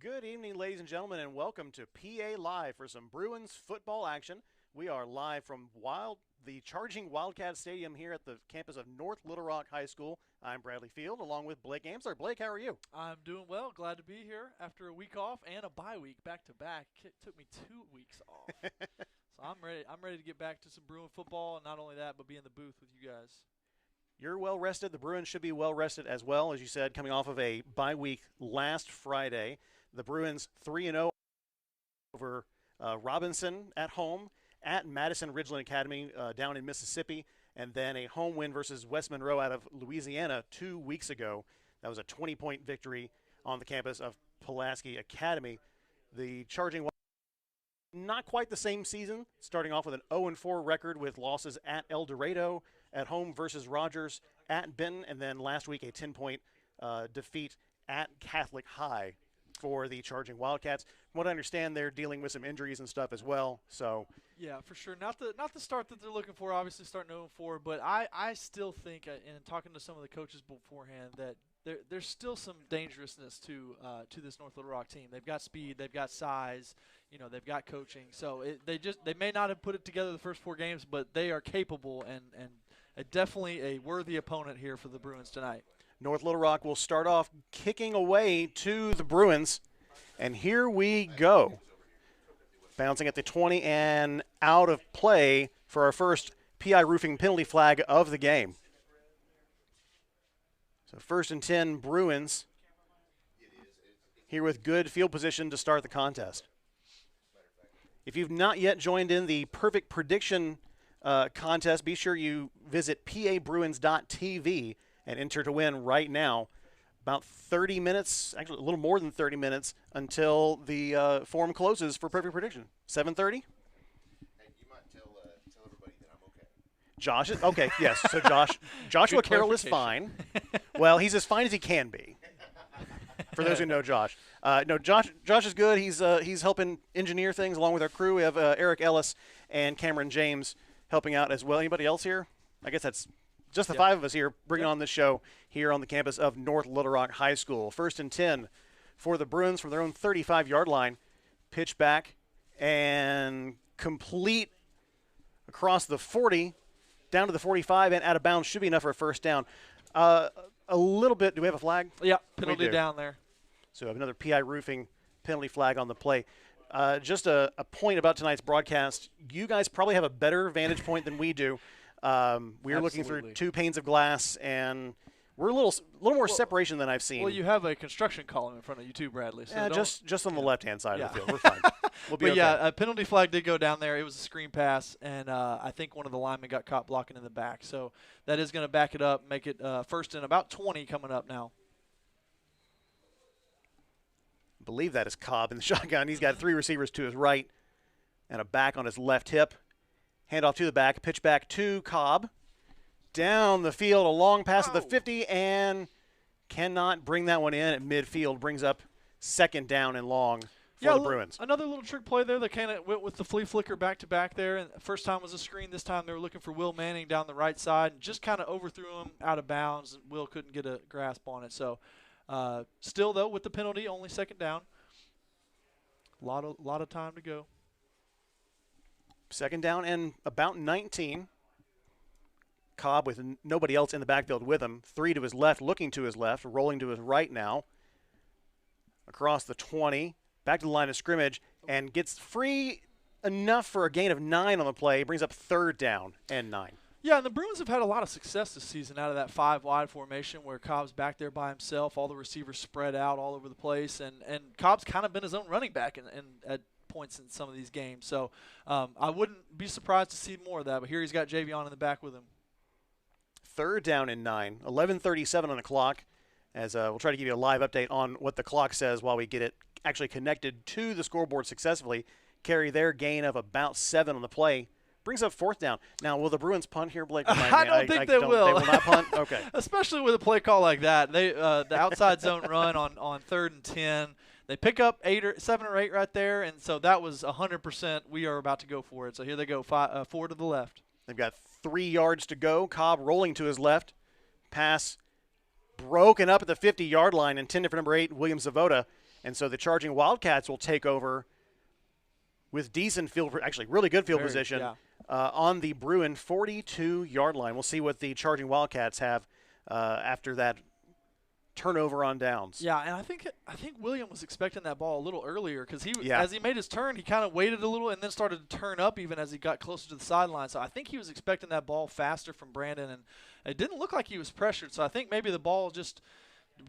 Good evening, ladies and gentlemen, and welcome to PA Live for some Bruins football action. We are live from the charging Wildcats Stadium here at the campus of North Little Rock High School. I'm Bradley Field, along with Blake Amsler. Blake, how are you? I'm doing well. Glad to be here after a week off and a bye week back-to-back. It took me 2 weeks off. So I'm ready. I'm ready to get back to some Bruin football, and not only that, but be in the booth with you guys. You're well rested. The Bruins should be well rested as well, as you said, coming off of a bye week last Friday. The Bruins 3-0 over Robinson at home, at Madison Ridgeland Academy down in Mississippi, and then a home win versus West Monroe out of Louisiana 2 weeks ago. That was a 20-point victory on the campus of Pulaski Academy. The Charging, not quite the same season, starting off with an 0-4 record with losses at El Dorado, at home versus Rogers, at Benton, and then last week a 10-point defeat at Catholic High for the Charging Wildcats. From what I understand, they're dealing with some injuries and stuff as well. So yeah, for sure. Not the start that they're looking for, obviously starting 0-4, but I still think, in talking to some of the coaches beforehand, that there's still some dangerousness to this North Little Rock team. They've got speed, they've got size, they've got coaching. So they may not have put it together the first 4 games, but they are capable and definitely a worthy opponent here for the Bruins tonight. North Little Rock will start off kicking away to the Bruins, and here we go. Bouncing at the 20 and out of play for our first PI roofing penalty flag of the game. So 1st and 10 Bruins here with good field position to start the contest. If you've not yet joined in the Perfect Prediction contest, be sure you visit pabruins.tv and enter to win right now. About 30 minutes, actually a little more than 30 minutes until the form closes for Perfect Prediction. 7:30? Hey, you might tell everybody that I'm okay. Josh is okay. Yes. So Joshua Carroll is fine. Well, he's as fine as he can be. For those who know Josh, no, Josh is good. He's helping engineer things along with our crew. We have Eric Ellis and Cameron James helping out as well. Anybody else here? I guess that's just the 5 of us here bringing on this show here on the campus of North Little Rock High School. 1st and 10 for the Bruins from their own 35-yard line. Pitch back and complete across the 40, down to the 45, and out of bounds. Should be enough for a first down. A little bit. Do we have a flag? Yeah, penalty down there. So we have another PI roofing penalty flag on the play. Just a point about tonight's broadcast. You guys probably have a better vantage point than we do. We're looking through 2 panes of glass, and we're a little more separation than I've seen. Well, you have a construction column in front of you too, Bradley. So yeah, just on the left-hand side of the field. We're fine. We'll be but okay. Yeah, a penalty flag did go down there. It was a screen pass, and I think one of the linemen got caught blocking in the back. So that is going to back it up, make it 1st and about 20 coming up now. I believe that is Cobb in the shotgun. He's got 3 receivers to his right and a back on his left hip. Handoff to the back, pitch back to Cobb. Down the field, a long pass at the 50, and cannot bring that one in at midfield. Brings up 2nd down and long for the Bruins. Another little trick play there. They kind of went with the flea flicker back-to-back there. And first time was a screen. This time they were looking for Will Manning down the right side and just kind of overthrew him out of bounds. And Will couldn't get a grasp on it. So still, though, with the penalty, only 2nd down. A lot of time to go. 2nd down and about 19. Cobb with nobody else in the backfield with him. 3 to his left, looking to his left, rolling to his right now. Across the 20, back to the line of scrimmage, and gets free enough for a gain of 9 on the play. Brings up 3rd down and 9. Yeah, and the Bruins have had a lot of success this season out of that 5-wide formation where Cobb's back there by himself, all the receivers spread out all over the place, and Cobb's kind of been his own running back at points in some of these games. So I wouldn't be surprised to see more of that, but here he's got Javion in the back with him. 3rd down and 9, 11:37 on the clock, as we'll try to give you a live update on what the clock says while we get it actually connected to the scoreboard successfully. Carry their gain of about 7 on the play. Brings up 4th down. Now, will the Bruins punt here, Blake? I don't think they will. They will not punt? Okay. Especially with a play call like that. They the outside zone run on 3rd and 10. They pick up 7 or 8 right there, and so that was 100%. We are about to go for it. So here they go, 4 to the left. They've got 3 yards to go. Cobb rolling to his left. Pass broken up at the 50-yard line, intended for number 8, William Zavoda. And so the charging Wildcats will take over with decent actually really good field position on the Bruin 42-yard line. We'll see what the charging Wildcats have after that turnover on downs. Yeah, and I think William was expecting that ball a little earlier because as he made his turn, he kind of waited a little and then started to turn up even as he got closer to the sideline. So I think he was expecting that ball faster from Brandon, and it didn't look like he was pressured. So I think maybe the ball just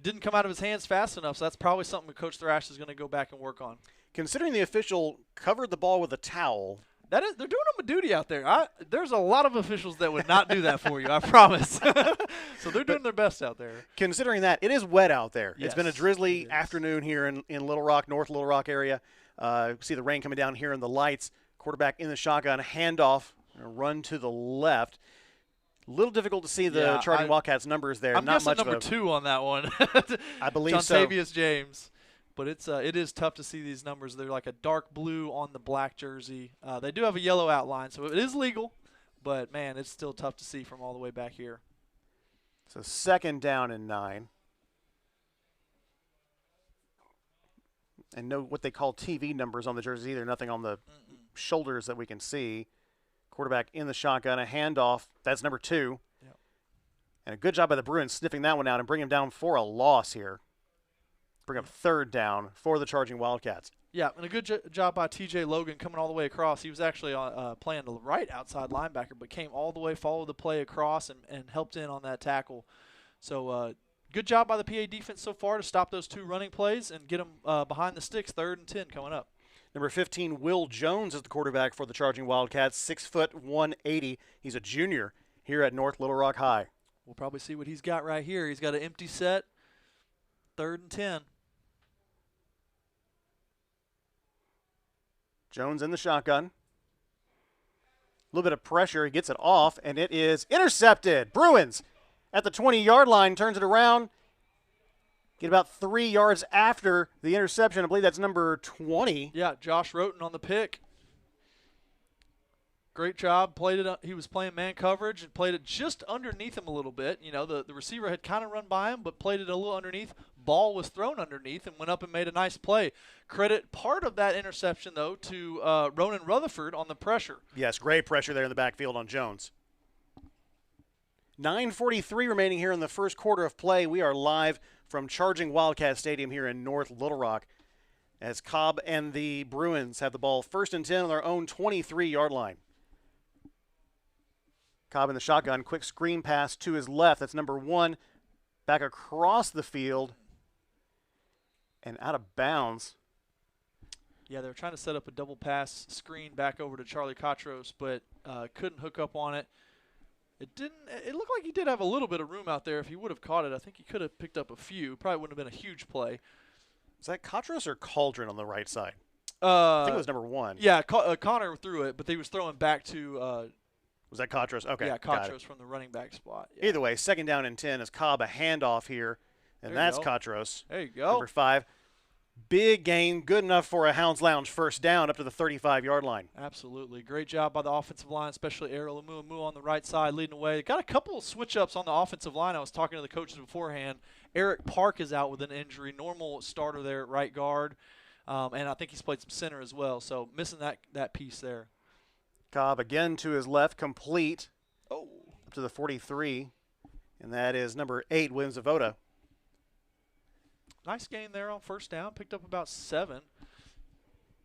didn't come out of his hands fast enough. So that's probably something that Coach Thrash is going to go back and work on. Considering the official covered the ball with a towel. They're doing them a duty out there. There's a lot of officials that would not do that for you, I promise. So they're doing their best out there. Considering that, it is wet out there. Yes, it's been a drizzly afternoon here in Little Rock, North Little Rock area. See the rain coming down here in the lights. Quarterback in the shotgun, handoff, run to the left. A little difficult to see the charging Wildcats numbers there. I'm Not guessing much number of 2 on that one. I believe so. Jontavius James. But it is tough to see these numbers. They're like a dark blue on the black jersey. They do have a yellow outline, so it is legal. But, man, it's still tough to see from all the way back here. So 2nd down and 9. And no what they call TV numbers on the jerseys either. Nothing on the shoulders that we can see. Quarterback in the shotgun, a handoff. That's number 2. Yep. And a good job by the Bruins sniffing that one out and bringing him down for a loss here. Bring up 3rd down for the charging Wildcats. Yeah, and a good job by T.J. Logan coming all the way across. He was actually playing the right outside linebacker, but came all the way, followed the play across, and helped in on that tackle. So good job by the PA defense so far to stop those 2 running plays and get them behind the sticks, 3rd and 10 coming up. Number 15, Will Jones is the quarterback for the charging Wildcats, 6 foot 180. He's a junior here at North Little Rock High. We'll probably see what he's got right here. He's got an empty set, 3rd and 10. Jones in the shotgun. A little bit of pressure. He gets it off, and it is intercepted. Bruins at the 20-yard line, turns it around. Get about 3 yards after the interception. I believe that's number 20. Yeah, Josh Roten on the pick. Great job. Played it. He was playing man coverage and played it just underneath him a little bit. You know, the receiver had kind of run by him, but played it a little underneath. Ball was thrown underneath and went up and made a nice play. Credit part of that interception, though, to Ronan Rutherford on the pressure. Yes, great pressure there in the backfield on Jones. 9:43 remaining here in the first quarter of play. We are live from Charging Wildcat Stadium here in North Little Rock as Cobb and the Bruins have the ball 1st and 10 on their own 23-yard line. Cobb in the shotgun, quick screen pass to his left. That's number 1. Back across the field and out of bounds. Yeah, they were trying to set up a double pass screen back over to Charlie Cotros, but couldn't hook up on it. It looked like he did have a little bit of room out there. If he would have caught it, I think he could have picked up a few. Probably wouldn't have been a huge play. Is that Cotros or Cauldron on the right side? I think it was number 1. Yeah, Connor threw it, but they was throwing back to was that Cotros? Okay. Yeah, Cotros from the running back spot. Yeah. Either way, 2nd down and 10 is Cobb, a handoff here, and that's Cotros. There you go. Number 5. Big gain, good enough for a Hounds Lounge 1st down up to the 35-yard line. Absolutely. Great job by the offensive line, especially Errol Amuamu on the right side leading the way. Got a couple of switch-ups on the offensive line. I was talking to the coaches beforehand. Eric Park is out with an injury, normal starter there at right guard, and I think he's played some center as well, so missing that piece there. Cobb again to his left, complete up to the 43, and that is number 8, Williams Avoda. Nice gain there on 1st down. Picked up about 7.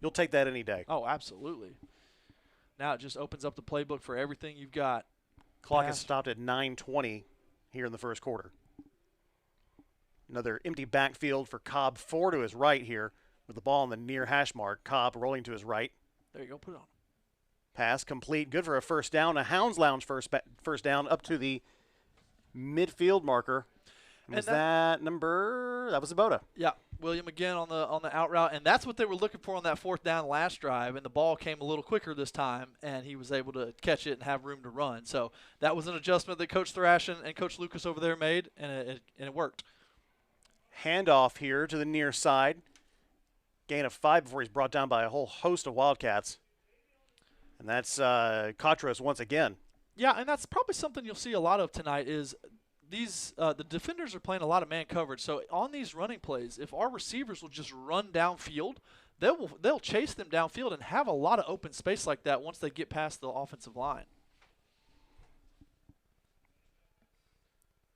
You'll take that any day. Oh, absolutely. Now it just opens up the playbook for everything you've got. Clock has stopped at 9:20 here in the first quarter. Another empty backfield for Cobb, 4 to his right here with the ball on the near hash mark. Cobb rolling to his right. There you go. Put it on. Pass complete. Good for a 1st down. A Hounds Lounge first down up to the midfield marker. Was that number? That was Avoda. Yeah, William again on the out route, and that's what they were looking for on that 4th down last drive. And the ball came a little quicker this time, and he was able to catch it and have room to run. So that was an adjustment that Coach Thrash and Coach Lucas over there made, and it worked. Handoff here to the near side. Gain of 5 before he's brought down by a whole host of Wildcats, and that's Cotros once again. Yeah, and that's probably something you'll see a lot of tonight is the defenders are playing a lot of man coverage. So on these running plays, if our receivers will just run downfield, they'll chase them downfield and have a lot of open space like that once they get past the offensive line.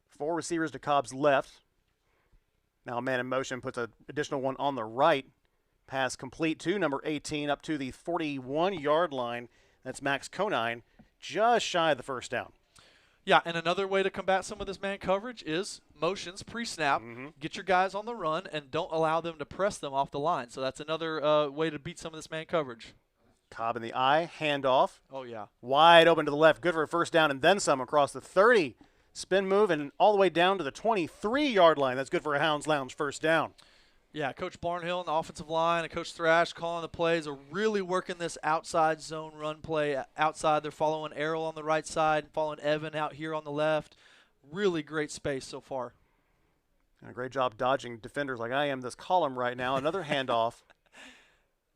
4 receivers to Cobb's left. Now a man in motion puts an additional one on the right. Pass complete to number 18 up to the 41-yard line. That's Max Conine, just shy of the first down. Yeah, and another way to combat some of this man coverage is motions pre-snap. Get your guys on the run and don't allow them to press them off the line. So that's another way to beat some of this man coverage. Cobb in the eye, handoff. Oh, yeah. Wide open to the left, good for a first down and then some across the 30. Spin move and all the way down to the 23-yard line. That's good for a Hounds Lounge first down. Yeah, Coach Barnhill on the offensive line and Coach Thrash calling the plays are really working this outside zone run play. Outside, they're following Errol on the right side and following Evan out here on the left. Really great space so far. And a great job dodging defenders like I am this column right now. Another handoff.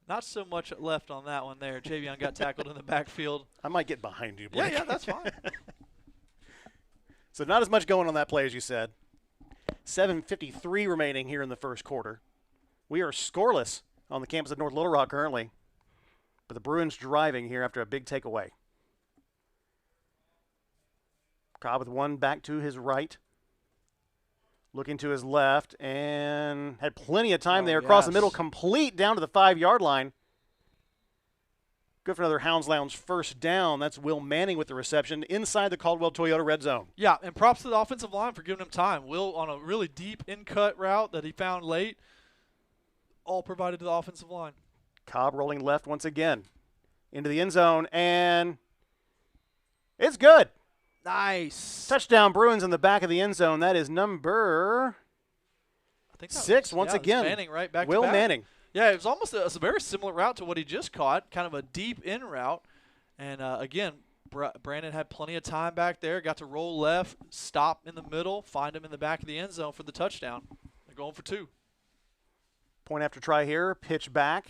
Not so much left on that one there. Javion got tackled in the backfield. I might get behind you, Blake. Yeah, that's fine. So not as much going on that play as you said. 7:53 remaining here in the first quarter. We are scoreless on the campus of North Little Rock currently, but the Bruins driving here after a big takeaway. Cobb with one back to his right, looking to his left, and had plenty of time there across the middle, complete down to the 5-yard line. Good for another Hounds Lounge first down. That's Will Manning with the reception inside the Caldwell Toyota red zone. Yeah, and props to the offensive line for giving him time. Will on a really deep in-cut route that he found late, all provided to the offensive line. Cobb rolling left once again into the end zone, and it's good. Nice. Touchdown Bruins in the back of the end zone. That is number 6 once again. Manning, right back Will to back. Manning. Yeah, it was almost a very similar route to what he just caught, kind of a deep in route. And, again, Brandon had plenty of time back there, got to roll left, stop in the middle, find him in the back of the end zone for the touchdown. They're going for 2. Point after try here, pitch back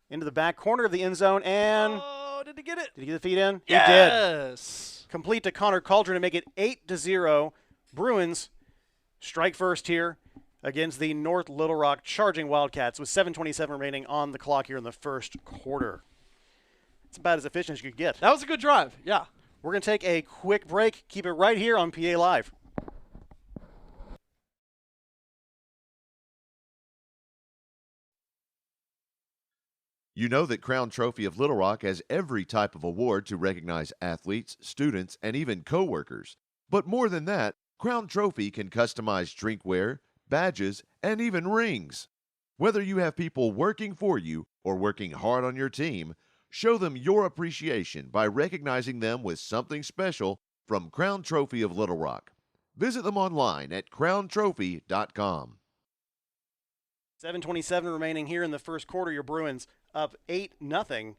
into the back corner of the end zone, and did he get it? Did he get the feet in? Yes. He did. Complete to Connor Cauldron to make it 8-0. Bruins strike first here against the North Little Rock Charging Wildcats with 7:27 remaining on the clock here in the first quarter. It's about as efficient as you could get. That was a good drive, yeah. We're going to take a quick break. Keep it right here on PA Live. You know that Crown Trophy of Little Rock has every type of award to recognize athletes, students, and even coworkers. But more than that, Crown Trophy can customize drinkware, badges, and even rings. Whether you have people working for you or working hard on your team, show them your appreciation by recognizing them with something special from Crown Trophy of Little Rock. Visit them online at crowntrophy.com. 7:27 remaining here in the first quarter. Your Bruins up 8-0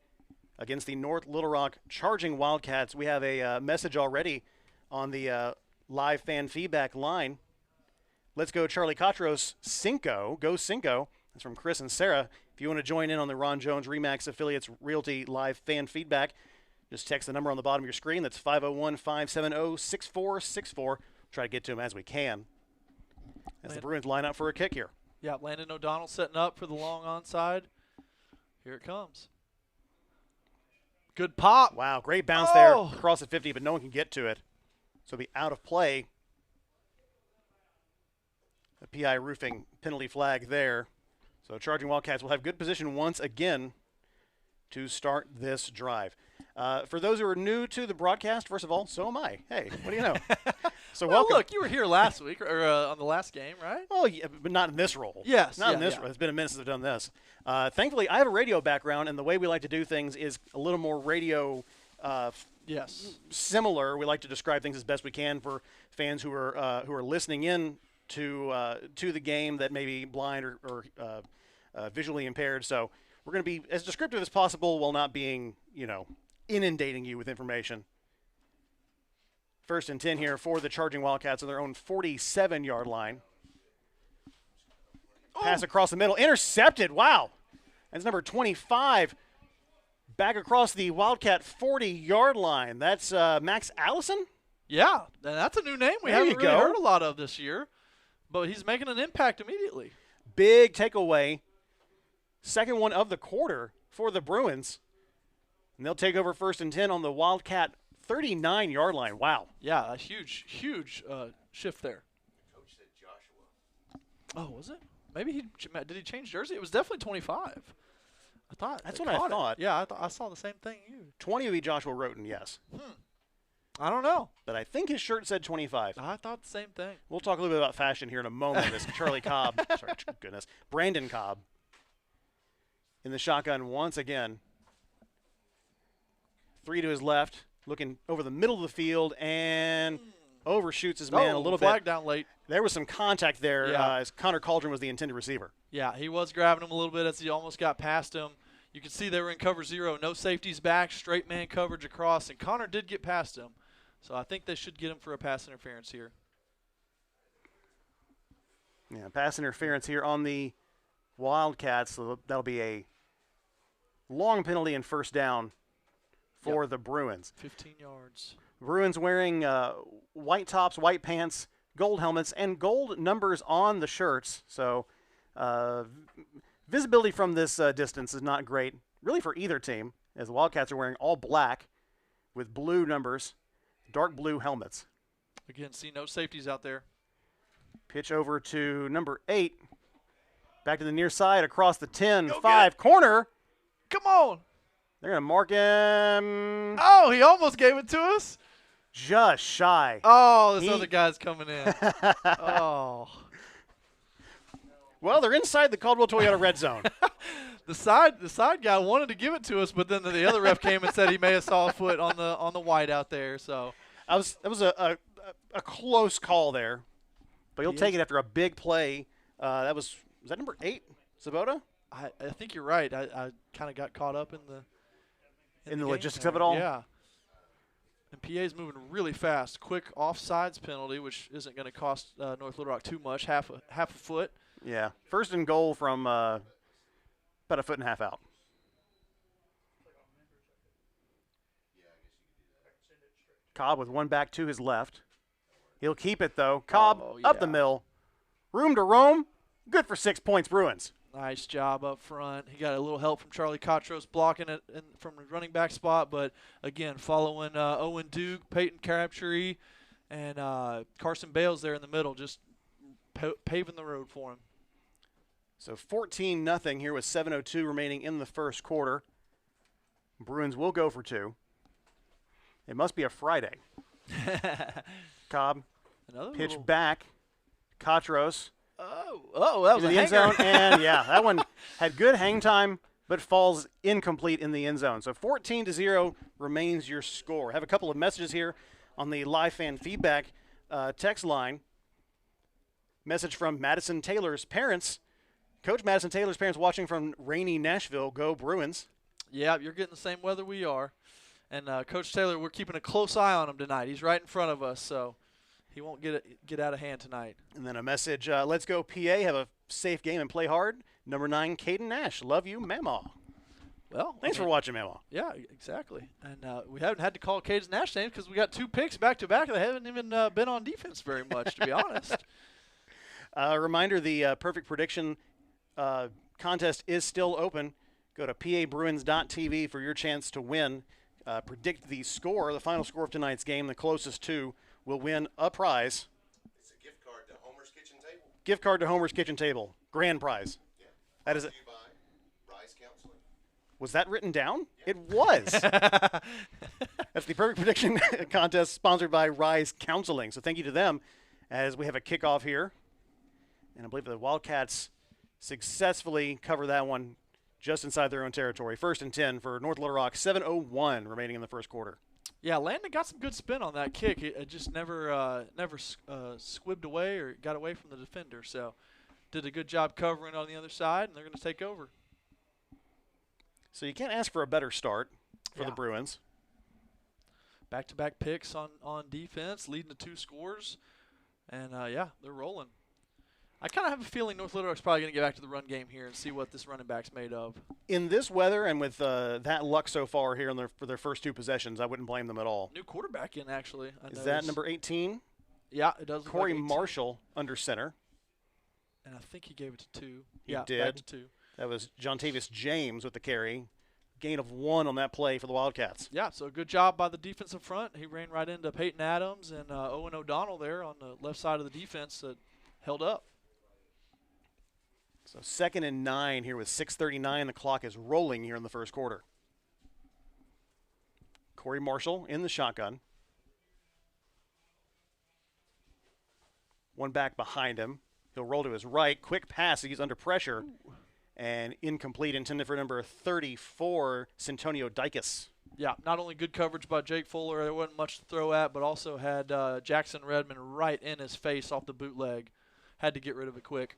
against the North Little Rock Charging Wildcats. We have a message already on the live fan feedback line. Let's go Charlie Cotros, Cinco. Go Cinco. That's from Chris and Sarah. If you want to join in on the Ron Jones Remax Affiliates Realty live fan feedback, just text the number on the bottom of your screen. That's 501-570-6464. Try to get to them as we can as the Bruins line up for a kick here. Yeah, Landon O'Donnell setting up for the long onside. Here it comes. Good pop. Wow, great bounce there across the 50, but no one can get to it. So it'll be out of play. The PI roofing penalty flag there. So Charging Wildcats will have good position once again to start this drive. For those who are new to the broadcast, first of all, so am I. Hey, what do you know? So well, welcome. Look, you were here last week or on the last game, right? Oh, yeah, but not in this role. Yes. Not in this role. It's been a minute since I've done this. Thankfully, I have a radio background, and the way we like to do things is a little more radio similar. We like to describe things as best we can for fans who are listening in to the game that may be blind or visually impaired. So we're going to be as descriptive as possible while not being, inundating you with information. First and 10 here for the Charging Wildcats on their own 47-yard line. Pass across the middle. Intercepted. Wow. That's number 25. Back across the Wildcat 40-yard line. That's Max Allison? Yeah, and that's a new name we There haven't you really go. heard a lot of this year, but he's making an impact immediately. Big takeaway. Second one of the quarter for the Bruins. And they'll take over 1st and 10 on the Wildcat 39-yard line. Wow. Yeah, a huge shift there. Coach said Joshua. Oh, was it? Maybe did he change jersey? It was definitely 25. I thought That's I what I caught it. thought. Yeah, I saw the same thing you. 20 would be Joshua Roten, yes. I don't know. But I think his shirt said 25. I thought the same thing. We'll talk a little bit about fashion here in a moment. This Charlie Cobb. Sorry, goodness. Brandon Cobb in the shotgun once again. 3 to his left, looking over the middle of the field and overshoots his man a little flag bit. down late. There was some contact there Yeah. as Connor Cauldron was the intended receiver. Yeah, he was grabbing him a little bit as he almost got past him. You could see they were in cover 0. No safeties back, straight man coverage across, and Connor did get past him. So I think they should get him for a pass interference here. Yeah, pass interference here on the Wildcats. So that'll be a long penalty and 1st down for the Bruins. 15 yards. Bruins wearing white tops, white pants, gold helmets, and gold numbers on the shirts. So visibility from this distance is not great, really, for either team, as the Wildcats are wearing all black with blue numbers, dark blue helmets. Again, see no safeties out there. Pitch over to number 8. Back to the near side, across the 10, Go 5, corner. Come on. They're going to mark him Oh, he almost gave it to us. just shy. Oh, this He- other guy's coming in. Oh. Well, they're inside the Caldwell Toyota red zone. The side guy wanted to give it to us, but then the other ref came and said he may have saw a foot on the white out there. So That was a close call there, but he'll He take is. it after a big play. Was that number 8, Sabota? I think you're right. I kind of got caught up in the In the game logistics there. of it all? Yeah. And PA's moving really fast. Quick offsides penalty, which isn't going to cost North Little Rock too much. Half a foot. Yeah. 1st and goal from about a 1.5 feet out. Cobb with one back to his left. He'll keep it, though. Cobb Oh, up the yeah. mill. Room to roam. Good for 6 points, Bruins. Nice job up front. He got a little help from Charlie Cotros blocking it from the running back spot, but again, following Owen Duke, Peyton Crabtree, and Carson Bales there in the middle, just paving the road for him. So 14-0 here with 7:02 remaining in the first quarter. Bruins will go for 2. It must be a Friday. Cobb, Another pitch little, back. Cotros that was into a the end hanger. zone. And, yeah, that one had good hang time, but falls incomplete in the end zone. So 14-0 remains your score. Have a couple of messages here on the live fan feedback text line. Message from Madison Taylor's parents. Coach Madison Taylor's parents watching from rainy Nashville. Go Bruins. Yeah, you're getting the same weather we are. And Coach Taylor, we're keeping a close eye on him tonight. He's right in front of us, so he won't get out of hand tonight. And then a message, let's go PA, have a safe game and play hard. Number 9, Caden Nash. Love you, Mamaw. Well, Thanks for watching, Mamaw. Yeah, exactly. And we haven't had to call Caden Nash names because we got 2 picks back-to-back. They haven't even been on defense very much, to be honest. Reminder, the Perfect Prediction contest is still open. Go to pabruins.tv for your chance to win. Predict the score, the final score of tonight's game. The closest to will win a prize. It's a gift card to Homer's Kitchen Table. Gift card to Homer's Kitchen Table. Grand prize. Yeah. That is it. Brought to you by Rise Counseling. Was that written down? It was. That's the Perfect Prediction contest sponsored by Rise Counseling. So thank you to them as we have a kickoff here. And I believe the Wildcats successfully cover that one just inside their own territory. 1st and 10 for North Little Rock. 7:01 remaining in the first quarter. Yeah, Landon got some good spin on that kick. It just never squibbed away or got away from the defender. So did a good job covering on the other side, and they're going to take over. So you can't ask for a better start for the Yeah. Bruins. Back-to-back picks on defense, leading to 2 scores. And, yeah, they're rolling. I kind of have a feeling North Little Rock's probably going to get back to the run game here and see what this running back's made of. In this weather and with that luck so far here for their first 2 possessions, I wouldn't blame them at all. New quarterback in, actually. Is that number 18? Yeah, it does. Corey look like 18. Marshall under center. And I think he gave it to 2. He did. Back to 2. That was Jontavius James with the carry. Gain of 1 on that play for the Wildcats. Yeah, so good job by the defensive front. He ran right into Peyton Adams and Owen O'Donnell there on the left side of the defense that held up. So 2nd and 9 here with 6:39. The clock is rolling here in the first quarter. Corey Marshall in the shotgun. One back behind him. He'll roll to his right. Quick pass. He's under pressure. Ooh. And incomplete, intended for number 34, Centonio Dykes. Yeah, not only good coverage by Jake Fuller, there wasn't much to throw at, but also had Jackson Redmond right in his face off the bootleg. Had to get rid of it quick.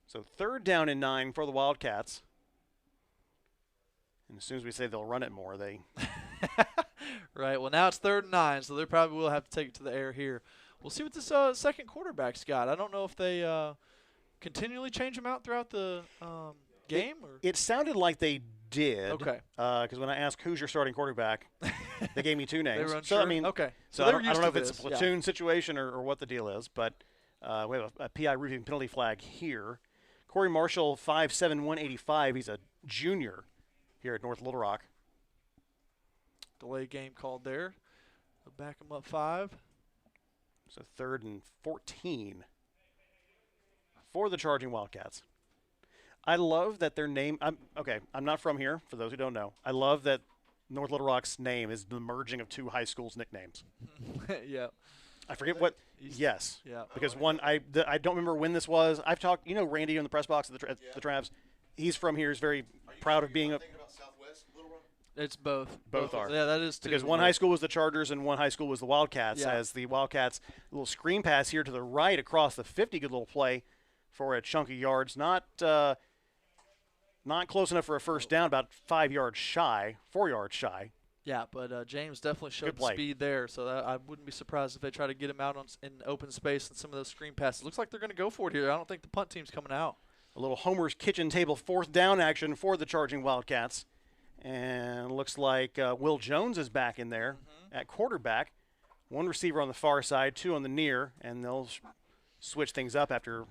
So 3rd down and 9 for the Wildcats. And as soon as we say they'll run it more, they... Right, well, now it's 3rd and 9, so they probably will have to take it to the air here. We'll see what this second quarterback's got. I don't know if they continually change him out throughout the game. It sounded like they did. Okay. Because when I asked who's your starting quarterback, they gave me 2 names. They were So, unsure? I mean, okay. So I don't know if it's a platoon situation or what the deal is, but we have a PI roofing penalty flag here. Corey Marshall, 5'7", 185. He's a junior here at North Little Rock. Delay game called there. They'll back him up 5. So 3rd and 14 for the charging Wildcats. I love that their name – I'm not from here, for those who don't know. I love that North Little Rock's name is the merging of 2 high schools' nicknames. Yeah. I forget what – yes. Yeah. Because one – I don't remember when this was. I've talked – Randy in the press box at the Travs. He's from here. He's very proud of being a – It's both. Both are. Yeah, that is too. Because one high school was the Chargers and one high school was the Wildcats. Yeah. As the Wildcats, a little screen pass here to the right across the 50. Good little play for a chunk of yards. Not close enough for a first down, about 4 yards shy. Yeah, but James definitely showed the speed there, so I wouldn't be surprised if they try to get him out in open space and some of those screen passes. Looks like they're going to go for it here. I don't think the punt team's coming out. A little Homer's Kitchen Table 4th down action for the charging Wildcats. And looks like Will Jones is back in there at quarterback. 1 receiver on the far side, 2 on the near, and they'll switch things up after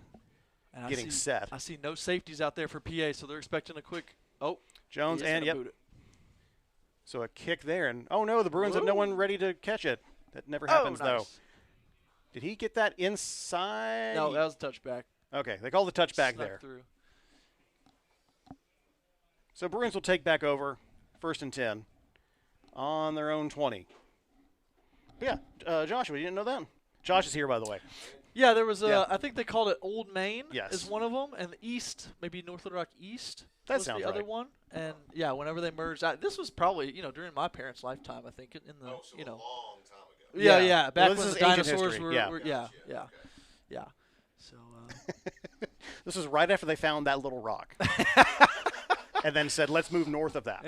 getting set. I see no safeties out there for PA, so they're expecting a quick – oh. Jones and, yep. So a kick there. And, oh, no, the Bruins have no one ready to catch it. That never happens, though. Did he get that inside? No, that was a touchback. Okay, they call the touchback there. Through. So Bruins will take back over, 1st and 10, on their own 20. But yeah, Joshua, you didn't know that? Josh is here, by the way. Yeah, there was I think they called it Old Main is one of them, and the East, maybe North Little Rock East was the other one. And, yeah, whenever they merged, this was probably, during my parents' lifetime, I think, in the, a long time ago. Yeah, back when the dinosaurs were, yeah. So this was right after they found that little rock. And then said, let's move north of that.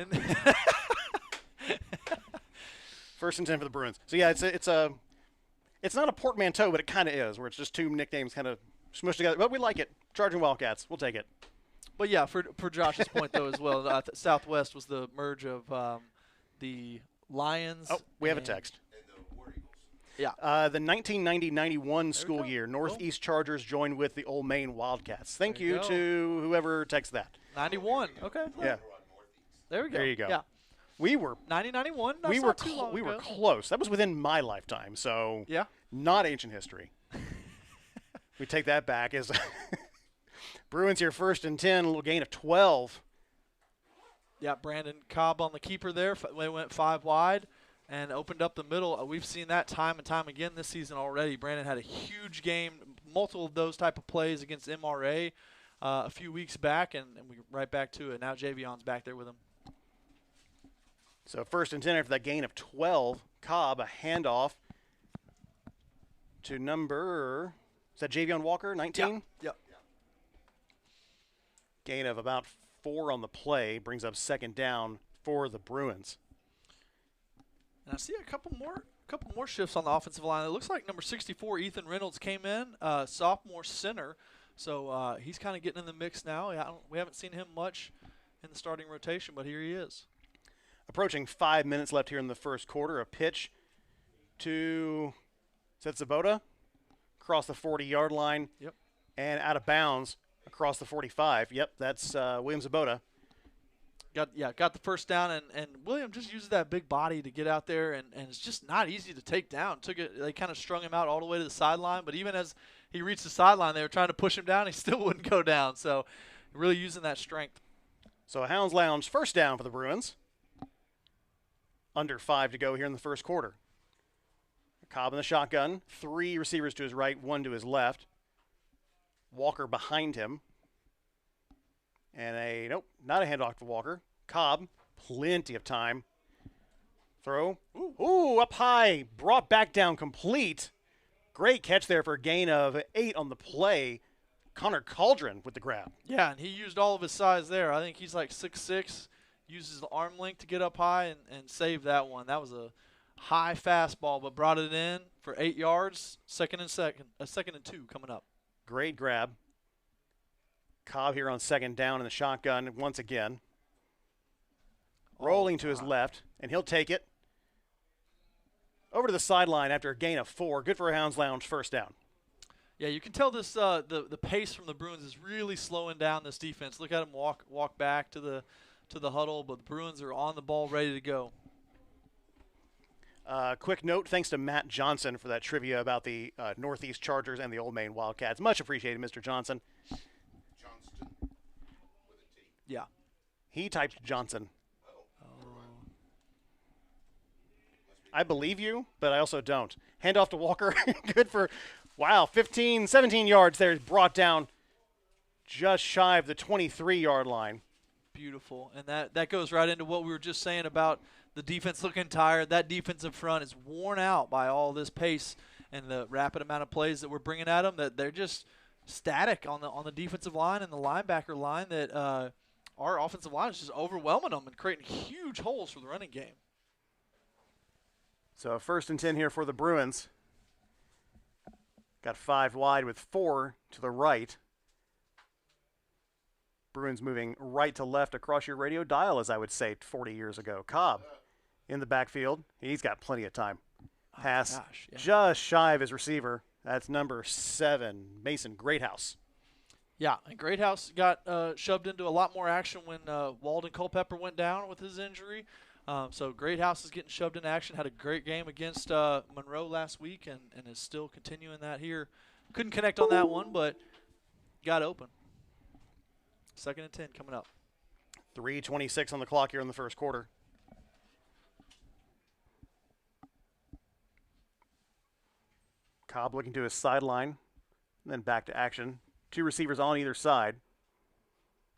1st and 10 for the Bruins. So, yeah, it's not a portmanteau, but it kind of is, where it's just 2 nicknames kind of smushed together. But we like it. Charging Wildcats. We'll take it. But, yeah, for Josh's point, though, as well, Southwest was the merge of the Lions. Oh, we have a text. And the War Eagles. Yeah. The 1990-91 school year, Northeast Chargers joined with the Old Main Wildcats. Thank you to whoever texted that. 91. Okay. Yeah. There we go. There you go. Yeah. We were 90-91. We were close. That was within my lifetime, so not ancient history. We take that back as Bruins here 1st and 10, a little gain of 12. Yeah, Brandon Cobb on the keeper there. They went 5 wide and opened up the middle. We've seen that time and time again this season already. Brandon had a huge game, multiple of those type of plays against MRA a few weeks back, and we're right back to it. Now Javion's back there with him. So 1st and 10 after that gain of 12. Cobb, a handoff to number, is that Javion Walker, 19? Yep. Gain of about 4 on the play brings up 2nd down for the Bruins. And I see a couple more couple more shifts on the offensive line. It looks like number 64, Ethan Reynolds, came in, sophomore center. So he's kind of getting in the mix now. We haven't seen him much in the starting rotation, but here he is. Approaching 5 minutes left here in the first quarter. A pitch to Sabota across the 40-yard line. Yep. And out of bounds across the 45. Yep, that's William Sabota. Got the first down, and William just uses that big body to get out there, and it's just not easy to take down. They kind of strung him out all the way to the sideline, but even as he reached the sideline, they were trying to push him down. He still wouldn't go down, so really using that strength. So a Hounds Lounge first down for the Bruins. Under 5 to go here in the first quarter. Cobb in the shotgun. 3 receivers to his right, 1 to his left. Walker behind him. And not a handoff to Walker. Cobb, plenty of time. Throw. Ooh, up high. Brought back down complete. Great catch there for a gain of 8 on the play. Connor Cauldron with the grab. Yeah, and he used all of his size there. I think he's like 6'6", uses the arm length to get up high and save that one. That was a high fastball, but brought it in for 8 yards. Second and 2 coming up. Great grab. Cobb here on second down in the shotgun once again. Rolling to his left, and he'll take it. Over to the sideline after a gain of 4. Good for a Hounds Lounge first down. Yeah, you can tell this the pace from the Bruins is really slowing down this defense. Look at them walk back to the huddle, but the Bruins are on the ball, ready to go. Quick note, thanks to Matt Johnson for that trivia about the Northeast Chargers and the Old Main Wildcats. Much appreciated, Mr. Johnson. Johnston with a T. Yeah. He typed Johnson. I believe you, but I also don't. Handoff to Walker. Good for, 15, 17 yards there. Brought down just shy of the 23-yard line. Beautiful. And that goes right into what we were just saying about the defense looking tired. That defensive front is worn out by all this pace and the rapid amount of plays that we're bringing at them, that they're just static on the defensive line and the linebacker line, that our offensive line is just overwhelming them and creating huge holes for the running game. So 1st and 10 here for the Bruins. Got 5 wide with 4 to the right. Bruins moving right to left across your radio dial, as I would say 40 years ago. Cobb in the backfield. He's got plenty of time. Pass just shy of his receiver. That's number 7, Mason Greathouse. Yeah, and Greathouse got shoved into a lot more action when Walden Culpepper went down with his injury. So Greathouse is getting shoved into action. Had a great game against Monroe last week and is still continuing that here. Couldn't connect on that one, but got open. 2nd and 10 coming up. 3:26 on the clock here in the first quarter. Cobb looking to his sideline, and then back to action. 2 receivers on either side.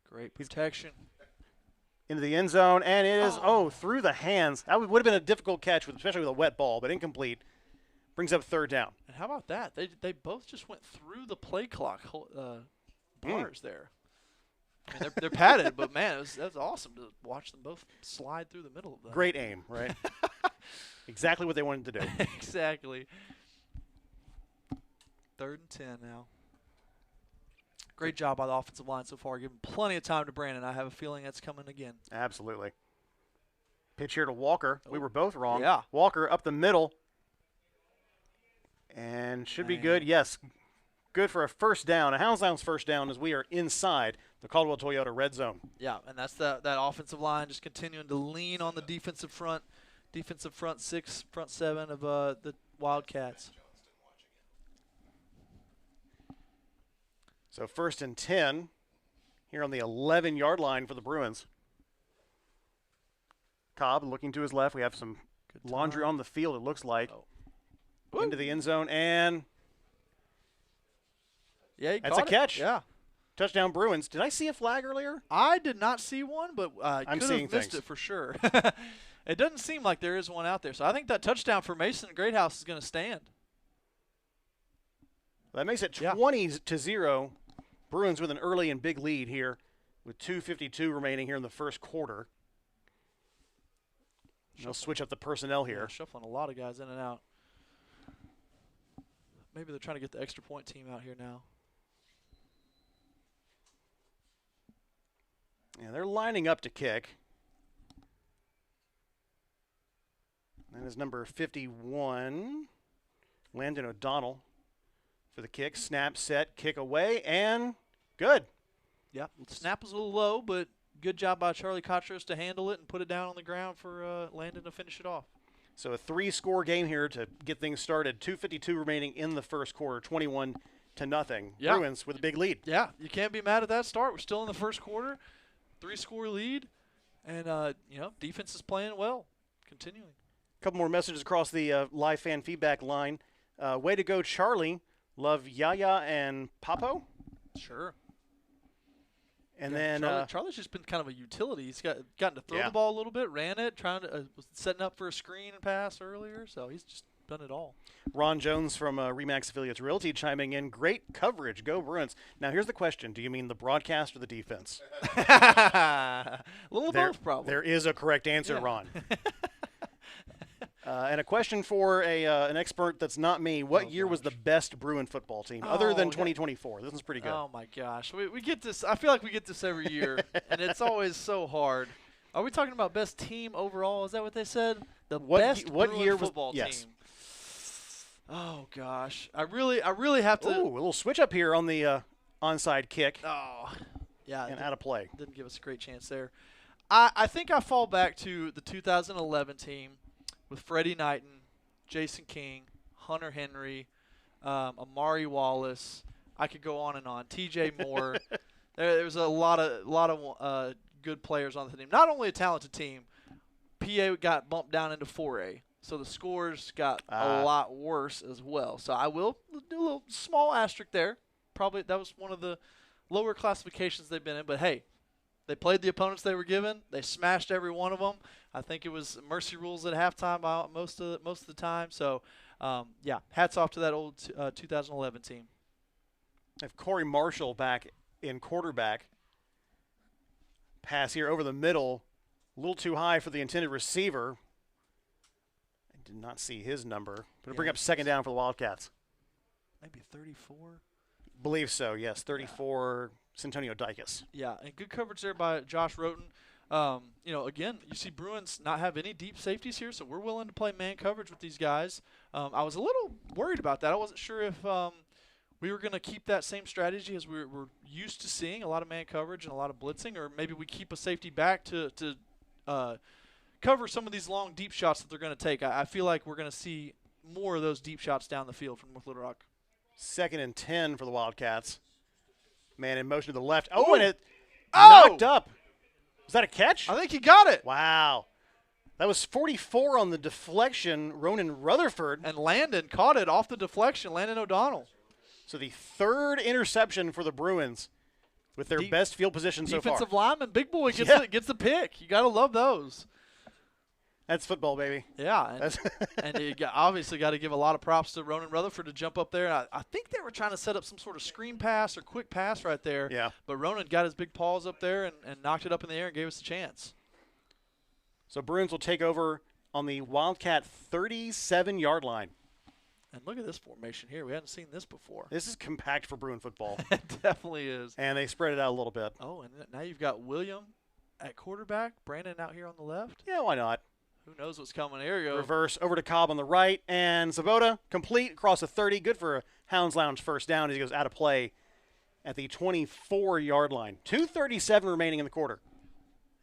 Great protection. Into the end zone, and it is, through the hands. That would have been a difficult catch, especially with a wet ball, but incomplete. Brings up 3rd down. And how about that? They both just went through the play clock bars there. I mean, they're padded, but, man, that was awesome to watch them both slide through the middle of that. Great aim, right? Exactly what they wanted to do. Exactly. 3rd and 10 now. Great job by the offensive line so far, giving plenty of time to Brandon. I have a feeling that's coming again. Absolutely. Pitch here to Walker. We were both wrong. Yeah. Walker up the middle. And should be good. Yes. Good for a first down. A Hounds Lounge first down as we are inside the Caldwell Toyota red zone. Yeah, and that's that offensive line just continuing to lean on the defensive front 6, front 7 of the Wildcats. So 1st and 10 here on the 11-yard line for the Bruins. Cobb looking to his left. We have some laundry on the field, it looks like. Into the end zone, and that's a catch. Yeah. Touchdown Bruins. Did I see a flag earlier? I did not see one, but I I'm could seeing have missed things. it for sure. It doesn't seem like there is one out there. So I think that touchdown for Mason Greathouse is going to stand. That makes it 20-0. Bruins with an early and big lead here with 2:52 remaining here in the first quarter. They'll switch up the personnel Yeah, here. shuffling a lot of guys in and out. Maybe they're trying to get the extra point team out here now. Yeah, they're lining up to kick. That is number 51, Landon O'Donnell, for the kick. Snap, set, kick away, and good. Yep. Snap was a little low, but good job by Charlie Cotros to handle it and put it down on the ground for Landon to finish it off. So a 3-score game here to get things started. 2:52 remaining in the first quarter, 21-0. Yeah. Bruins with a big lead. Yeah, you can't be mad at that start. We're still in the first quarter, 3-score lead, and defense is playing well, continuing. A couple more messages across the live fan feedback line. Way to go, Charlie. Love Yaya and Papo. Sure. And Yeah, then Charlie's just been kind of a utility. He's gotten to throw Yeah. the ball a little bit, ran it, was setting up for a screen and pass earlier, so he's just done it all. Ron Jones from Remax Affiliates Realty chiming in. Great coverage. Go Bruins. Now, here's the question. Do you mean the broadcast or the defense? A little There- both, probably. There is a correct answer, Yeah. Ron. And a question for an expert that's not me. What year was the best Bruin football team, other than Oh, 2024? This is pretty good. Oh, my gosh. We get this. I feel like we get this every year, and it's always so hard. Are we talking about best team overall? Is that what they said? The best what Bruin year was football yes. team. Oh, gosh. I really have to. Ooh, a little switch up here on the onside kick Oh, yeah. and out of play. Didn't give us a great chance there. I think I fall back to the 2011 team with Freddie Knighton, Jason King, Hunter Henry, Amari Wallace. I could go on and on. T.J. Moore. There's a lot of good players on the team. Not only a talented team, PA got bumped down into 4A, so the scores got a lot worse as well. So I will do a little small asterisk there. Probably that was one of the lower classifications they've been in, but hey. They played the opponents they were given. They smashed every one of them. I think it was mercy rules at halftime most of the time. So, hats off to that old 2011 team. I have Corey Marshall back in quarterback. Pass here over the middle. A little too high for the intended receiver. I did not see his number. Going to bring up second down for the Wildcats. Maybe 34. Believe so, yes. 34, Centonio Dicus. Yeah, and good coverage there by Josh Roten. Again, you see Bruins not have any deep safeties here, so we're willing to play man coverage with these guys. I was a little worried about that. I wasn't sure if we were going to keep that same strategy as we're used to seeing, a lot of man coverage and a lot of blitzing, or maybe we keep a safety back to cover some of these long, deep shots that they're going to take. I feel like we're going to see more of those deep shots down the field from North Little Rock. 2nd and 10 for the Wildcats. Man in motion to the left. Oh, Ooh. and it knocked up. Was that a catch? I think he got it. Wow. That was 44 on the deflection, Ronan Rutherford. And Landon caught it off the deflection, Landon O'Donnell. So the 3rd interception for the Bruins with their best field position so far. Defensive lineman, big boy gets the pick. You got to love those. That's football, baby. Yeah, and you obviously got to give a lot of props to Ronan Rutherford to jump up there. I think they were trying to set up some sort of screen pass or quick pass right there. Yeah. But Ronan got his big paws up there and knocked it up in the air and gave us a chance. So Bruins will take over on the Wildcat 37-yard line. And look at this formation here. We hadn't seen this before. This is compact for Bruin football. It definitely is. And they spread it out a little bit. Oh, and now you've got William at quarterback, Brandon out here on the left. Yeah, why not? Who knows what's coming? Here you go. Reverse over to Cobb on the right. And Sabota complete across the 30. Good for a Hounds Lounge first down as he goes out of play at the 24-yard line. 2:37 remaining in the quarter.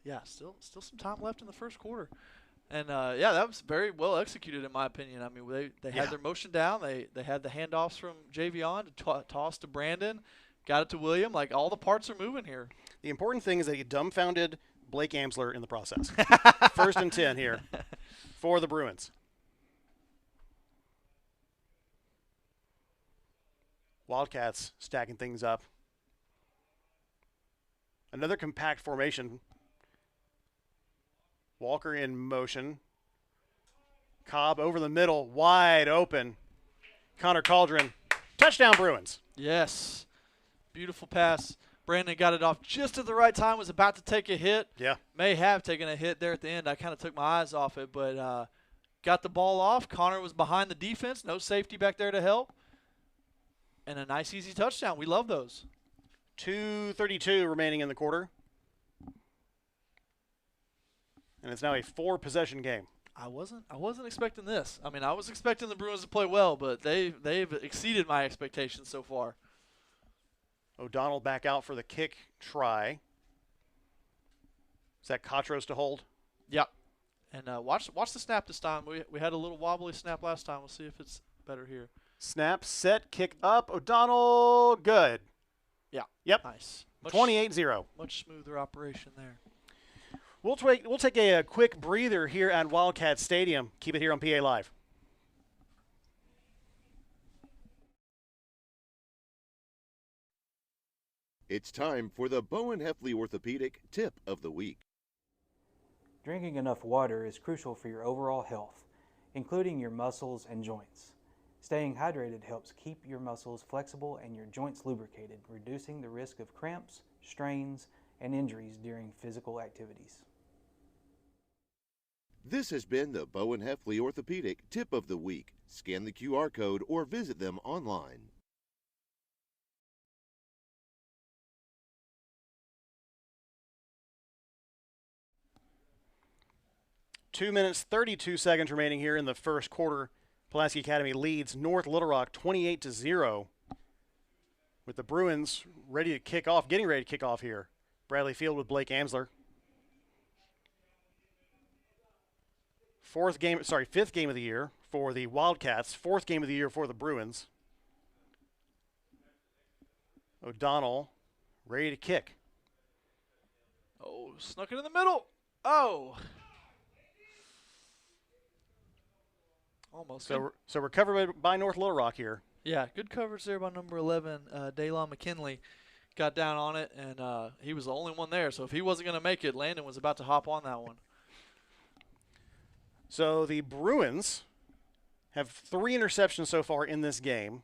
Yeah, still some time left in the first quarter. And, that was very well executed in my opinion. I mean, they had their motion down. They had the handoffs from Javion to toss to Brandon, got it to William. Like, all the parts are moving here. The important thing is that he dumbfounded Blake Amsler in the process. 1st and 10 here for the Bruins. Wildcats stacking things up. Another compact formation. Walker in motion. Cobb over the middle, wide open. Connor Caldron, touchdown Bruins. Yes. Beautiful pass Brandon got it off just at the right time, was about to take a hit. Yeah. May have taken a hit there at the end. I kind of took my eyes off it, but got the ball off. Connor was behind the defense. No safety back there to help. And a nice, easy touchdown. We love those. 2:32 remaining in the quarter. And it's now a 4-possession game. I wasn't expecting this. I mean, I was expecting the Bruins to play well, but they've exceeded my expectations so far. O'Donnell back out for the kick try. Is that Cotros to hold? Yep. And watch the snap this time. We had a little wobbly snap last time. We'll see if it's better here. Snap, set, kick up. O'Donnell, good. Yeah. Yep. Nice. 28-0. Much smoother operation there. We'll take a quick breather here at Wildcat Stadium. Keep it here on PA Live. It's time for the Bowen Heffley Orthopedic Tip of the Week. Drinking enough water is crucial for your overall health, including your muscles and joints. Staying hydrated helps keep your muscles flexible and your joints lubricated, reducing the risk of cramps, strains, and injuries during physical activities. This has been the Bowen Heffley Orthopedic Tip of the Week. Scan the QR code or visit them online. Two minutes, 32 seconds remaining here in the first quarter. Pulaski Academy leads North Little Rock 28-0. With the Bruins ready to kick off, getting ready to kick off here. Bradley Field with Blake Amsler. Fifth game of the year for the Wildcats. Fourth game of the year for the Bruins. O'Donnell ready to kick. Oh, snuck it in the middle. Oh. Almost. So we're covered by North Little Rock here. Yeah, good coverage there by number 11, Daylon McKinley. Got down on it, and he was the only one there. So if he wasn't going to make it, Landon was about to hop on that one. So the Bruins have 3 interceptions so far in this game.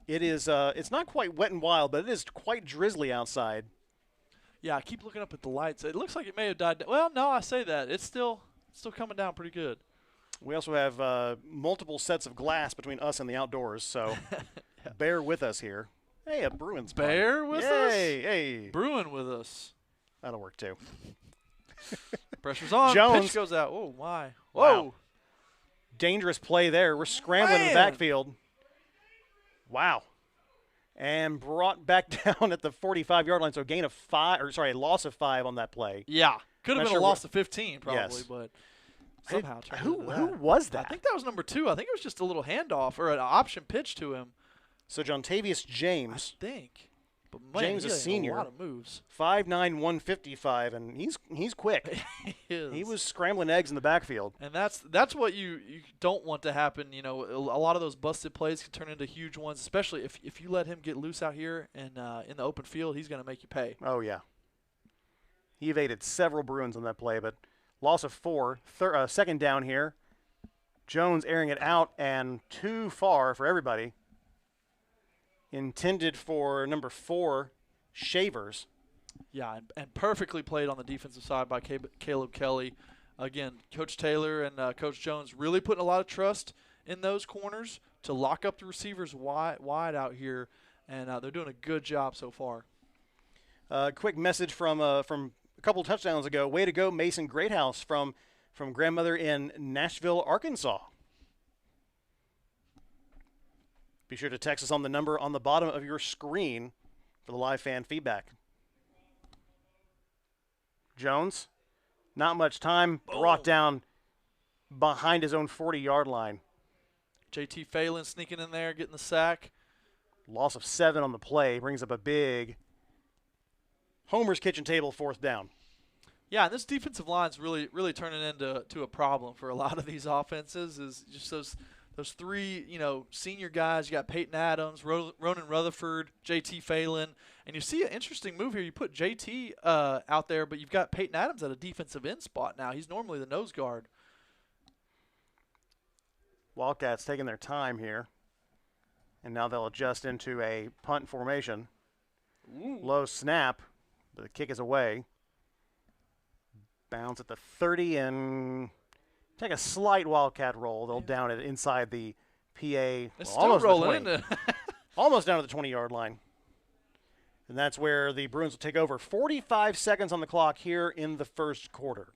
It is it's not quite wet and wild, but it is quite drizzly outside. Yeah, I keep looking up at the lights. It looks like it may have died down. Well, no, I say that. It's still coming down pretty good. We also have multiple sets of glass between us and the outdoors, so yeah. Bear with us here. Hey, a Bruins punt. Bear with us? Hey. Bruin with us. That'll work too. Pressure's on. Jones. Pitch goes out. Oh, my. Wow. Whoa. Dangerous play there. We're scrambling in the backfield. Wow. And brought back down at the 45-yard line, so a loss of 5 on that play. Yeah. Could have been a loss of 15 probably, yes. but somehow turned who into that. was that? I think that was number 2. I think it was just a little handoff or an option pitch to him. So Jontavius James. I think. But man, James is senior. A lot of moves. 5'9", 155, and he's quick. He is. He was scrambling eggs in the backfield. And that's what you don't want to happen. You know, a lot of those busted plays can turn into huge ones, especially if you let him get loose out here and in the open field, he's going to make you pay. Oh, yeah. He evaded several Bruins on that play, but loss of 4. Second down here. Jones airing it out and too far for everybody. Intended for number 4, Shavers. Yeah, and perfectly played on the defensive side by Caleb Kelly. Again, Coach Taylor and Coach Jones really putting a lot of trust in those corners to lock up the receivers wide out here, and they're doing a good job so far. Quick message from a couple touchdowns ago. Way to go, Mason Greathouse from grandmother in Nashville, Arkansas. Be sure to text us on the number on the bottom of your screen for the live fan feedback. Jones, not much time, brought down behind his own 40-yard line. JT Phelan sneaking in there, getting the sack. Loss of 7 on the play, brings up a big Homer's kitchen table 4th down. Yeah, and this defensive line's really turning into a problem for a lot of these offenses. Is just those 3, senior guys. You got Peyton Adams, Ronan Rutherford, JT Phelan, and you see an interesting move here. You put JT out there, but you've got Peyton Adams at a defensive end spot now. He's normally the nose guard. Wildcats taking their time here, and now they'll adjust into a punt formation. Low snap, but the kick is away. Bounce at the 30 and take a slight Wildcat roll. They'll down it inside the PA. It's Almost still to the rolling, 20. isn't it? Almost down to the 20-yard line. And that's where the Bruins will take over. 45 seconds on the clock here in the first quarter.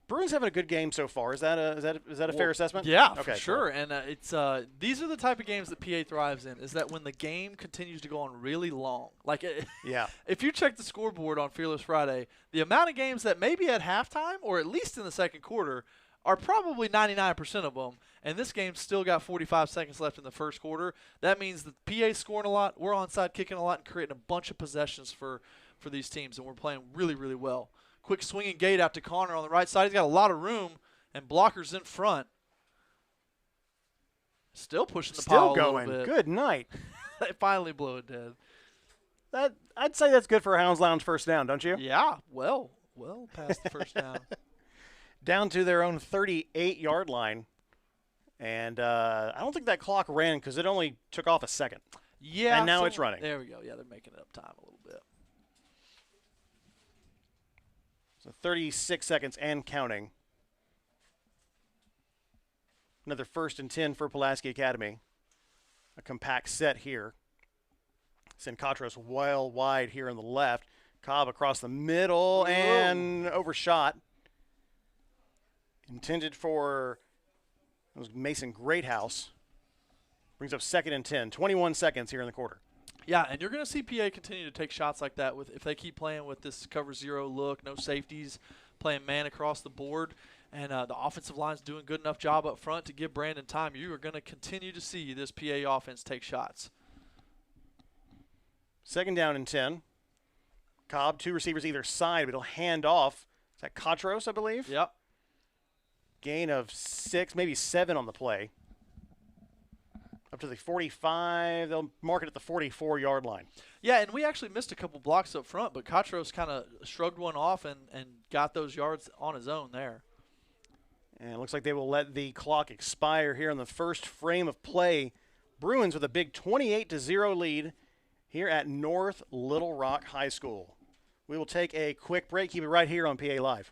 Bruins having a good game so far. Is that a fair assessment? Yeah, okay, for sure. Cool. And it's these are the type of games that PA thrives in. Is that when the game continues to go on really long? Like, yeah. If you check the scoreboard on Fearless Friday, the amount of games that maybe at halftime or at least in the second quarter are probably 99% of them. And this game's still got 45 seconds left in the first quarter. That means that PA's scoring a lot, we're onside kicking a lot, and creating a bunch of possessions for these teams, and we're playing really, really well. Quick swinging gate out to Connor on the right side. He's got a lot of room, and blockers in front. Still pushing the pile Still going. A little bit. Good night. They finally blow it dead. I'd say that's good for a Hounds Lounge first down, don't you? Yeah, well past the first down. Down to their own 38-yard line. And I don't think that clock ran because it only took off a second. Yeah. And now it's running. There we go. Yeah, they're making it up time a little bit. So 36 seconds and counting. Another 1st and 10 for Pulaski Academy. A compact set here. Send Katros well wide here on the left. Cobb across the middle and overshot. Intended for Mason Greathouse. Brings up 2nd and 10. 21 seconds here in the quarter. Yeah, and you're going to see PA continue to take shots like that if they keep playing with this cover zero look, no safeties, playing man across the board, and the offensive line's doing a good enough job up front to give Brandon time. You are going to continue to see this PA offense take shots. 2nd down and 10. Cobb, 2 receivers either side, but he'll hand off. Is that Katros, I believe? Yep. Gain of 6, maybe 7 on the play. Up to the 45. They'll mark it at the 44-yard line. Yeah, and we actually missed a couple blocks up front, but Katros kind of shrugged one off and got those yards on his own there. And it looks like they will let the clock expire here in the first frame of play. Bruins with a big 28-0 lead here at North Little Rock High School. We will take a quick break. Keep it right here on PA Live.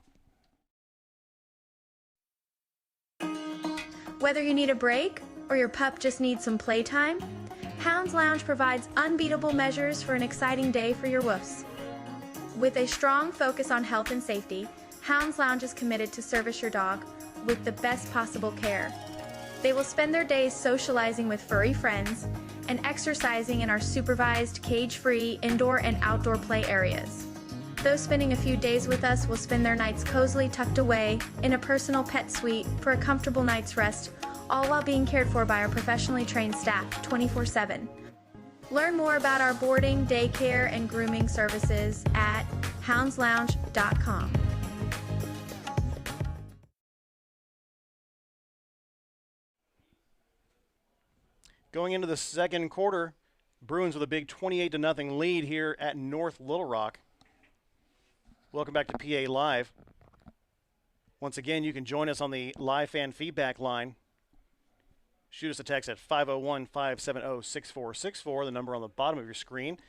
Whether you need a break or your pup just needs some playtime, Hounds Lounge provides unbeatable measures for an exciting day for your woofs. With a strong focus on health and safety, Hounds Lounge is committed to service your dog with the best possible care. They will spend their days socializing with furry friends and exercising in our supervised, cage-free indoor and outdoor play areas. Those spending a few days with us will spend their nights cozily tucked away in a personal pet suite for a comfortable night's rest, all while being cared for by our professionally trained staff 24/7. Learn more about our boarding, daycare, and grooming services at houndslounge.com. Going into the second quarter, Bruins with a big 28-0 lead here at North Little Rock. Welcome back to PA Live. Once again, you can join us on the live fan feedback line. Shoot us a text at 501-570-6464, the number on the bottom of your screen.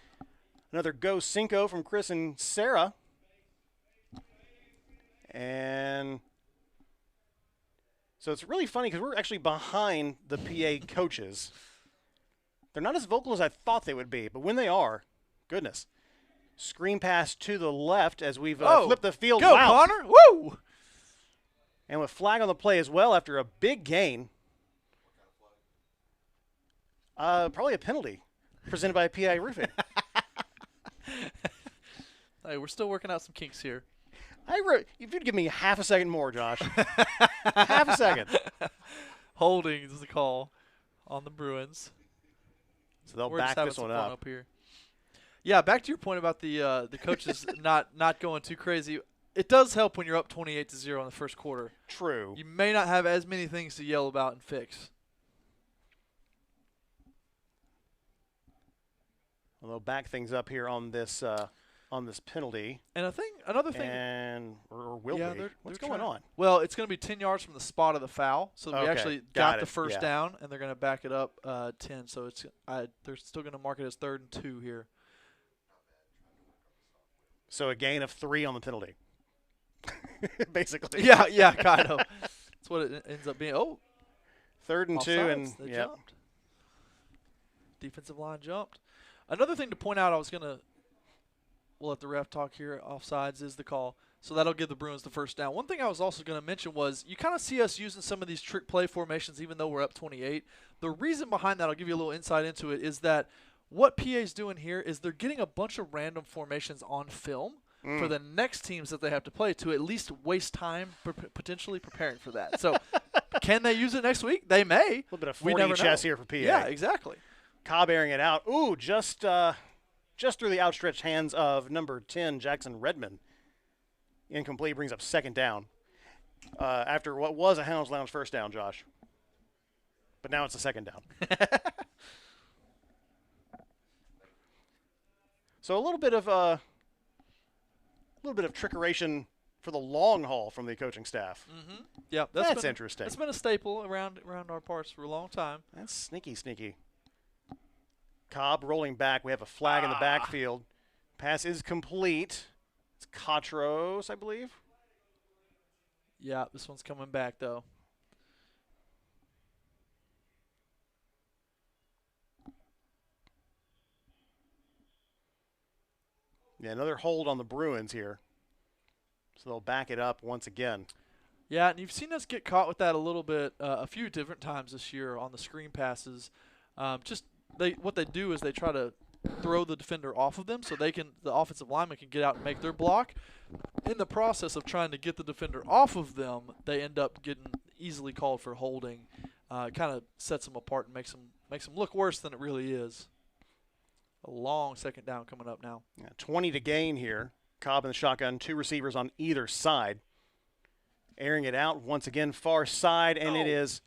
Another Go Cinco from Chris and Sarah. And so it's really funny because we're actually behind the PA coaches. They're not as vocal as I thought they would be, but when they are, goodness. Screen pass to the left as we've flipped the field. Go, wow. Connor! Woo! And with flag on the play as well after a big gain. Probably a penalty presented by PI Roofing. Hey, we're still working out some kinks here. If you'd give me half a second more, Josh. Half a second. Holding is the call on the Bruins. So they'll We're back just having this some one fun up. here. Yeah, back to your point about the coaches not going too crazy. It does help when you're up 28-0 in the first quarter. True. You may not have as many things to yell about and fix. Well, they'll back things up here on this penalty. And another thing. And or will will Yeah, be. What's going on? Well, it's going to be 10 yards from the spot of the foul, so we Okay, actually got got the it, first yeah. down, and they're going to back it up 10. So they're still going to mark it as 3rd and 2 here. So a gain of 3 on the penalty. Basically. Yeah, kind of. That's what it ends up being. Oh, 3rd and 2, offsides. and They yep. jumped. Defensive line jumped. Another thing to point out, we'll let the ref talk here. Offsides is the call. So that'll give the Bruins the first down. One thing I was also going to mention was you kind of see us using some of these trick play formations even though we're up 28. The reason behind that, I'll give you a little insight into it, is that what PA's doing here is they're getting a bunch of random formations on film for the next teams that they have to play to at least waste time potentially preparing for that. So can they use it next week? They may. A little bit of We 40 never chess know. here for PA. Yeah, exactly. Cobb airing it out. Ooh, just through the outstretched hands of number 10, Jackson Redmond. Incomplete, brings up 2nd down. After what was a Hounds Lounge first down, Josh. But now it's a 2nd down. So a little bit of trickeration for the long haul from the coaching staff. Mm-hmm. Yeah, That's interesting. It's been a staple around our parts for a long time. That's sneaky. Cobb rolling back. We have a flag in the backfield. Pass is complete. It's Cotros, I believe. Yeah, this one's coming back, though. Yeah, another hold on the Bruins here. So they'll back it up once again. Yeah, and you've seen us get caught with that a little bit a few different times this year on the screen passes. What they do is they try to throw the defender off of them so the offensive lineman can get out and make their block. In the process of trying to get the defender off of them, they end up getting easily called for holding. It kind of sets them apart and makes them look worse than it really is. A long 2nd down coming up now. Yeah, 20 to gain here. Cobb in the shotgun, 2 receivers on either side. Airing it out once again, far side, and it is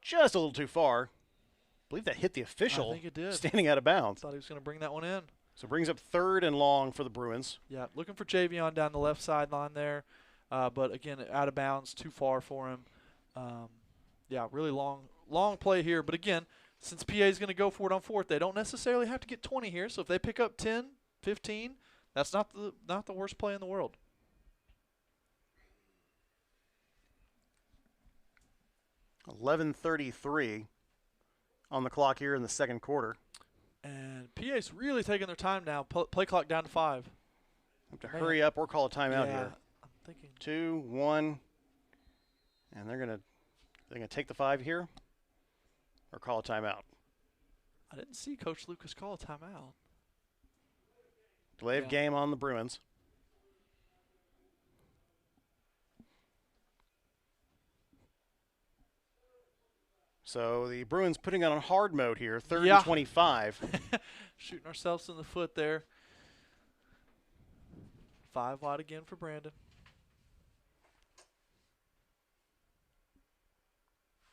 just a little too far. I believe that hit the official. I think it did. Standing out of bounds. Thought he was going to bring that one in. So it brings up 3rd and long for the Bruins. Yeah, looking for Javion down the left sideline there. But, again, out of bounds, too far for him. Yeah, really long play here. But, again, since PA is going to go for it on 4th, they don't necessarily have to get 20 here. So if they pick up 10, 15, that's not the worst play in the world. .11:33 on the clock here in the 2nd quarter. And PA's really taking their time now. Play clock down to 5. Have to hurry up or call a timeout here. I'm thinking 2, 1, and they're gonna take the 5 here, or call a timeout. I didn't see Coach Lucas call a timeout. Delay of game on the Bruins. So the Bruins putting it on hard mode here, 3rd and 25. Shooting ourselves in the foot there. 5 wide again for Brandon.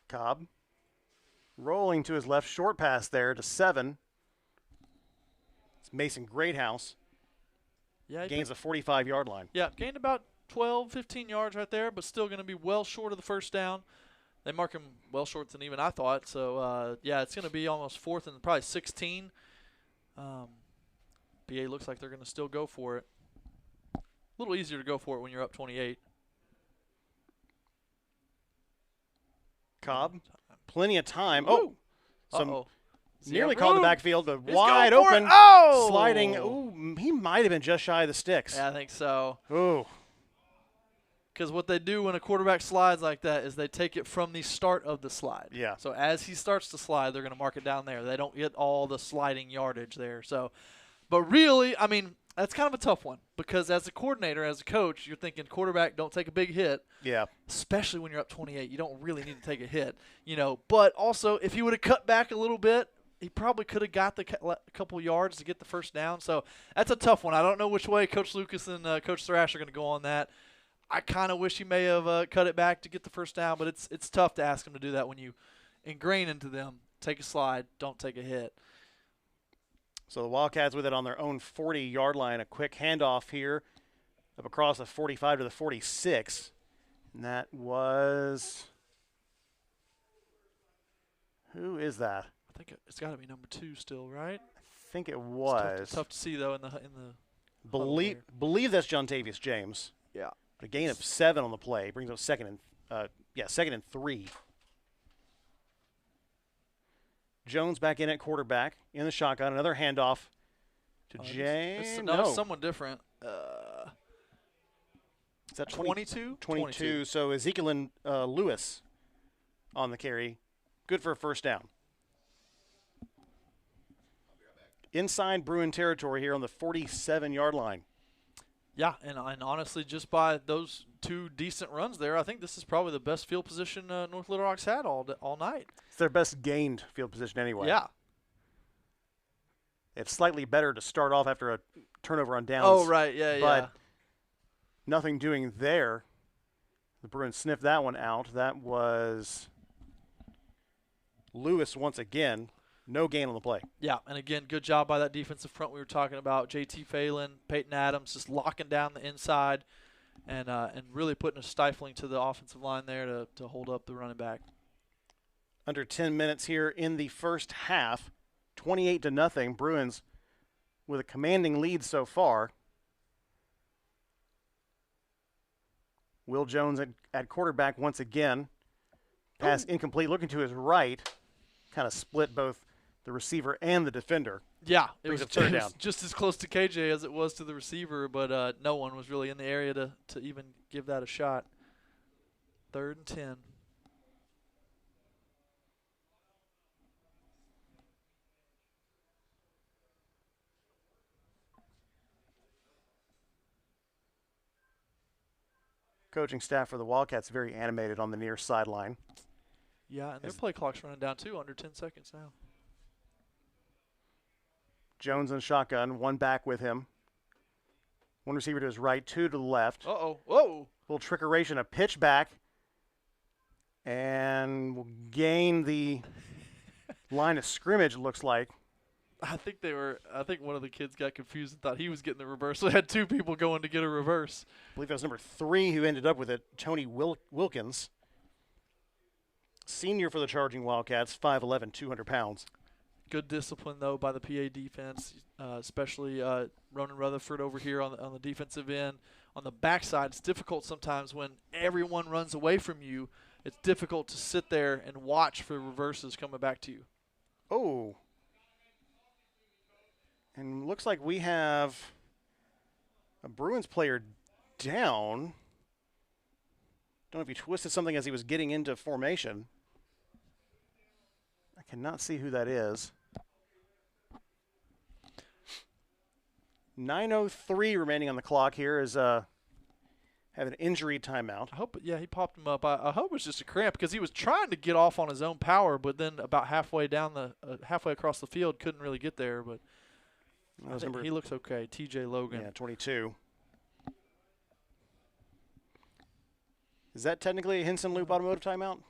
Cobb rolling to his left, short pass there to 7. It's Mason Greathouse. Yeah, Gains a 45-yard line. Yeah, gained about 12, 15 yards right there, but still going to be well short of the first down. They mark him well short than even I thought. So, yeah, it's going to be almost 4th and probably 16. PA looks like they're going to still go for it. A little easier to go for it when you're up 28. Cobb, plenty of time. Oh, Uh-oh. nearly caught in the backfield, but He's wide going for open. it. Oh! Sliding. Ooh, he might have been just shy of the sticks. Yeah, I think so. Ooh. Because what they do when a quarterback slides like that is they take it from the start of the slide. Yeah. So as he starts to slide, they're going to mark it down there. They don't get all the sliding yardage there. So, but really, I mean, that's kind of a tough one because as a coordinator, as a coach, you're thinking quarterback, don't take a big hit. Yeah. Especially when you're up 28. You don't really need to take a hit, you know. But also, if he would have cut back a little bit, he probably could have got the couple yards to get the first down. So that's a tough one. I don't know which way Coach Lucas and Coach Thrash are going to go on that. I kind of wish he may have cut it back to get the first down, but it's tough to ask him to do that when you ingrain into them. Take a slide, don't take a hit. So the Wildcats with it on their own 40-yard line. A quick handoff here. up across the 45 to the 46. And that was, who is that? I think it's got to be number 2 still, right? I think it It's was. tough to see though in the Believe that's Jontavius James. Yeah. A gain of 7 on the play brings up second and 3. Jones back in at quarterback in the shotgun. Another handoff to James. No, someone different. Is that 22? 22. So Ezekiel Lewis on the carry. Good for a first down. Inside Bruin territory here on the 47-yard line. Yeah, and honestly, just by those 2 decent runs there, I think this is probably the best field position North Little Rock's had all night. It's their best gained field position anyway. Yeah. It's slightly better to start off after a turnover on downs. Oh, right, yeah, but nothing doing there. The Bruins sniffed that one out. That was Lewis once again. No gain on the play. Yeah, and again, good job by that defensive front we were talking about. J.T. Phelan, Peyton Adams just locking down the inside and really putting a stifling to the offensive line there to hold up the running back. Under 10 minutes here in the first half, 28-0. Bruins with a commanding lead so far. Will Jones at quarterback once again. Pass incomplete. Looking to his right. Kind of split both the receiver and the defender. Yeah, it Brings was, a third it down. was just as close to KJ as it was to the receiver, but no one was really in the area to even give that a shot. 3rd and 10. Coaching staff for the Wildcats very animated on the near sideline. Yeah, and their play clock's running down too, under 10 seconds now. Jones in shotgun, one back with him. One receiver to his right, 2 to the left. Uh-oh. Whoa. Little trickeration, a pitch back. And will gain the line of scrimmage, looks like. I think one of the kids got confused and thought he was getting the reverse. So they had 2 people going to get a reverse. I believe that was number 3 who ended up with it, Tony Wilkins. Senior for the Charging Wildcats, 5'11", 200 pounds. Good discipline, though, by the PA defense, especially Ronan Rutherford over here on the defensive end. On the backside, it's difficult sometimes when everyone runs away from you. It's difficult to sit there and watch for reverses coming back to you. Oh. And looks like we have a Bruins player down. Don't know if he twisted something as he was getting into formation. I cannot see who that is. 9:03 remaining on the clock here is have an injury timeout. I hope, he popped him up. I hope it was just a cramp because he was trying to get off on his own power, but then about halfway across the field, couldn't really get there. But I think he looks okay. T.J. Logan. Yeah, 22. Is that technically a Hinson Loop Automotive timeout?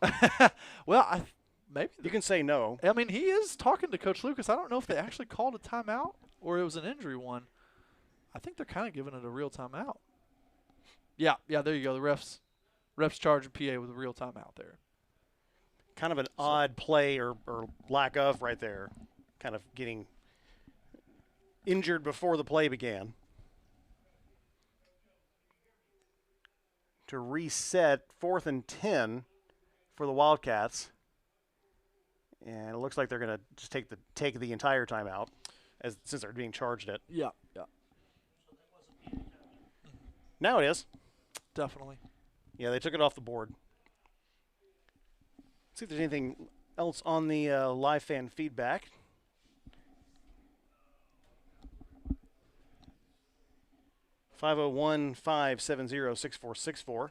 Well, maybe. You can say no. I mean, he is talking to Coach Lucas. I don't know if they actually called a timeout or it was an injury one. I think they're kind of giving it a real timeout. Yeah, there you go. The refs charging PA with a real timeout there. Kind of an odd play or lack of right there. Kind of getting injured before the play began. To reset 4th and 10 for the Wildcats. And it looks like they're going to just take the entire timeout since they're being charged it. Yeah. Now it is. Definitely. Yeah, they took it off the board. Let's see if there's anything else on the live fan feedback. (501-570-6464).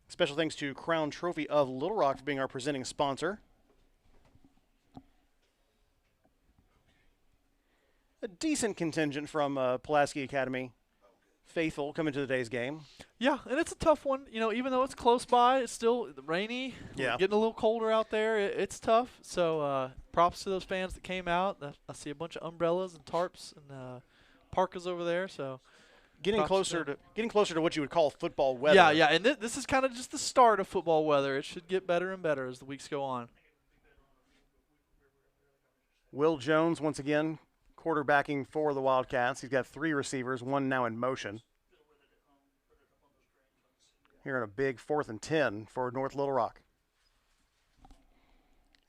Special thanks to Crown Trophy of Little Rock for being our presenting sponsor. A decent contingent from Pulaski Academy faithful coming to today's game. Yeah, and it's a tough one. Even though it's close by, it's still rainy. Yeah. Getting a little colder out there. It's tough. So props to those fans that came out. I see a bunch of umbrellas and tarps and parkas over there. So getting closer to what you would call football weather. Yeah, and this is kind of just the start of football weather. It should get better and better as the weeks go on. Will Jones once again quarterbacking for the Wildcats. He's got 3 receivers, 1 now in motion. Here in a big 4th and 10 for North Little Rock.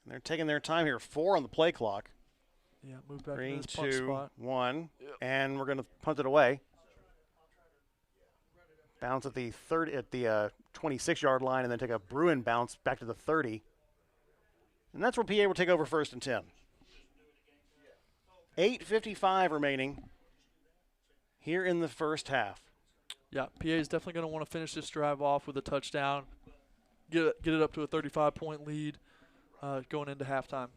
And they're taking their time here. 4 on the play clock. Yeah, move back 3, to this punt 2, spot. 1, and we're going to punt it away. Bounce at the 26-yard line, and then take a Bruin bounce back to the 30. And that's where PA will take over 1st and 10. 8:55 remaining here in the first half. Yeah, PA is definitely going to want to finish this drive off with a touchdown, get it up to a 35-point lead going into halftime.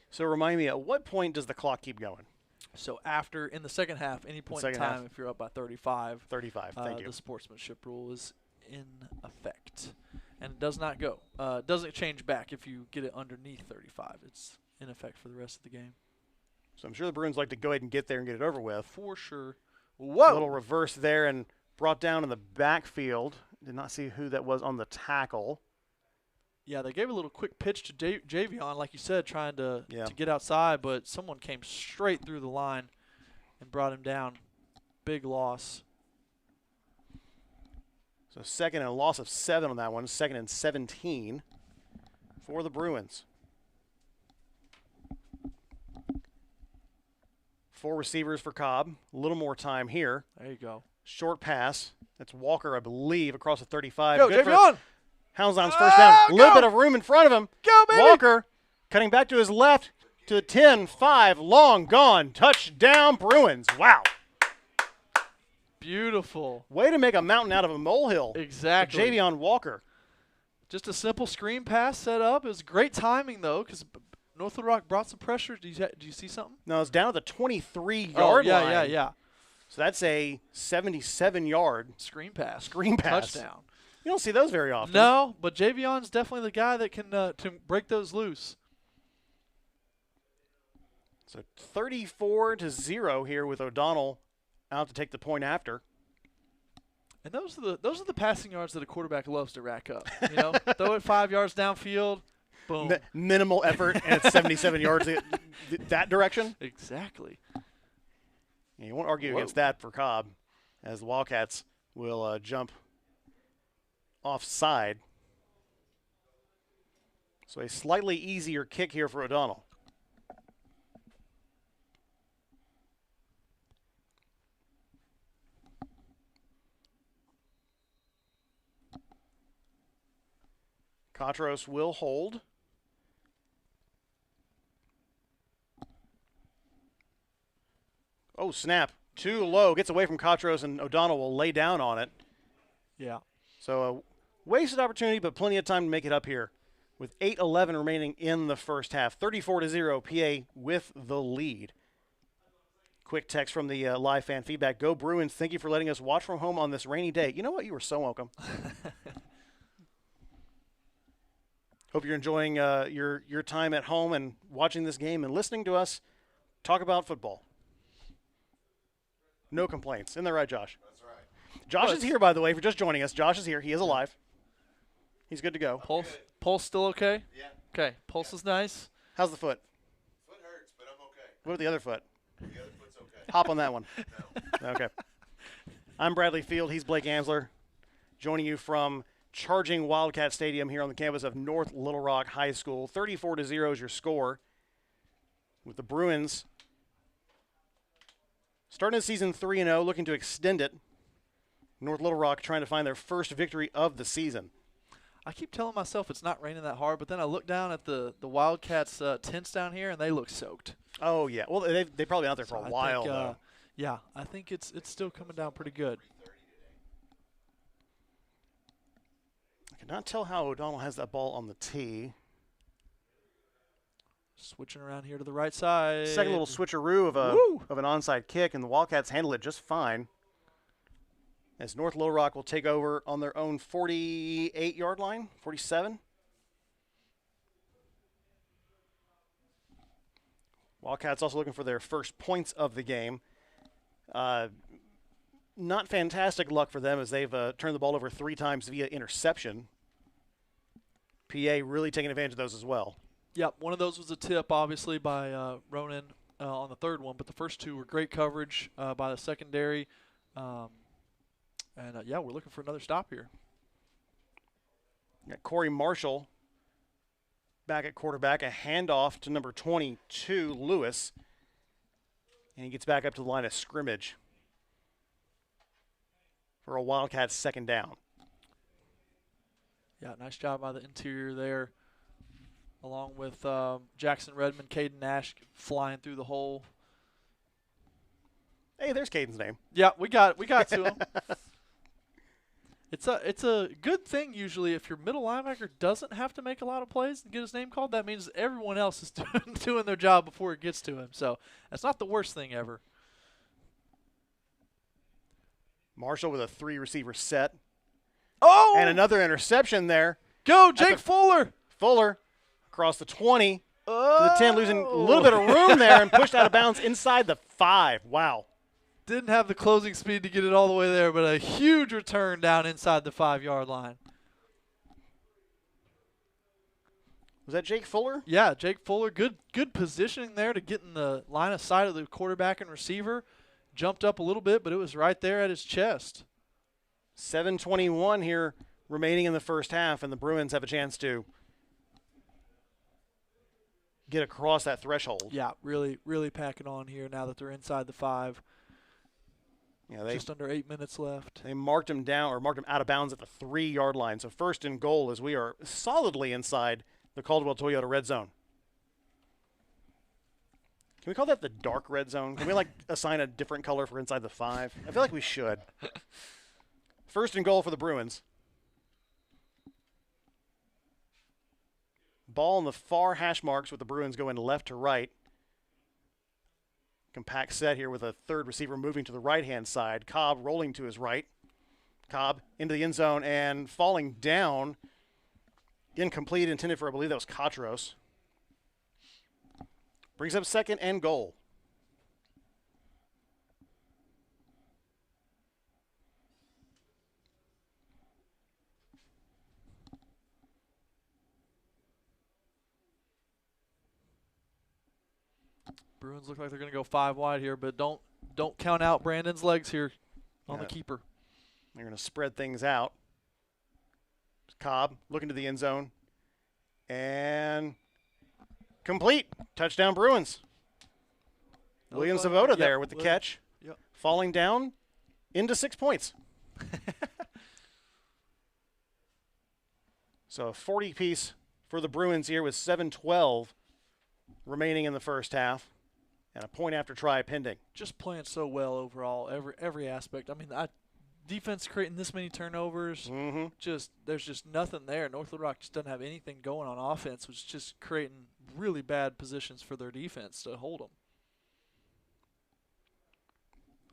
So remind me, at what point does the clock keep going? So in the second half, any point in time, if you're up by 35. 35, thank you. The sportsmanship rule is in effect. And it does not go. It doesn't change back if you get it underneath 35. It's in effect for the rest of the game. So I'm sure the Bruins like to go ahead and get there and get it over with. For sure. Whoa! A little reverse there and brought down in the backfield. Did not see who that was on the tackle. Yeah, they gave a little quick pitch to Javion, like you said, trying to get outside, but someone came straight through the line and brought him down. Big loss. So second and a loss of 7 on that one. 2nd and 17 for the Bruins. 4 receivers for Cobb. A little more time here. There you go. Short pass. That's Walker, I believe, across the 35. Go, Javion! Houndsdown's first down. A little bit of room in front of him. Go, baby! Walker cutting back to his left to the 10-5. Long gone. Touchdown, Bruins. Wow. Beautiful. Way to make a mountain out of a molehill. Exactly. Javion Walker. Just a simple screen pass set up. It was great timing, though, because North Little Rock brought some pressure. Do you see something? No, it's down at the 23-yard line. Yeah. So that's a 77-yard screen pass. Touchdown. You don't see those very often. No, but Javion's definitely the guy that can to break those loose. So 34-0 here with O'Donnell out to take the point after. And those are the passing yards that a quarterback loves to rack up. You know, throw it 5 yards downfield, boom. Minimal effort, and it's 77 yards that direction. Exactly. Yeah, you won't argue against that for Cobb, as the Wildcats will jump offside. So a slightly easier kick here for O'Donnell. Katros will hold. Oh, snap. Too low. Gets away from Katros, and O'Donnell will lay down on it. Yeah. So a wasted opportunity, but plenty of time to make it up here with 8:11 remaining in the first half. 34-0, PA with the lead. Quick text from the live fan feedback. Go Bruins. Thank you for letting us watch from home on this rainy day. You know what? You were so welcome. Hope you're enjoying your time at home and watching this game and listening to us talk about football. No complaints. Isn't that right, Josh? That's right. Josh is here, by the way, for just joining us. Josh is here. He is alive. He's good to go. Pulse still okay? Yeah. Okay. Pulse is nice. How's the foot? Foot hurts, but I'm okay. What about the other foot? The other foot's okay. Hop on that one. No. Okay. I'm Bradley Field. He's Blake Ansler, joining you from Charging Wildcat Stadium here on the campus of North Little Rock High School. 34-0 is your score, with the Bruins starting the season 3-0, looking to extend it. North Little Rock trying to find their first victory of the season. I keep telling myself it's not raining that hard, but then I look down at the Wildcats tents down here, and they look soaked. Oh, yeah. Well, they've probably been out there for a while, though. Yeah, I think it's still coming down pretty good. I cannot tell how O'Donnell has that ball on the tee. Switching around here to the right side. Second little switcheroo of an onside kick, and the Wildcats handle it just fine. As North Little Rock will take over on their own 48-yard line, 47. Wildcats also looking for their first points of the game, Not fantastic luck for them as they've turned the ball over 3 times via interception. PA really taking advantage of those as well. Yep, one of those was a tip, obviously, by Ronan on the third one, but the first 2 were great coverage by the secondary. Yeah, we're looking for another stop here. Got Corey Marshall back at quarterback, a handoff to number 22, Lewis, and he gets back up to the line of scrimmage for a Wildcats second down. Yeah, nice job by the interior there, along with Jackson Redmond, Caden Nash flying through the hole. Hey, there's Caden's name. Yeah, we got to him. It's a good thing usually if your middle linebacker doesn't have to make a lot of plays and get his name called. That means everyone else is doing their job before it gets to him. So that's not the worst thing ever. Marshall with a 3-receiver set. Oh! And another interception there. Go, Jake Fuller! Fuller across the 20 to the 10, losing a little bit of room there and pushed out of bounds inside the 5. Wow. Didn't have the closing speed to get it all the way there, but a huge return down inside the 5-yard line. Was that Jake Fuller? Yeah, Jake Fuller. Good positioning there to get in the line of sight of the quarterback and receiver. Jumped up a little bit, but it was right there at his chest. 7:21 here remaining in the first half, and the Bruins have a chance to get across that threshold. Yeah, really, really packing on here now that they're inside the 5. Yeah, just under 8 minutes left. They marked him down or marked him out of bounds at the 3-yard line. So first and goal as we are solidly inside the Caldwell Toyota red zone. Can we call that the dark red zone? Can we assign a different color for inside the 5? I feel like we should. First and goal for the Bruins. Ball in the far hash marks with the Bruins going left to right. Compact set here with a third receiver moving to the right-hand side. Cobb rolling to his right. Cobb into the end zone and falling down. Incomplete, intended for, I believe that was Katros. Brings up second and goal. Bruins look like they're going to go 5 wide here, but don't count out Brandon's legs here on the keeper. They're going to spread things out. Cobb looking to the end zone. And complete. Touchdown Bruins. William Savota there with the catch. Yep. Falling down into 6 points. So a 40-piece for the Bruins here with 7:12 remaining in the first half. And a point after try pending. Just playing so well overall, every aspect. I mean, defense creating this many turnovers. Mm-hmm. There's just nothing there. North Little Rock just doesn't have anything going on offense, which is just creating really bad positions for their defense to hold them.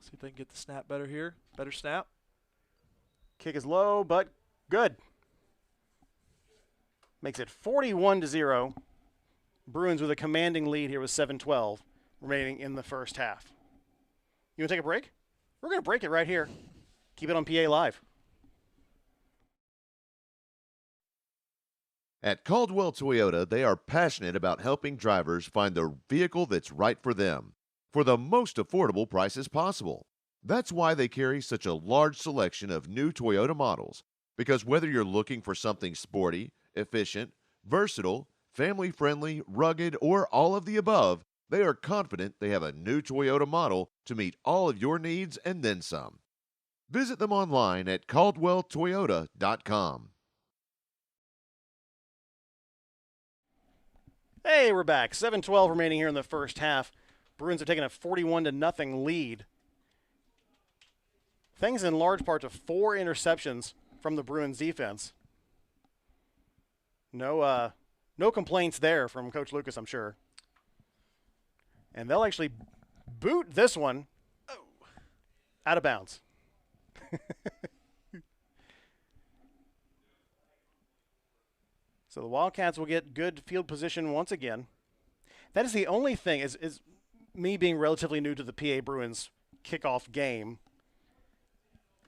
See if they can get the snap better here. Better snap. Kick is low, but good. Makes it 41-0. Bruins with a commanding lead here with 7:12 remaining in the first half. You want to take a break? We're going to break it right here. Keep it on PA Live. At Caldwell Toyota, they are passionate about helping drivers find the vehicle that's right for them for the most affordable prices possible. That's why they carry such a large selection of new Toyota models, because whether you're looking for something sporty, efficient, versatile, family-friendly, rugged, or all of the above, they are confident they have a new Toyota model to meet all of your needs and then some. Visit them online at caldwelltoyota.com. Hey, we're back. 7:12 remaining here in the first half. Bruins have taken a 41-0 lead. Thanks in large part to 4 interceptions from the Bruins defense. No complaints there from Coach Lucas, I'm sure. And they'll actually boot this one out of bounds. So the Wildcats will get good field position once again. That is the only thing, is me being relatively new to the PA Bruins kickoff game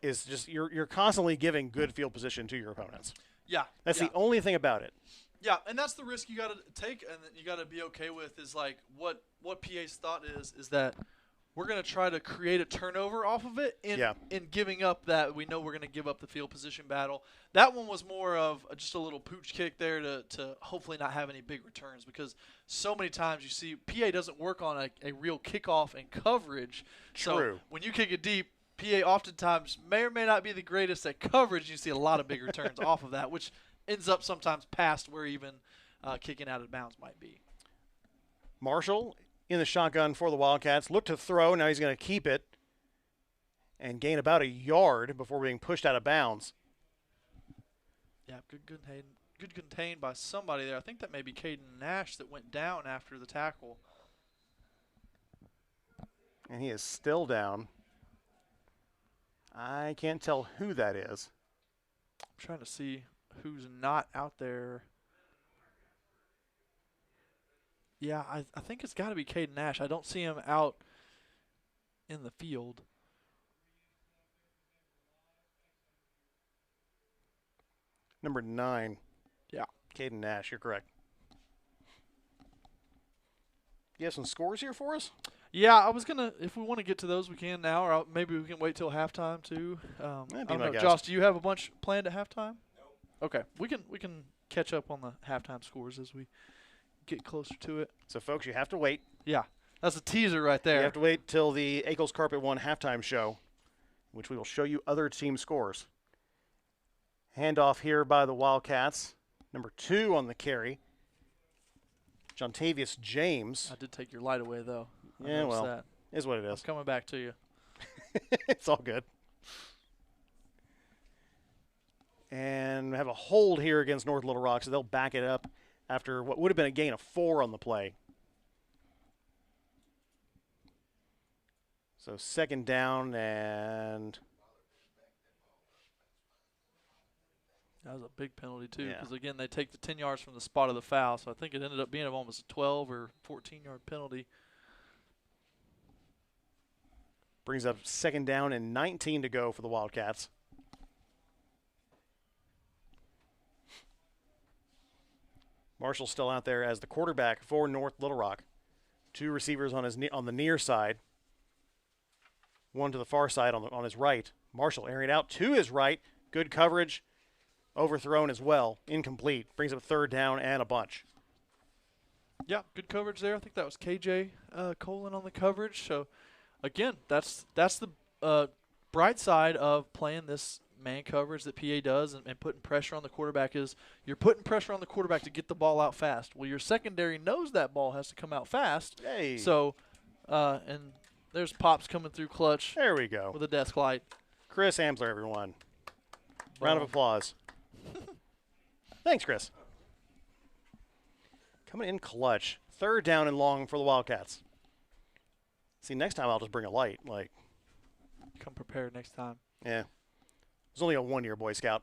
is just you're constantly giving good field position to your opponents. Yeah. That's the only thing about it. Yeah, and that's the risk you got to take and that you got to be okay with is like what PA's thought is that we're going to try to create a turnover off of it in giving up that we know we're going to give up the field position battle. That one was more of just a little pooch kick there to hopefully not have any big returns because so many times you see PA doesn't work on a real kickoff and coverage. True. So when you kick it deep, PA oftentimes may or may not be the greatest at coverage. You see a lot of big returns off of that, which ends up sometimes past where even kicking out of bounds might be. Marshall in the shotgun for the Wildcats. Look to throw. Now he's going to keep it and gain about a yard before being pushed out of bounds. Yeah, good contained by somebody there. I think that may be Caden Nash that went down after the tackle. And he is still down. I can't tell who that is. I'm trying to see who's not out there. Yeah, I think it's got to be Caden Nash. I don't see him out in the field. Number 9. Yeah. Caden Nash, you're correct. You have some scores here for us? Yeah, I was going to, if we want to get to those, we can now, or maybe we can wait till halftime too. I don't know. Josh, do you have a bunch planned at halftime? No. Okay, we can catch up on the halftime scores as we get closer to it. So, folks, you have to wait. Yeah, that's a teaser right there. You have to wait till the Ackles Carpet One halftime show, which we will show you other team scores. Handoff here by the Wildcats. Number 2 on the carry. Jontavius James. I did take your light away, though. Yeah, well, is what it is. I'm coming back to you. It's all good. And we have a hold here against North Little Rock, so they'll back it up after what would have been a gain of 4 on the play. So second down, and that was a big penalty, too, Yeah. because, again, they take the 10 yards from the spot of the foul, so I think it ended up being almost a 12 or 14-yard penalty. brings up second down and 19 to go for the Wildcats. Marshall's still out there as the quarterback for North Little Rock. 2 receivers on the near side. 1 to the far side on his right. Marshall airing it out to his right. Good coverage. Overthrown as well. Incomplete. Brings up third down and a bunch. Yeah, good coverage there. I think that was KJ Colin on the coverage. So, again, that's the bright side of playing this man coverage that PA does and putting pressure on the quarterback is you're putting pressure on the quarterback to get the ball out fast. Well, your secondary knows that ball has to come out fast. Hey. So, and there's Pops coming through clutch. There we go. With a desk light. Chris Hamsler, everyone. Round of applause. Thanks, Chris. Coming in clutch. Third down and long for the Wildcats. See, next time I'll just bring a light. Like, come prepared next time. Yeah. It was only a 1-year Boy Scout.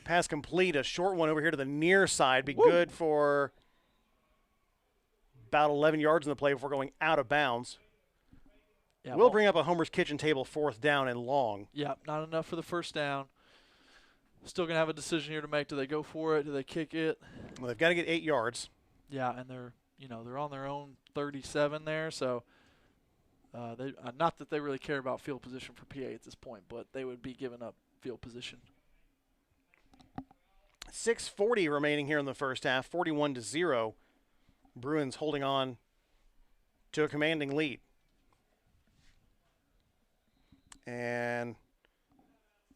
Pass complete. A short one over here to the near side. Be good for about 11 yards in the play before going out of bounds. Yeah, we'll bring up a Homer's Kitchen table, fourth down and long. Yeah, not enough for the first down. Still going to have a decision here to make. Do they go for it? Do they kick it? Well, they've got to get 8 yards. Yeah, and they're on their own 37 there, so they not that they really care about field position for PA at this point, but they would be giving up field position. 6:40 remaining here in the first half, 41-0. Bruins holding on to a commanding lead. And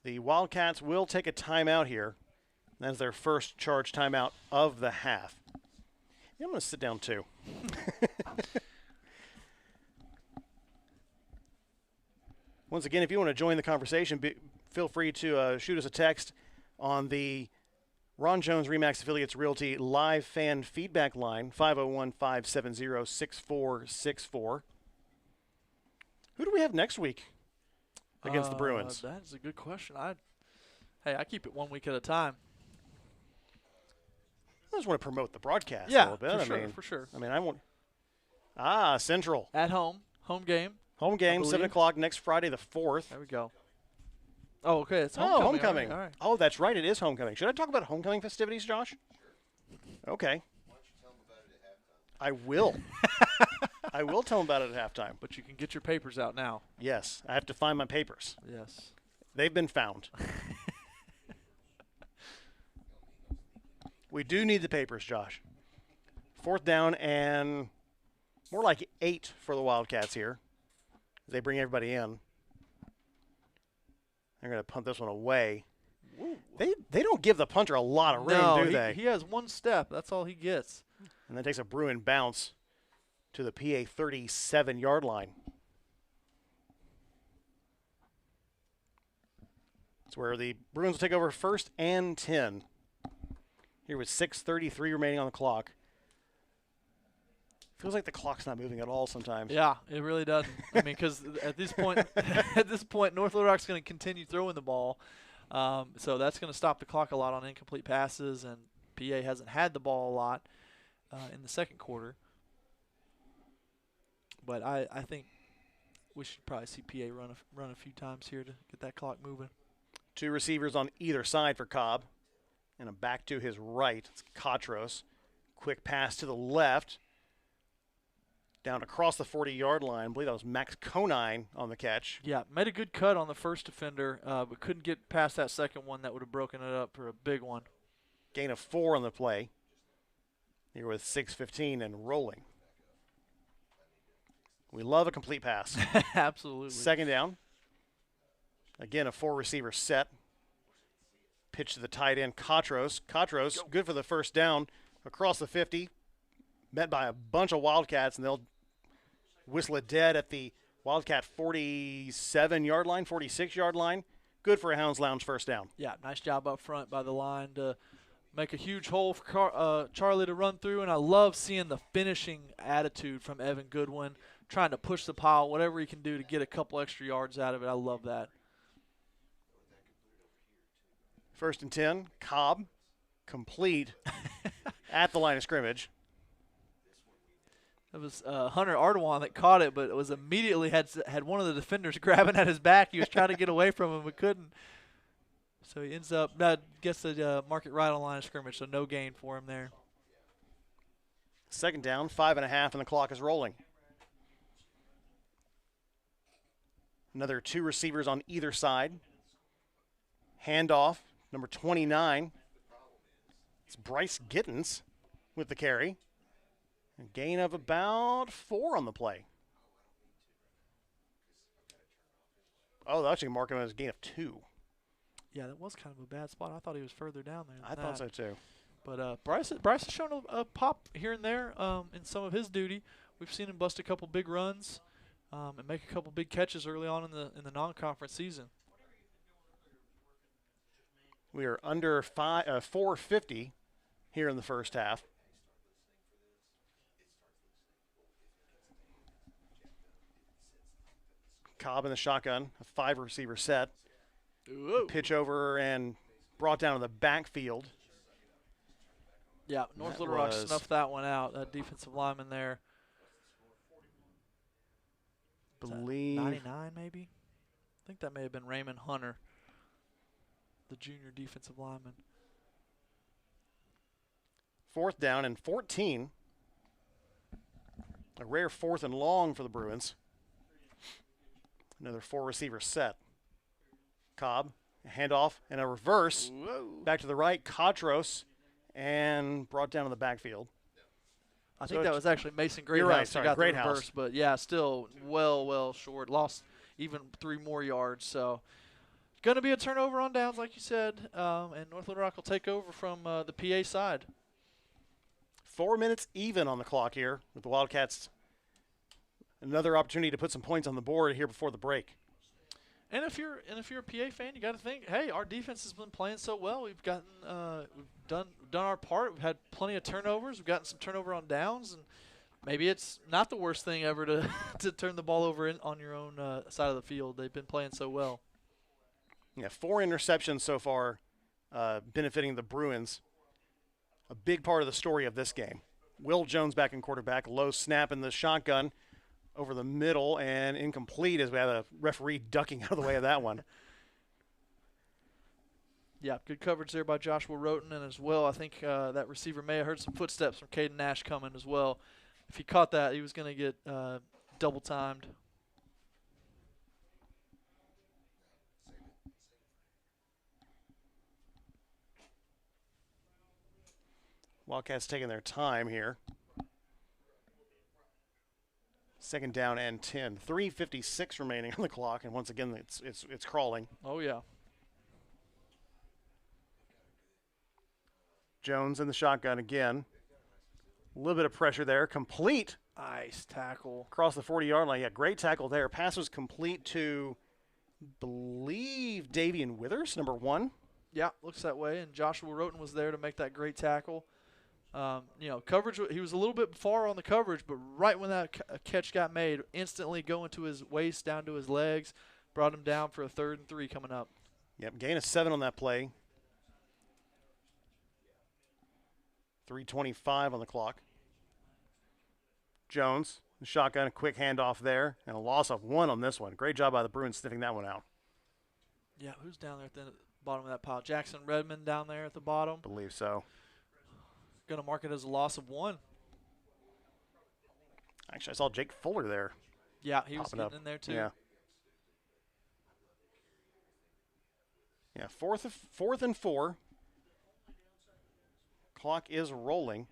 the Wildcats will take a timeout here. That's their first charge timeout of the half. Yeah, I'm going to sit down too. Once again, if you want to join the conversation, feel free to shoot us a text on the Ron Jones RE/MAX Affiliates Realty live fan feedback line, 501-570-6464. Who do we have next week against the Bruins? That's a good question. I keep it 1 week at a time. I just want to promote the broadcast a Yeah, little bit. for sure. I mean, I want Central. At home game. Home game, 7 believe. o'clock next Friday the 4th. There we go. Oh, okay. It's homecoming. Oh, homecoming. All right. Oh, that's right. It is homecoming. Should I talk about homecoming festivities, Josh? Okay. Why don't you tell them about it at halftime? I will. I will tell them about it at halftime. But you can get your papers out now. Yes. I have to find my papers. Yes. They've been found. We do need the papers, Josh. 4th down and more like 8 for the Wildcats here. They bring everybody in. They're going to punt this one away. Woo. They don't give the punter a lot of room, do they? He has one step. That's all he gets. And then takes a Bruin bounce to the PA 37-yard line. That's where the Bruins will take over 1st and 10. Here with 6:33 remaining on the clock. Feels like the clock's not moving at all sometimes. Yeah, it really doesn't. I mean, because at this point, North Little Rock's going to continue throwing the ball, so that's going to stop the clock a lot on incomplete passes. And PA hasn't had the ball a lot in the second quarter. But I think we should probably see PA run a few times here to get that clock moving. 2 receivers on either side for Cobb, and a back to his right. It's Katros. Quick pass to the left. Down across the 40-yard line. I believe that was Max Conine on the catch. Yeah, made a good cut on the first defender, but couldn't get past that second one. That would have broken it up for a big one. Gain of 4 on the play. Here with 6:15 and rolling. We love a complete pass. Absolutely. 2nd down. Again, a 4-receiver set. Pitch to the tight end, Katros. Katros, good for the 1st down. Across the 50. Met by a bunch of Wildcats, and they'll whistle it dead at the Wildcat 47-yard line, 46-yard line. Good for a Hounds Lounge 1st down. Yeah, nice job up front by the line to make a huge hole for Charlie to run through, and I love seeing the finishing attitude from Evan Goodwin, trying to push the pile, whatever he can do to get a couple extra yards out of it. I love that. 1st and 10, Cobb, complete at the line of scrimmage. It was Hunter Ardoin that caught it, but it was immediately had one of the defenders grabbing at his back. He was trying to get away from him but couldn't. So he ends up gets the mark it right on the line of scrimmage, so no gain for him there. 2nd down, 5.5, and the clock is rolling. Another 2 receivers on either side. Handoff, number 29. It's Bryce Gittens with the carry. A gain of about 4 on the play. Oh, they'll actually mark him as a gain of 2. Yeah, that was kind of a bad spot. I thought he was further down there. I thought so too. But Bryce has shown a pop here and there in some of his duty. We've seen him bust a couple big runs and make a couple big catches early on in the non-conference season. We are under 450 here in the 1st half. Cobb in the shotgun, a 5-receiver set. Whoa. Pitch over and brought down in the backfield. Yeah, North Little Rock snuffed that one out. That defensive lineman there. Believe 99 maybe? I think that may have been Raymond Hunter, the junior defensive lineman. 4th down and 14. A rare 4th and long for the Bruins. Another 4-receiver set. Cobb, a handoff, and a reverse. Whoa. Back to the right, Katros, and brought down in the backfield. I think that was actually Mason Greathouse. You're right, who sorry, got the Greathouse. reverse, but yeah, still well short. Lost even 3 more yards. So going to be a turnover on downs, like you said, and North Little Rock will take over from the PA side. 4 minutes even on the clock here with the Wildcats. Another opportunity to put some points on the board here before the break. And if you're a PA fan, you got to think, hey, our defense has been playing so well. We've done our part. We've had plenty of turnovers. We've gotten some turnover on downs, and maybe it's not the worst thing ever to to turn the ball over on your own side of the field. They've been playing so well. Yeah, 4 interceptions so far, benefiting the Bruins. A big part of the story of this game. Will Jones back in quarterback, low snap in the shotgun. over the middle and incomplete as we have a referee ducking out of the way of that one. Yeah, good coverage there by Joshua Roten, and as well, I think that receiver may have heard some footsteps from Caden Nash coming as well. If he caught that, he was going to get double timed. Wildcats taking their time here. 2nd down and 10. 3:56 remaining on the clock, and once again, it's crawling. Oh yeah. Jones in the shotgun again. A little bit of pressure there. Complete. Nice tackle. Across the 40-yard line. Yeah, great tackle there. Pass was complete to, believe, Davian Withers, number 1. Yeah, looks that way. And Joshua Roten was there to make that great tackle. Coverage, he was a little bit far on the coverage, but right when that catch got made, instantly going to his waist, down to his legs, brought him down for a 3rd and 3 coming up. Yep, gain of 7 on that play. 3:25 on the clock. Jones, the shotgun, a quick handoff there, and a loss of 1 on this one. Great job by the Bruins sniffing that one out. Yeah, who's down there at the bottom of that pile? Jackson Redmond down there at the bottom. Believe so. Going to mark it as a loss of 1. Actually, I saw Jake Fuller there. Yeah, he was popping getting up in there too. Yeah. Yeah, fourth and 4. Clock is rolling.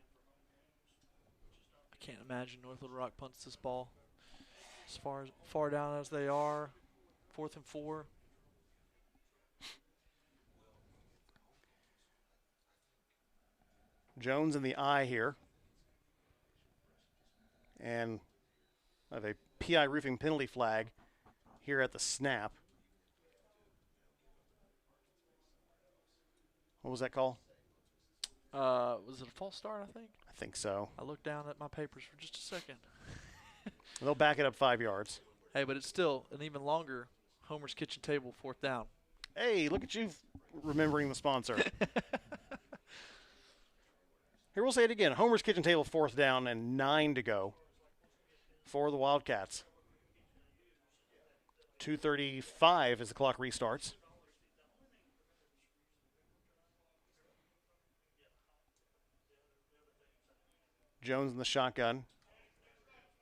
I can't imagine North Little Rock punts this ball as far down as they are. 4th and 4. Jones in the eye here. And I have a PI roofing penalty flag here at the snap. What was that call? Was it a false start, I think? I think so. I looked down at my papers for just a second. They'll back it up 5 yards. Hey, but it's still an even longer Homer's Kitchen Table 4th down. Hey, look at you remembering the sponsor. Here, we'll say it again. Homer's Kitchen Table 4th down and 9 to go for the Wildcats. 2:35 as the clock restarts. Jones in the shotgun.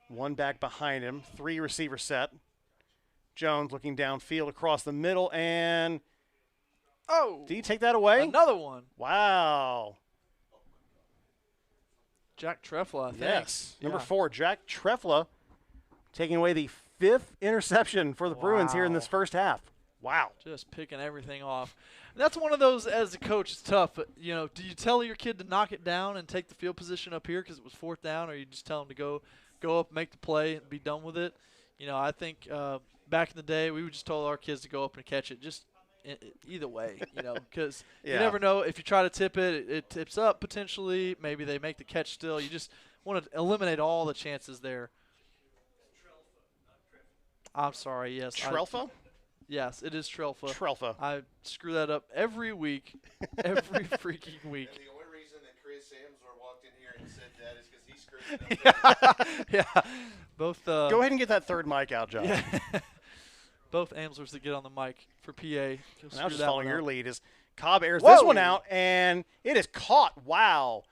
1 back behind him. 3 receiver set. Jones looking downfield across the middle, and did he take that away? Another one. Wow. Jack Trefla, I think. Yes. Number Yeah. 4, Jack Trefla, taking away the 5th interception for the Bruins here in this first half. Wow. Just picking everything off. And that's one of those, as a coach, it's tough. But, do you tell your kid to knock it down and take the field position up here because it was 4th down, or you just tell him to go up, make the play, and be done with it? I think back in the day, we would just told our kids to go up and catch it. Just either way, because you never know. If you try to tip it, it tips up potentially. Maybe they make the catch still. You just want to eliminate all the chances there. I'm sorry, yes. Trelfa? Yes, it is Trelfa. Trelfa. I screw that up every week, every freaking week. And the only reason that Chris Amsler walked in here and said that is because he screwed it up. Yeah, both. Go ahead and get that 3rd mic out, John. Yeah. Both Amslers that get on the mic for PA. And I was just following your lead as Cobb airs Whoa. this one out, and it is caught. Wow.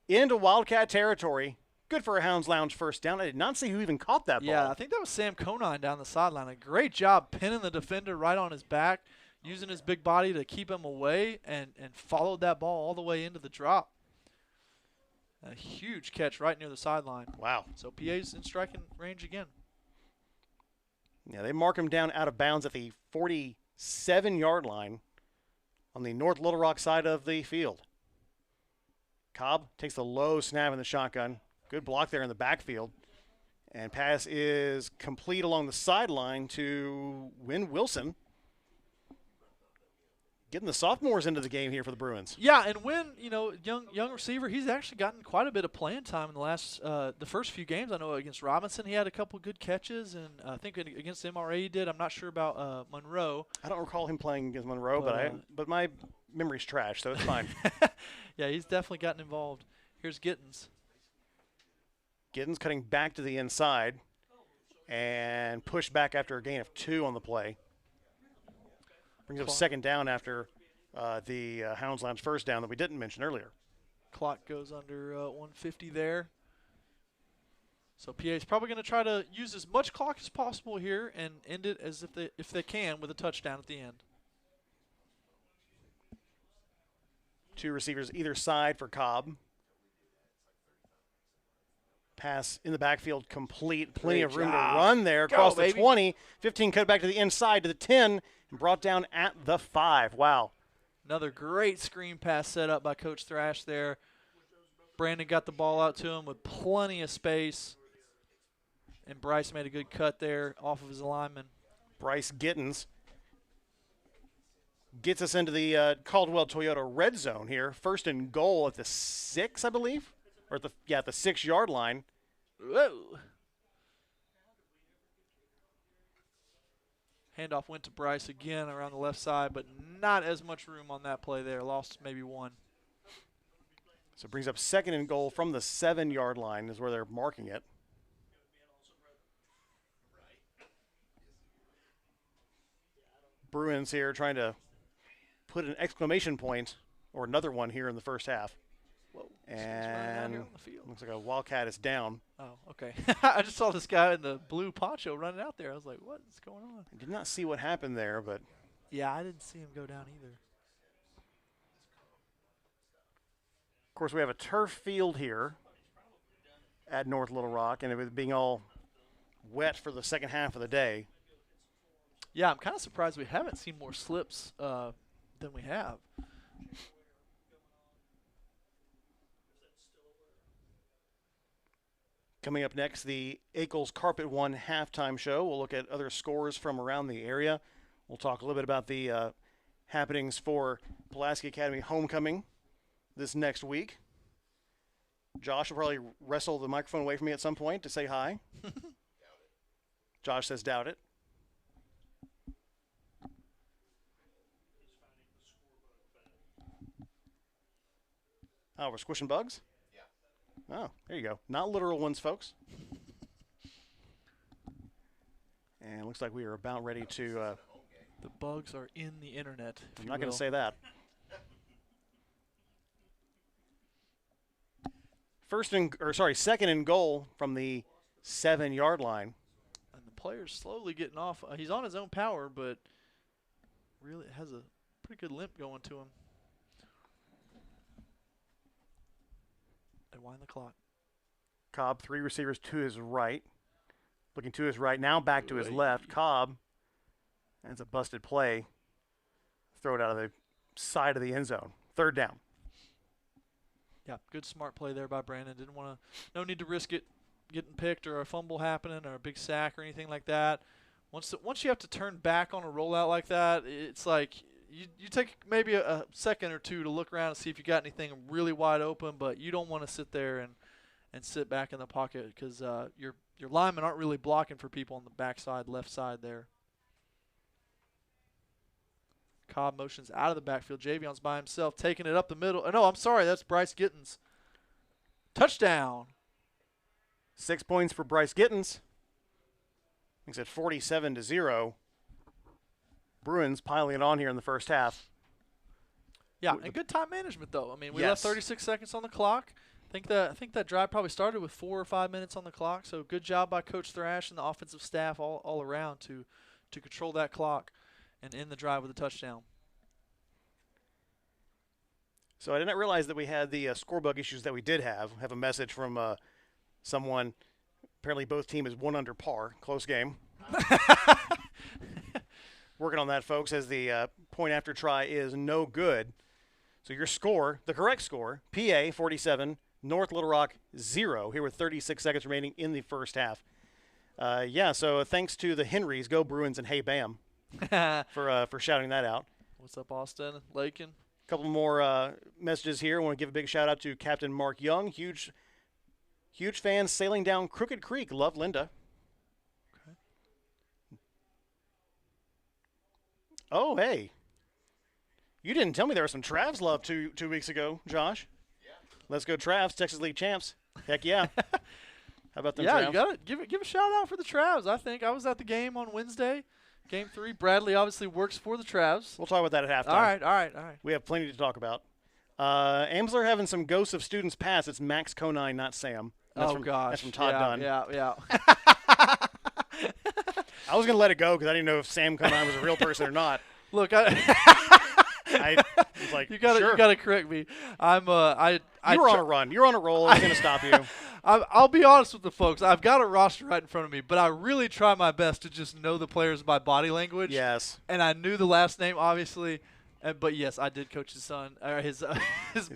Into Wildcat territory. Good for a Hounds Lounge 1st down. I did not see who even caught that ball. Yeah, I think that was Sam Conine down the sideline. A great job pinning the defender right on his back, using his big body to keep him away, and followed that ball all the way into the drop. A huge catch right near the sideline. Wow. So PA's in striking range again. Yeah, they mark him down out of bounds at the 47-yard line on the North Little Rock side of the field. Cobb takes the low snap in the shotgun. Good block there in the backfield. And pass is complete along the sideline to Wynn Wilson. Getting the sophomores into the game here for the Bruins. Yeah, and Wynn, young receiver, he's actually gotten quite a bit of playing time in the first few games. I know against Robinson he had a couple good catches, and I think against MRA he did. I'm not sure about Monroe. I don't recall him playing against Monroe, but my memory's trash, so it's fine. Yeah, he's definitely gotten involved. Here's Gittens. Giddens cutting back to the inside. and pushed back after a gain of 2 on the play. Brings up second down after the Hounds Lounge first down that we didn't mention earlier. Clock goes under 150 there. So PA is probably going to try to use as much clock as possible here and end it as if they can with a touchdown at the end. 2 receivers either side for Cobb. Pass in the backfield complete. Plenty of room to run there across the 20. 15 cut back to the inside to the 10 and brought down at the 5. Wow. Another great screen pass set up by Coach Thrash there. Brandon got the ball out to him with plenty of space. And Bryce made a good cut there off of his alignment. Bryce Gittens gets us into the Caldwell Toyota red zone here. First and goal at the 6, I believe. Or at the 6-yard line. Whoa. Handoff went to Bryce again around the left side, but not as much room on that play there. Lost maybe 1. So it brings up second and goal from the 7-yard line is where they're marking it. Bruins here trying to put an exclamation point or another one here in the first half. Whoa. And on the field. looks like a Wildcat is down. Oh, okay. I just saw this guy in the blue poncho running out there. I was like, what is going on? I did not see what happened there, but Yeah, I didn't see him go down either. of course we have a turf field here at North Little Rock, and it was being all wet for the second half of the day. Yeah, I'm kind of surprised we haven't seen more slips than we have. Coming up next, the Ackles Carpet One halftime show. We'll look at other scores from around the area. We'll talk a little bit about the happenings for Pulaski Academy homecoming this next week. Josh will probably wrestle the microphone away from me at some point to say hi. Josh says doubt it. Oh, we're squishing bugs? Oh, there you go. Not literal ones, folks. And it looks like we are about ready to. The bugs are in the internet. I'm not going to say that. Second and goal from the 7-yard line. And the player's slowly getting off. He's on his own power, but really has a pretty good limp going to him. They wind the clock. Cobb, 3 receivers to his right. Looking to his right, now back to his left. Cobb, that's a busted play. Throw it out of the side of the end zone. Third down. Yeah, good smart play there by Brandon. Didn't want to, no need to risk it getting picked or a fumble happening or a big sack or anything like that. Once you have to turn back on a rollout like that, it's like you take maybe a second or two to look around and see if you got anything really wide open, but you don't want to sit there and sit back in the pocket because your linemen aren't really blocking for people on the backside, left side there. Cobb motions out of the backfield. Javion's by himself, taking it up the middle. Oh, no, I'm sorry. That's Bryce Gittens. Touchdown. 6 points for Bryce Gittens. He's at 47-0. Bruins piling it on here in the first half. Yeah, and good time management, though. I mean, we Yes. left 36 seconds on the clock. I think that drive probably started with 4 or 5 minutes on the clock. So good job by Coach Thrash and the offensive staff all around to control that clock and end the drive with a touchdown. So I did not realize that we had the scorebug issues that we did have. I have a message from someone. Apparently both teams is 1 under par. Close game. Working on that, folks, as the point after try is no good. So your score, the correct score, PA 47, North Little Rock 0, here with 36 seconds remaining in the first half. So thanks to the Henrys, go Bruins and hey bam, for shouting that out. What's up, Austin? Lakin? A couple more messages here. I want to give a big shout out to Captain Mark Young, huge fan sailing down Crooked Creek. Love Linda. Okay. Oh, hey. You didn't tell me there was some Travs love two weeks ago, Josh. Yeah. Let's go Travs, Texas League champs. Heck yeah. How about them Yeah, Travs? you got to give a shout out for the Travs. I think I was at the game on Wednesday, Game 3. Bradley obviously works for the Travs. We'll talk about that at halftime. All right. We have plenty to talk about. Amsler having some ghosts of students pass. It's Max Conine, not Sam. That's gosh. That's from Todd Dunn. Yeah. I was going to let it go because I didn't know if Sam Conine was a real person or not. Look, I was like, you gotta correct me. You were on a run. You're on a roll. I was going to stop you. I'll be honest with the folks. I've got a roster right in front of me, but I really try my best to just know the players by body language. Yes. And I knew the last name, obviously. But yes, I did coach his son, or his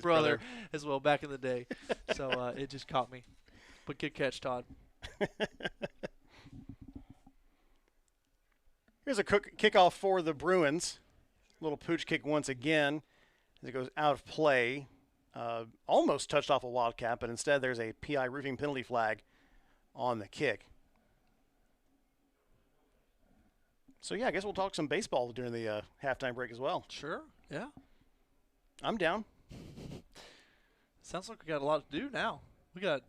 brother as well back in the day. So it just caught me. But good catch, Todd. Here's a kickoff for the Bruins. Little pooch kick once again as it goes out of play. Almost touched off a Wildcat, but instead there's a PI roofing penalty flag on the kick. So, yeah, I guess we'll talk some baseball during the halftime break as well. Sure, yeah. I'm down. Sounds like we got a lot to do now. We got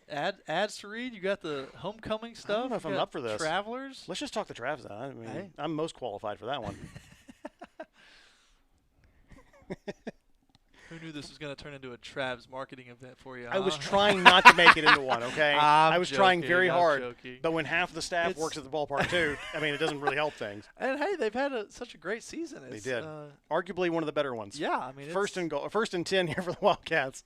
ads to read. You got the homecoming stuff. I don't know if I'm up for this. Travelers. Let's just talk the Travs now. I mean, Hey. I'm most qualified for that one. Who knew this was going to turn into a Travs marketing event for you? I was trying not to make it into one, okay? I was trying very hard. Joking. But when half the staff works at the ballpark, too, I mean, it doesn't really help things. And, hey, they've had such a great season. They did. Arguably one of the better ones. Yeah, I mean, First and 10 here for the Wildcats.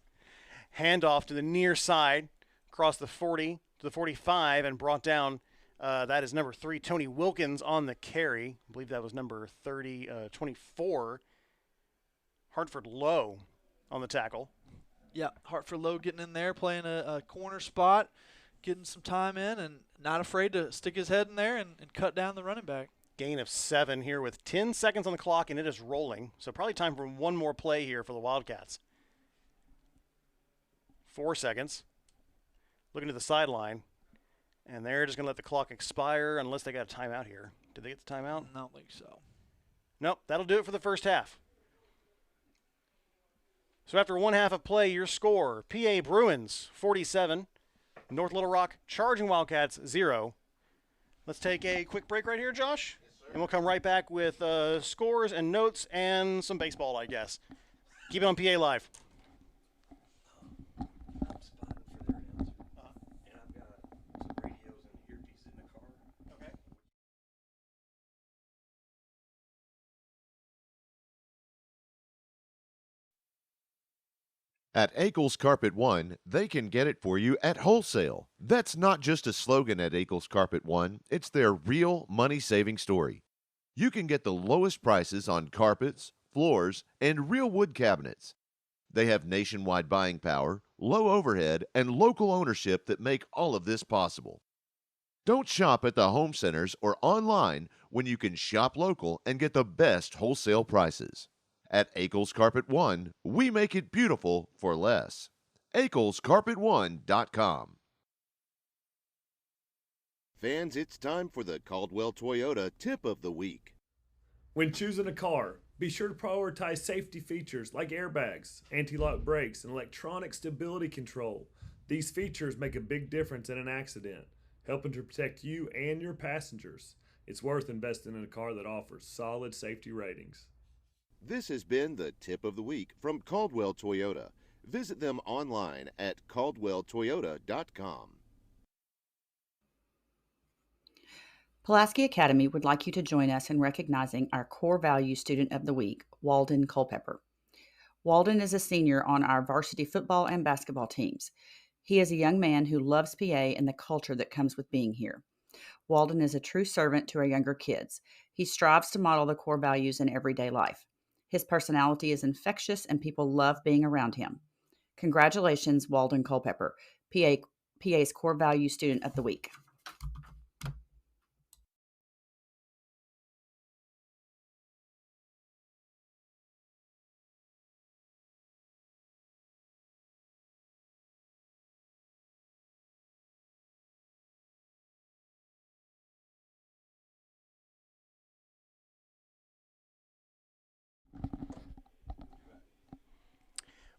Handoff to the near side, across the 40 to the 45, and brought down. That is number 3, Tony Wilkins on the carry. I believe that was number 24, Hartford Lowe on the tackle. Yeah, Hartford Lowe getting in there, playing a corner spot, getting some time in, and not afraid to stick his head in there and cut down the running back. Gain of 7 here with 10 seconds on the clock, and it is rolling. So probably time for one more play here for the Wildcats. 4 seconds. Looking to the sideline. And they're just going to let the clock expire unless they got a timeout here. Did they get the timeout? I don't think so. Nope, that'll do it for the first half. So after one half of play, your score, PA Bruins 47, North Little Rock Charging Wildcats 0. Let's take a quick break right here, Josh. Yes, sir. And we'll come right back with scores and notes and some baseball, I guess. Keep it on PA Live. At Akel's Carpet One, they can get it for you at wholesale. That's not just a slogan at Akel's Carpet One, it's their real money-saving story. You can get the lowest prices on carpets, floors, and real wood cabinets. They have nationwide buying power, low overhead, and local ownership that make all of this possible. Don't shop at the home centers or online when you can shop local and get the best wholesale prices. At Akel's Carpet One, we make it beautiful for less. AkelsCarpet1.com. Fans, it's time for the Caldwell Toyota Tip of the Week. When choosing a car, be sure to prioritize safety features like airbags, anti-lock brakes, and electronic stability control. These features make a big difference in an accident, helping to protect you and your passengers. It's worth investing in a car that offers solid safety ratings. This has been the Tip of the Week from Caldwell Toyota. Visit them online at caldwelltoyota.com. Pulaski Academy would like you to join us in recognizing our core value student of the week, Walden Culpepper. Walden is a senior on our varsity football and basketball teams. He is a young man who loves PA and the culture that comes with being here. Walden is a true servant to our younger kids. He strives to model the core values in everyday life. His personality is infectious and people love being around him. Congratulations, Walden Culpepper, PA's core value student of the week.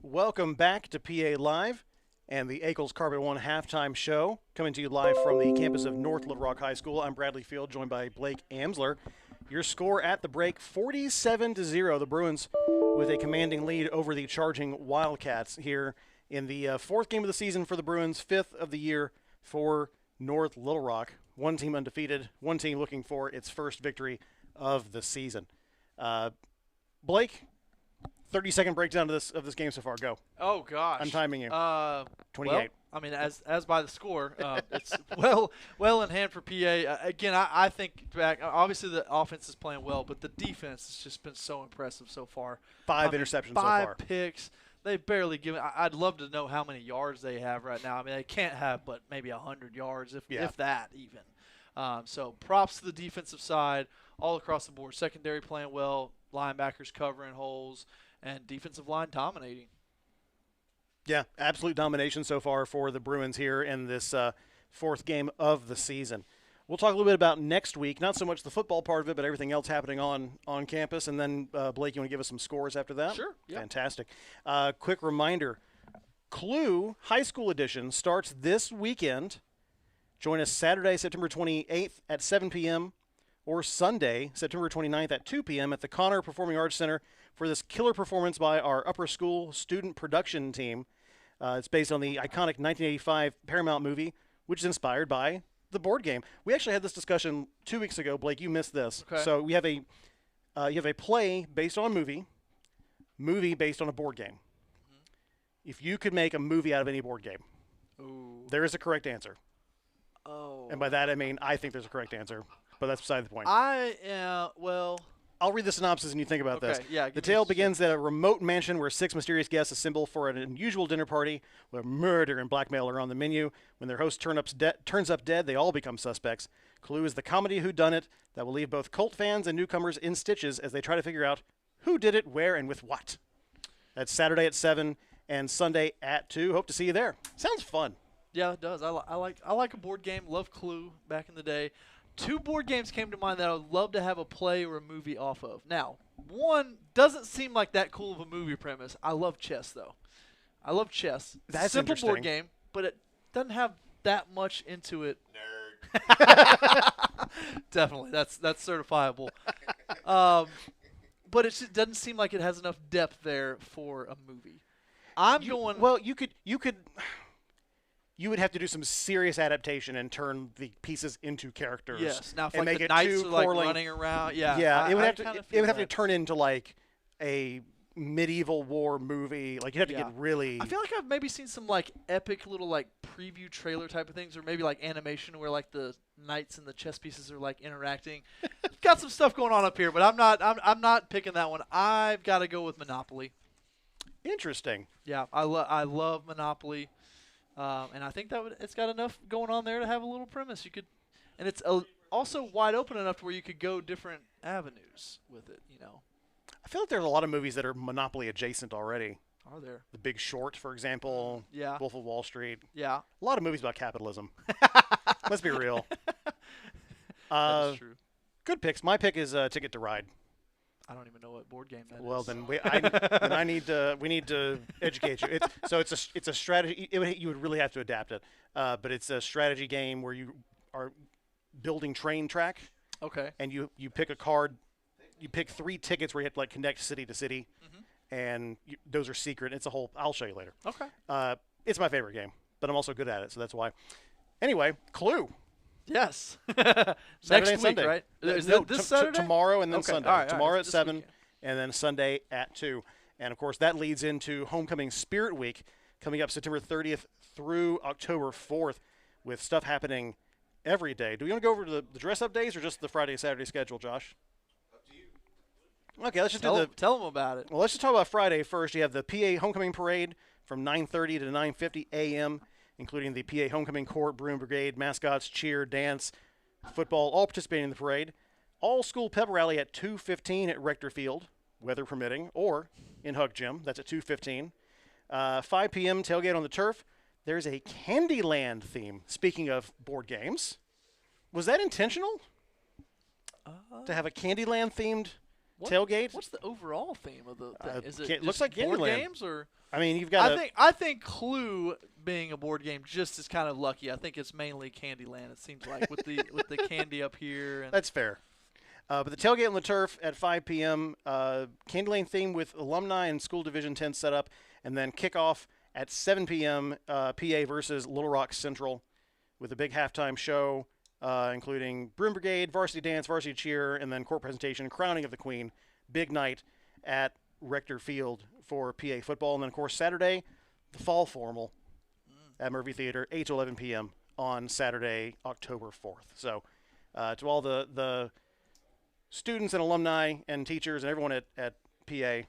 Welcome back to PA Live. and the Ackles Carpet One halftime show, coming to you live from the campus of North Little Rock High School. I'm Bradley Field, joined by Blake Amsler. Your score at the break, 47-0. The Bruins with a commanding lead over the charging Wildcats here in the fourth game of the season for the Bruins, fifth of the year for North Little Rock. One team undefeated, one team looking for its first victory of the season. Blake, 30-second breakdown of this game so far. Go. Oh gosh. I'm timing you. 28. Well, I mean, as by the score, it's well in hand for PA. Again, I think back. Obviously, the offense is playing well, but the defense has just been so impressive so far. Five interceptions so far. 5 picks. They've barely given. I'd love to know how many yards they have right now. I mean, they can't have but maybe 100 yards, if that even. So props to the defensive side all across the board. Secondary playing well, linebackers covering holes, and defensive line dominating. Yeah, absolute domination so far for the Bruins here in this fourth game of the season. We'll talk a little bit about next week, not so much the football part of it, but everything else happening on campus. And then, Blake, you want to give us some scores after that? Sure. Yeah. Fantastic. Quick reminder, Clue High School Edition starts this weekend. Join us Saturday, September 28th at 7 p.m. or Sunday, September 29th at 2 p.m. at the Connor Performing Arts Center for this killer performance by our upper school student production team. It's based on the iconic 1985 Paramount movie, which is inspired by the board game. We actually had this discussion 2 weeks ago. Blake, you missed this. Okay. So we have you have a play based on a movie based on a board game. Mm-hmm. If you could make a movie out of any board game, there is a correct answer. Oh. And by that I mean I think there's a correct answer, but that's beside the point. I'll read the synopsis and you think about this. Yeah, the tale begins at a remote mansion where 6 mysterious guests assemble for an unusual dinner party where murder and blackmail are on the menu. When their host turns up dead, they all become suspects. Clue is the comedy whodunit that will leave both cult fans and newcomers in stitches as they try to figure out who did it, where, and with what. That's Saturday at 7 and Sunday at 2. Hope to see you there. Sounds fun. Yeah, it does. I like a board game. Love Clue back in the day. 2 board games came to mind that I would love to have a play or a movie off of. Now, one doesn't seem like that cool of a movie premise. I love chess, though. I love chess. That's simple interesting. Board game, but it doesn't have that much into it. Nerd. Definitely, that's certifiable. But it just doesn't seem like it has enough depth there for a movie. Well, you would have to do some serious adaptation and turn the pieces into characters. Yes. Now, if and like make the it knights too are like correlating. running around, yeah. Yeah, it would have to to turn into like a medieval war movie. Like you'd have to get really. I feel like I've maybe seen some like epic little like preview trailer type of things, or maybe like animation where like the knights and the chess pieces are like interacting. Got some stuff going on up here, but I'm not picking that one. I've got to go with Monopoly. Interesting. Yeah, I love Monopoly. And I think it's got enough going on there to have a little premise. And it's also wide open enough to where you could go different avenues with it. I feel like there's a lot of movies that are Monopoly adjacent already. Are there? The Big Short, for example. Yeah. Wolf of Wall Street. Yeah. A lot of movies about capitalism. Let's be real. That's true. Good picks. My pick is Ticket to Ride. I don't even know what board game that is. Well, then we need to educate you. It's a strategy. You would really have to adapt it, but it's a strategy game where you are building train track. Okay. And you pick a card. You pick 3 tickets where you have to like connect city to city, and those are secret. It's a whole. I'll show you later. Okay. It's my favorite game, but I'm also good at it, so that's why. Anyway, Clue. Yes. Saturday Next and week, Sunday. right? Is it this Saturday? Tomorrow and then Okay. Sunday. All right, Tomorrow at this 7 weekend. and then Sunday at 2. And, of course, that leads into Homecoming Spirit Week coming up September 30th through October 4th with stuff happening every day. Do we want to go over to the dress-up days or just the Friday, Saturday schedule, Josh? Up to you. Okay, let's just tell them about it. Well, let's just talk about Friday first. You have the PA Homecoming Parade from 9:30 to 9:50 a.m., including the PA Homecoming Court, Bruin Brigade, mascots, cheer, dance, football, all participating in the parade. All school pep rally at 2:15 at Rector Field, weather permitting, or in Hug Gym. That's at 2:15. 5 p.m. tailgate on the turf. There's a Candyland theme. Speaking of board games, was that intentional? To have a Candyland themed tailgate. What's the overall theme of the thing? Is it looks just like board Candyland. games or? I mean, you've got. I think Clue being a board game just is kind of lucky. I think it's mainly Candyland. It seems like with the candy up here. And That's fair. But the tailgate on the turf at 5 p.m. Candyland theme with alumni and school division 10 set up, and then kickoff at 7 p.m. PA versus Little Rock Central, with a big halftime show, including Broom Brigade, varsity dance, varsity cheer, and then court presentation, crowning of the Queen. Big night at Rector Field for PA football, and then of course Saturday, the fall formal at Murphy Theater, 8 to 11 p.m. on Saturday, October 4th. So, to all the students and alumni and teachers and everyone at PA,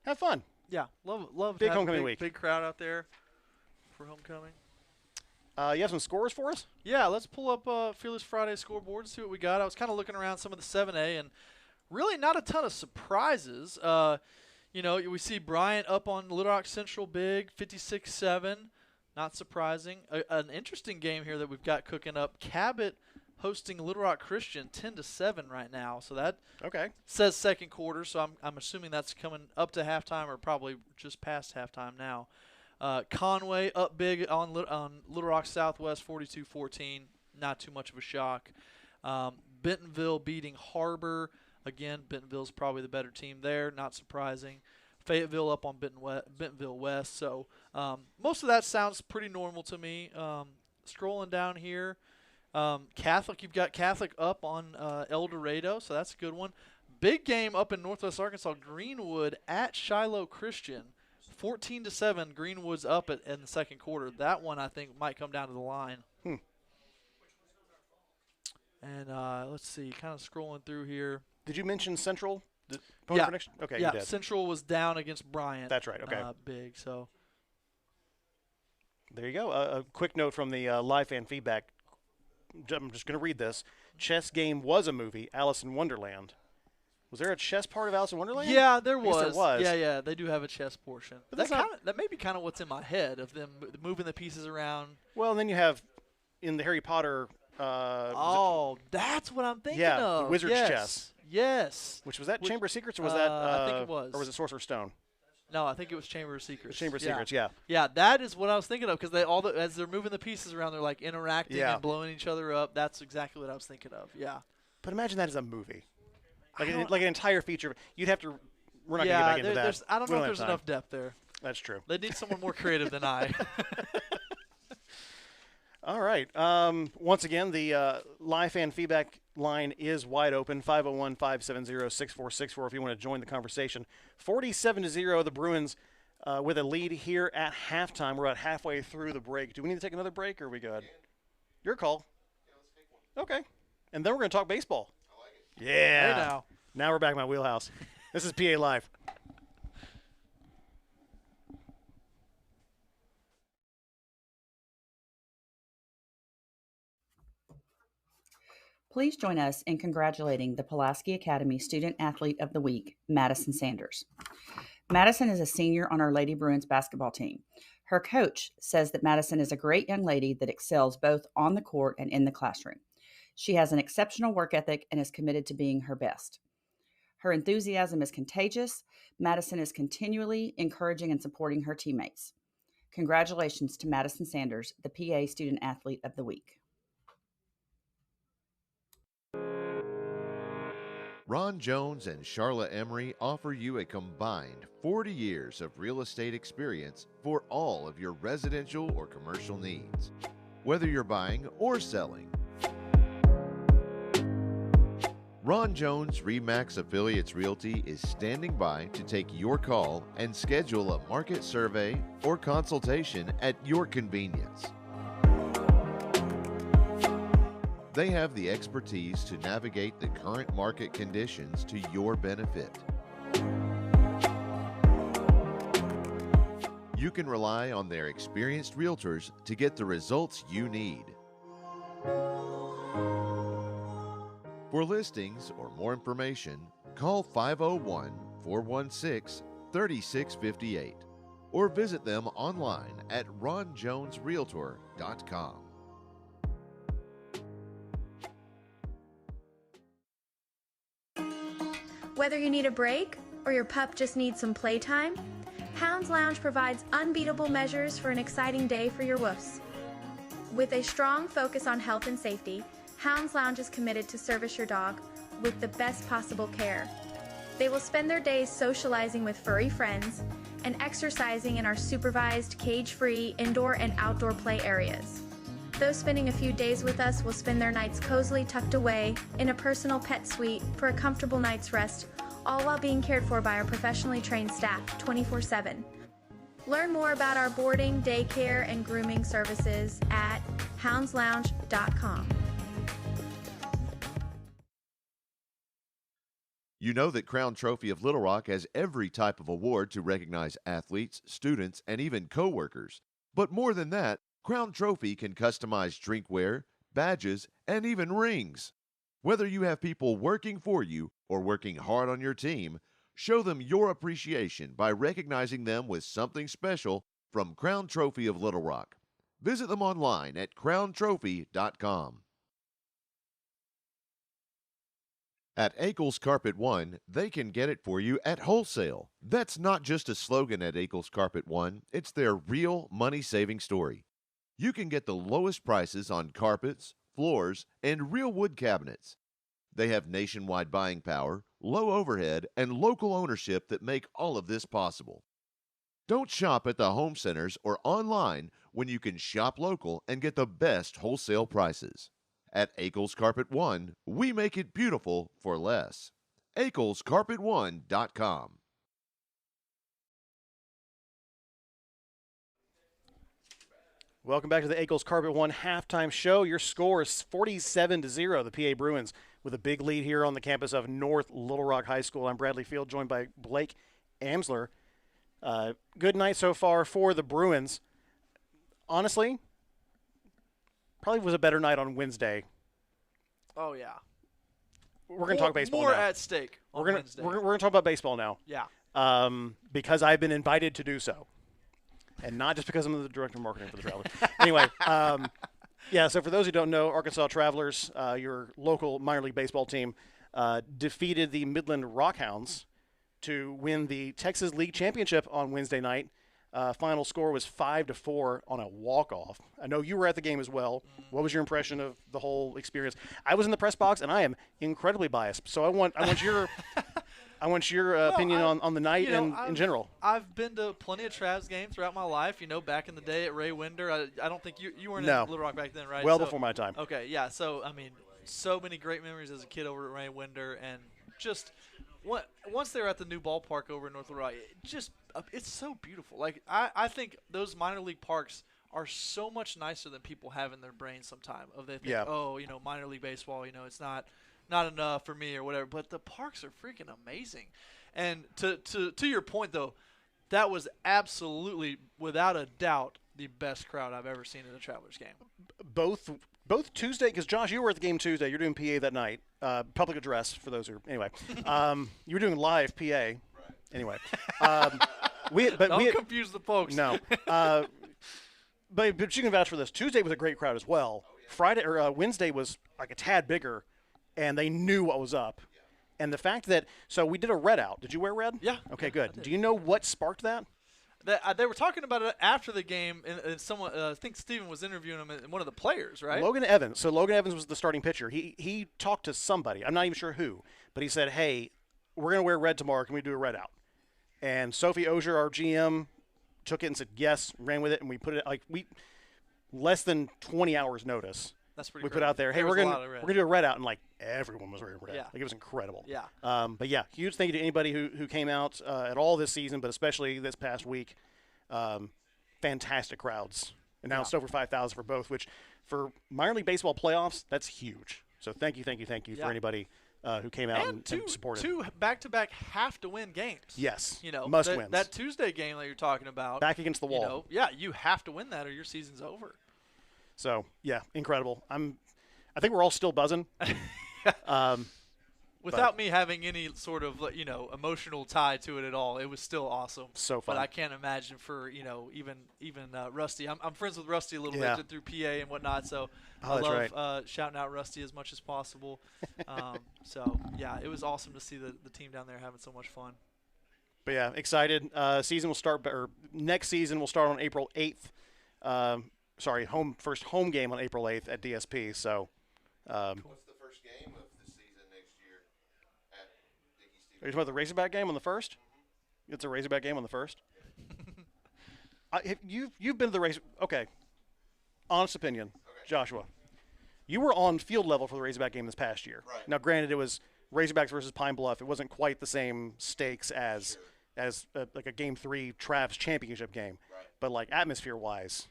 have fun. yeah, love Big having homecoming week. Big crowd out there for homecoming. You have some scores for us? Yeah, let's pull up Fearless Friday scoreboard and see what we got. I was kind of looking around some of the 7A and really not a ton of surprises. We see Bryant up on Little Rock Central big, 56-7. Not surprising. An interesting game here that we've got cooking up. Cabot hosting Little Rock Christian 10-7 right now. So that says second quarter. So I'm assuming that's coming up to halftime or probably just past halftime now. Conway up big on Little Rock Southwest 42-14. Not too much of a shock. Bentonville beating Harbor. Again, Bentonville's probably the better team there. Not surprising. Fayetteville up on Bentonville West. So most of that sounds pretty normal to me. Scrolling down here, Catholic, you've got Catholic up on El Dorado, so that's a good one. Big game up in Northwest Arkansas, Greenwood at Shiloh Christian. 14-7, Greenwood's up in the second quarter. That one I think might come down to the line. And let's see, kind of scrolling through here. Did you mention Central? Yeah. Prediction? Okay, Yeah, you did. Central was down against Bryant. That's right, okay. Big, so. There you go. A quick note from the live fan feedback. I'm just going to read this. Chess game was a movie, Alice in Wonderland. Was there a chess part of Alice in Wonderland? Yeah, there I guess was. there was. Yeah, they do have a chess portion. But But that's that may be kind of what's in my head of them moving the pieces around. Well, and then you have in the Harry Potter. That's what I'm thinking yeah, of. the Wizard's Chess. Yes. Which was that Chamber of Secrets, or was that? I think it was. Or was it Sorcerer's Stone? No, I think it was Chamber of Secrets. Chamber of Secrets, yeah. Yeah, that is what I was thinking of because as they're moving the pieces around, they're like interacting and blowing each other up. That's exactly what I was thinking of. Yeah. But imagine that as a movie, like an entire feature. You'd have to. We're not going to get back into that. I don't We know if have there's time. enough depth there. That's true. They need someone more creative than I. All right. Once again, the live fan feedback line is wide open, 501-570-6464 if you want to join the conversation. 47-0, the Bruins with a lead here at halftime. We're about halfway through the break. Do we need to take another break, or are we good? Your call. Yeah, let's take one. Okay. And then we're going to talk baseball. I like it. Yeah. Hey now. Now we're back in my wheelhouse. This is PA Live. Please join us in congratulating the Pulaski Academy Student Athlete of the Week, Madison Sanders. Madison is a senior on our Lady Bruins basketball team. Her coach says that Madison is a great young lady that excels both on the court and in the classroom. She has an exceptional work ethic and is committed to being her best. Her enthusiasm is contagious. Madison is continually encouraging and supporting her teammates. Congratulations to Madison Sanders, the PA Student Athlete of the Week. Ron Jones and Charlotte Emery offer you a combined 40 years of real estate experience for all of your residential or commercial needs, whether you're buying or selling. Ron Jones RE/MAX Affiliates Realty is standing by to take your call and schedule a market survey or consultation at your convenience. They have the expertise to navigate the current market conditions to your benefit. You can rely on their experienced realtors to get the results you need. For listings or more information, call 501-416-3658 or visit them online at ronjonesrealtor.com. Whether you need a break or your pup just needs some playtime, Hounds Lounge provides unbeatable measures for an exciting day for your woofs. With a strong focus on health and safety, Hounds Lounge is committed to service your dog with the best possible care. They will spend their days socializing with furry friends and exercising in our supervised, cage-free indoor and outdoor play areas. Those spending a few days with us will spend their nights cozily tucked away in a personal pet suite for a comfortable night's rest, all while being cared for by our professionally trained staff 24/7. Learn more about our boarding, daycare, and grooming services at houndslounge.com. You know that Crown Trophy of Little Rock has every type of award to recognize athletes, students, and even coworkers. But more than that, Crown Trophy can customize drinkware, badges, and even rings. Whether you have people working for you or working hard on your team, show them your appreciation by recognizing them with something special from Crown Trophy of Little Rock. Visit them online at crowntrophy.com. At Akel's Carpet One, they can get it for you at wholesale. That's not just a slogan at Akel's Carpet One, it's their real money-saving story. You can get the lowest prices on carpets, floors, and real wood cabinets. They have nationwide buying power, low overhead, and local ownership that make all of this possible. Don't shop at the home centers or online when you can shop local and get the best wholesale prices. At Akel's Carpet One, we make it beautiful for less. AkelsCarpet1.com. Welcome back to the Akel's Carpet One halftime show. Your score is 47-0. The PA Bruins with a big lead here on the campus of North Little Rock High School. I'm Bradley Field, joined by Blake Amsler. Good night so far for the Bruins. Honestly, probably was a better night on Wednesday. Oh, yeah. We're going to talk baseball more now. at stake on Wednesday. We're going to talk about baseball now. Yeah. Because I've been invited to do so. And not just because I'm the director of marketing for the Travelers. Anyway, yeah, so for those who don't know, Arkansas Travelers, your local minor league baseball team, defeated the Midland Rockhounds to win the Texas League Championship on Wednesday night. Final score was 5-4 on a walk-off. I know you were at the game as well. What was your impression of the whole experience? I was in the press box, and I am incredibly biased. So I want your opinion on the night and in general. I've been to plenty of Travs games throughout my life. You know, back in the day at Ray Winder. I don't think you weren't in Little Rock back then, right? Well, before my time. Okay, yeah. So I mean, so many great memories as a kid over at Ray Winder, and just once they were at the new ballpark over in North Little Rock, it's so beautiful. Like I think those minor league parks are so much nicer than people have in their brains sometimes. They think, oh, you know, minor league baseball, you know, it's not enough for me or whatever. But the parks are freaking amazing. And to your point though, that was absolutely, without a doubt, the best crowd I've ever seen at a Travelers game. Both Tuesday, because Josh, you were at the game Tuesday. You're doing PA that night. Public address for those who anyway. You were doing live PA. Right. Anyway, don't confuse the folks. No, but you can vouch for this. Tuesday was a great crowd as well. Friday or Wednesday was like a tad bigger, and they knew what was up. And the fact that we did a red out. Did you wear red? Yeah. Okay, good. Do you know what sparked that? They were talking about it after the game, and someone, I think Steven was interviewing him, and one of the players, right? Logan Evans. So Logan Evans was the starting pitcher. He talked to somebody. I'm not even sure who, but he said, "Hey, we're going to wear red tomorrow. Can we do a red out?" And Sophie Ogier, our GM, took it and said yes, ran with it, and we put it less than 20 hours notice. That's pretty. We great. Put out there, hey, we're gonna do a red out, and everyone was wearing red. Yeah. It was incredible. Yeah. But yeah, huge thank you to anybody who came out at all this season, but especially this past week. Fantastic crowds. Announced over 5,000 for both, which for minor league baseball playoffs, that's huge. So thank you for anybody who came out and supported. Two back-to-back have-to-win games. Yes. You know, must wins. That Tuesday game that you're talking about. Back against the wall. You know, you have to win that or your season's over. So, yeah, incredible. I think we're all still buzzing. Without me having any sort of, emotional tie to it at all, it was still awesome. So fun. But I can't imagine for, even Rusty. I'm friends with Rusty a little bit through PA and whatnot, so I love shouting out Rusty as much as possible. So, yeah, it was awesome to see the team down there having so much fun. But, yeah, excited. Season will start, or next season will start on April 8th. First home game on April 8th at DSP. So, What's the first game of the season next year at Dickey Stevens? Are you talking about the Razorback game on the 1st? Mm-hmm. It's a Razorback game on the 1st? You've been to the race. Okay. Honest opinion, okay. Joshua. You were on field level for the Razorback game this past year. Right. Now, granted, it was Razorbacks versus Pine Bluff. It wasn't quite the same stakes as like a Game 3 Travs championship game. Right. But, like, atmosphere-wise.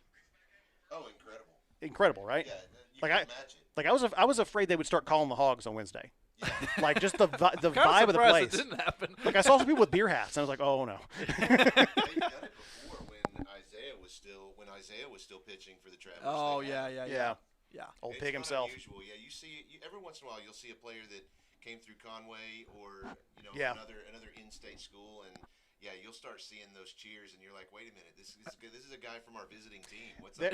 Oh, incredible. Incredible, right? Yeah, you can imagine. Like, I was afraid they would start calling the Hogs on Wednesday. Yeah. Like, just the vibe of the place. It didn't happen. Like, I saw some people with beer hats, and I was like, oh, no. They've done it before when Isaiah was still pitching for the Travelers. Oh, yeah. Old Pig himself. Unusual. Yeah, you see every once in a while you'll see a player that came through Conway or another in-state school, and you'll start seeing those cheers, and you're like, wait a minute, this is a guy from our visiting team. What's up?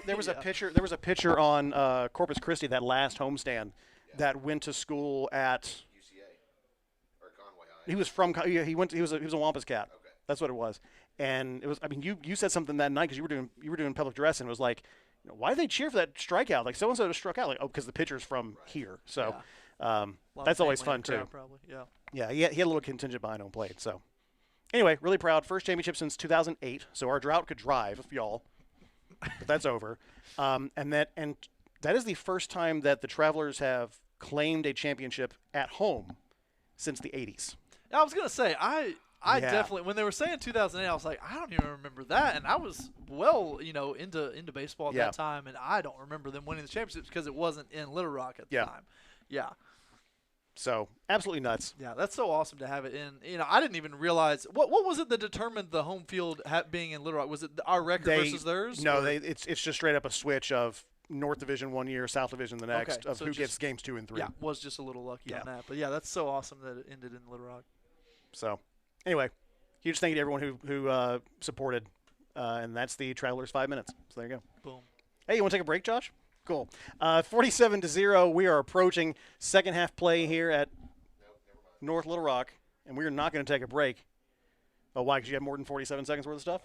There was a pitcher. There was a pitcher on Corpus Christi that last homestand that went to school at UCA or Conway High. He was from. He was a Wampus cat. Okay. That's what it was. And it was. I mean, you said something that night because you were doing public address, and it was like, why did they cheer for that strikeout? Like so and so just struck out. Like because the pitcher's from here. So that's always fun too. Probably. Yeah. Yeah. He had a little contingent behind home plate. So anyway, really proud. First championship since 2008. So our drought could drive, y'all. But that's over. And that is the first time that the Travelers have claimed a championship at home since the 80s. I was gonna say I definitely, when they were saying 2008, I was like, I don't even remember that, and I was into baseball at that time, and I don't remember them winning the championships because it wasn't in Little Rock at the time. Yeah. So absolutely nuts. Yeah, that's so awesome to have it in. I didn't even realize what was it that determined the home field being in Little Rock? Was it our record versus theirs? No, it's just straight up a switch of North Division 1 year, South Division the next, of who gets games 2 and 3. Yeah, was just a little lucky on that, but that's so awesome that it ended in Little Rock. So, anyway, huge thank you to everyone who supported, and that's the Travelers 5 minutes. So there you go. Boom. Hey, you want to take a break, Josh? Cool. 47-0. We are approaching second half play here at North Little Rock, and we are not going to take a break. Oh, why? Because you have more than 47 seconds worth of stuff?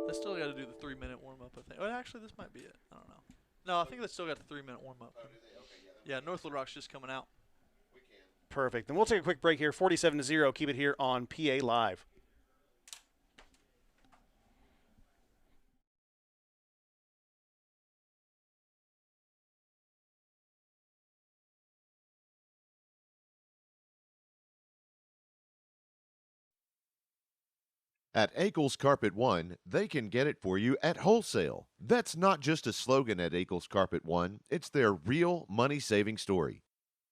They still got to do the 3-minute warm-up, I think. Oh, actually, this might be it. I don't know. No, I think they still got the 3-minute warm-up. Oh, do they? Okay, yeah, North Little Rock's just coming out. We can. Perfect. Then we'll take a quick break here. 47-0. Keep it here on PA Live. At Akel's Carpet One, they can get it for you at wholesale. That's not just a slogan at Akel's Carpet One, it's their real money-saving story.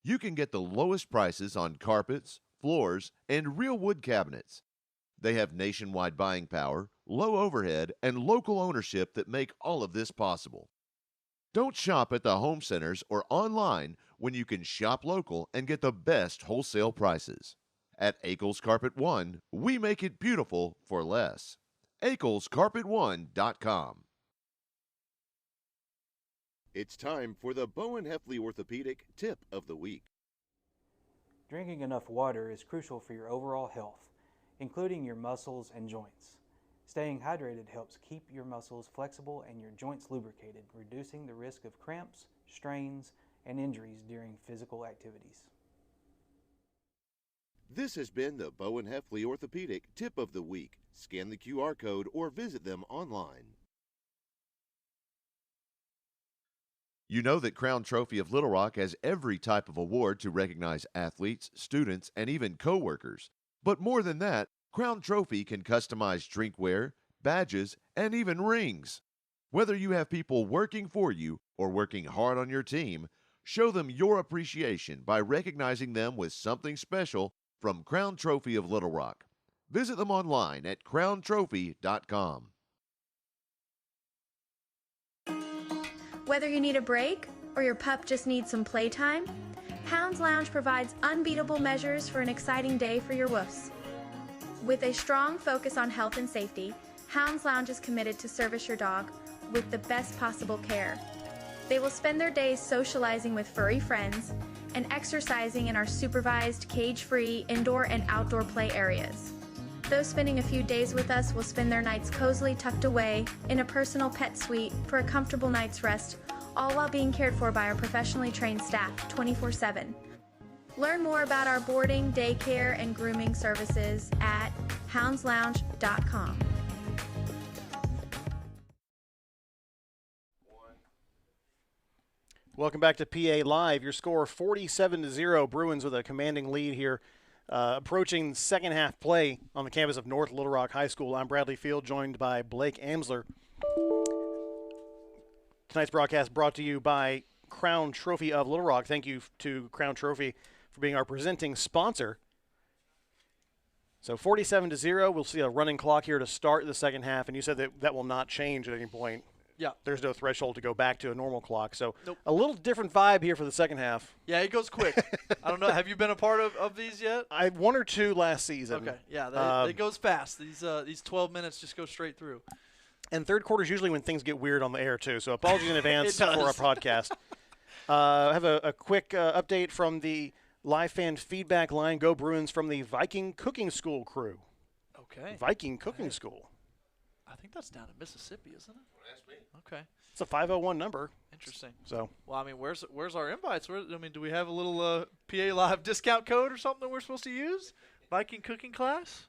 You can get the lowest prices on carpets, floors, and real wood cabinets. They have nationwide buying power, low overhead, and local ownership that make all of this possible. Don't shop at the home centers or online when you can shop local and get the best wholesale prices. At Akel's Carpet One, we make it beautiful for less. AkelsCarpet1.com. It's time for the Bowen Heffley Orthopedic Tip of the Week. Drinking enough water is crucial for your overall health, including your muscles and joints. Staying hydrated helps keep your muscles flexible and your joints lubricated, reducing the risk of cramps, strains, and injuries during physical activities. This has been the Bowen Heffley Orthopedic Tip of the Week. Scan the QR code or visit them online. You know that Crown Trophy of Little Rock has every type of award to recognize athletes, students, and even co-workers. But more than that, Crown Trophy can customize drinkware, badges, and even rings. Whether you have people working for you or working hard on your team, show them your appreciation by recognizing them with something special from Crown Trophy of Little Rock. Visit them online at crowntrophy.com. Whether you need a break or your pup just needs some playtime, Hounds Lounge provides unbeatable measures for an exciting day for your woofs. With a strong focus on health and safety, Hounds Lounge is committed to service your dog with the best possible care. They will spend their days socializing with furry friends and exercising in our supervised, cage-free indoor and outdoor play areas. Those spending a few days with us will spend their nights cozily tucked away in a personal pet suite for a comfortable night's rest, all while being cared for by our professionally trained staff 24/7. Learn more about our boarding, daycare, and grooming services at houndslounge.com. Welcome back to PA Live. Your score 47-0. Bruins with a commanding lead here. Approaching second half play on the campus of North Little Rock High School. I'm Bradley Field, joined by Blake Amsler. Tonight's broadcast brought to you by Crown Trophy of Little Rock. Thank you to Crown Trophy for being our presenting sponsor. So 47-0. We'll see a running clock here to start the second half, and you said that will not change at any point. Yeah. There's no threshold to go back to a normal clock. So nope. A little different vibe here for the second half. Yeah, it goes quick. I don't know. Have you been a part of these yet? I had one or two last season. Okay. Yeah, it goes fast. These 12 minutes just go straight through. And third quarter is usually when things get weird on the air, too. So apologies in advance for our podcast. I have a quick update from the live fan feedback line. Go Bruins from the Viking Cooking School crew. Okay. Viking Cooking School. I think that's down in Mississippi, isn't it? Ask me. Okay. It's a 501 number. Interesting. So. Well, I mean, where's our invites? Do we have a little PA Live discount code or something that we're supposed to use? Viking cooking class?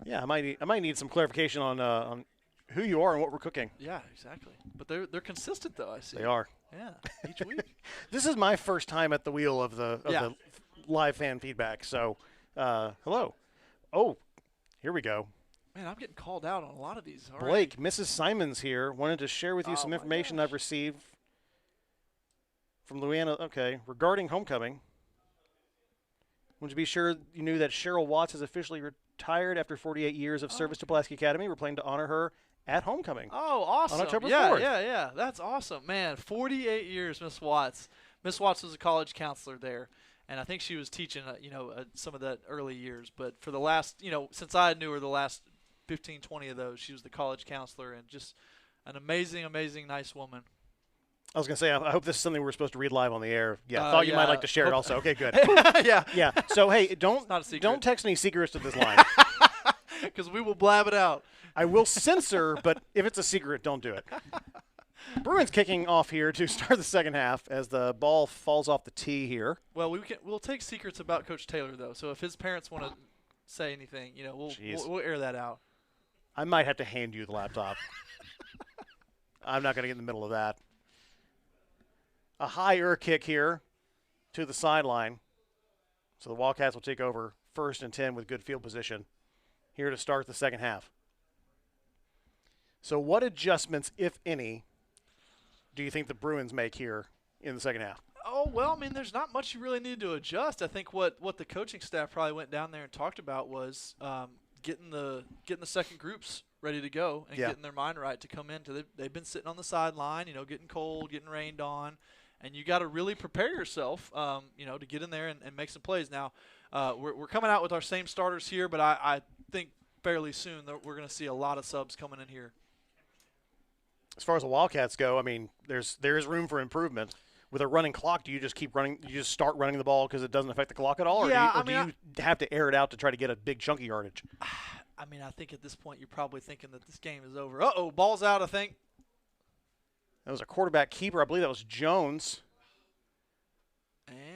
Yeah, I might need some clarification on who you are and what we're cooking. Yeah, exactly. But they're consistent though, I see. They are. Yeah, each week. This is my first time at the wheel of the live fan feedback. So, hello. Oh, here we go. Man, I'm getting called out on a lot of these. All Blake, right. Mrs. Simons here, wanted to share with you some information I've received from Louisiana. Okay, regarding homecoming. Want to be sure you knew that Cheryl Watts has officially retired after 48 years of service to Pulaski Academy. We're planning to honor her at homecoming. Oh, awesome. On October 4th. Yeah. That's awesome. Man, 48 years, Miss Watts. Miss Watts was a college counselor there. And I think she was teaching, some of that early years. But for the last, since I knew her, the last 15, 20 of those, she was the college counselor and just an amazing, amazing, nice woman. I was going to say, I hope this is something we're supposed to read live on the air. Yeah, I thought you might like to share it also. Okay, good. Yeah. Yeah. So, hey, don't text any secrets to this line. Because we will blab it out. I will censor, but if it's a secret, don't do it. Bruins kicking off here to start the second half as the ball falls off the tee here. Well, we'll take secrets about Coach Taylor, though. So if his parents want to say anything, we'll air that out. I might have to hand you the laptop. I'm not going to get in the middle of that. A higher kick here to the sideline. So the Wildcats will take over 1st and 10 with good field position here to start the second half. So what adjustments, if any, do you think the Bruins make here in the second half? Oh, well, I mean, there's not much you really need to adjust. I think what the coaching staff probably went down there and talked about was getting the second groups ready to go and getting their mind right to come in. They've been sitting on the sideline, getting cold, getting rained on, and you got to really prepare yourself, to get in there and make some plays. Now, we're coming out with our same starters here, but I think fairly soon that we're going to see a lot of subs coming in here. As far as the Wildcats go, I mean, there is room for improvement. With a running clock, do you just keep running? You just start running the ball because it doesn't affect the clock at all, or do you have to air it out to try to get a big chunky yardage? I mean, I think at this point you're probably thinking that this game is over. Uh-oh, ball's out, I think. That was a quarterback keeper. I believe that was Jones.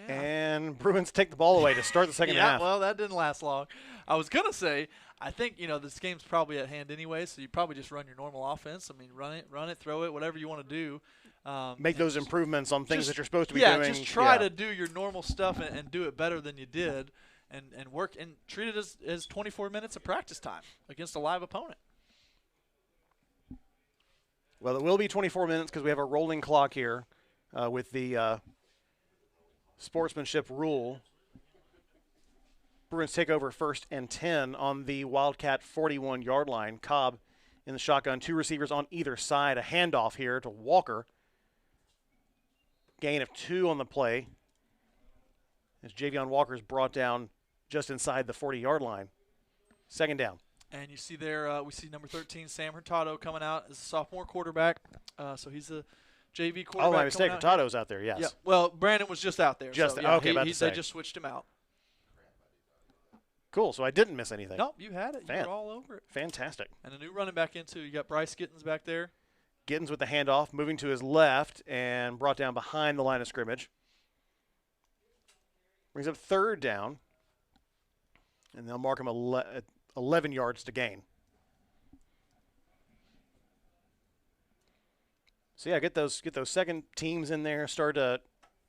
And Bruins take the ball away to start the second half. Well, that didn't last long. I was going to say, I think, this game's probably at hand anyway, so you probably just run your normal offense. I mean, run it, throw it, whatever you want to do. Make those improvements on things that you're supposed to be doing. Yeah, just try to do your normal stuff and do it better than you did and work and treat it as 24 minutes of practice time against a live opponent. Well, it will be 24 minutes because we have a rolling clock here with the sportsmanship rule. Bruins take over 1st and 10 on the Wildcat 41-yard line. Cobb in the shotgun, 2 receivers on either side. A handoff here to Walker. gain of 2 on the play as Javion Walker is brought down just inside the 40-yard line. Second down. And you see there, we see number 13, Sam Hurtado, coming out as a sophomore quarterback. So he's a JV quarterback. Oh, my mistake. Hurtado's out there, yes. Yeah. Well, Brandon was just out there. Okay, they just switched him out. Cool, so I didn't miss anything. Nope, you had it. You were all over it. Fantastic. And a new running back in, too. You got Bryce Gittens back there. Gittens with the handoff, moving to his left and brought down behind the line of scrimmage. Brings up third down, and they'll mark him 11 yards to gain. So, yeah, get those second teams in there, start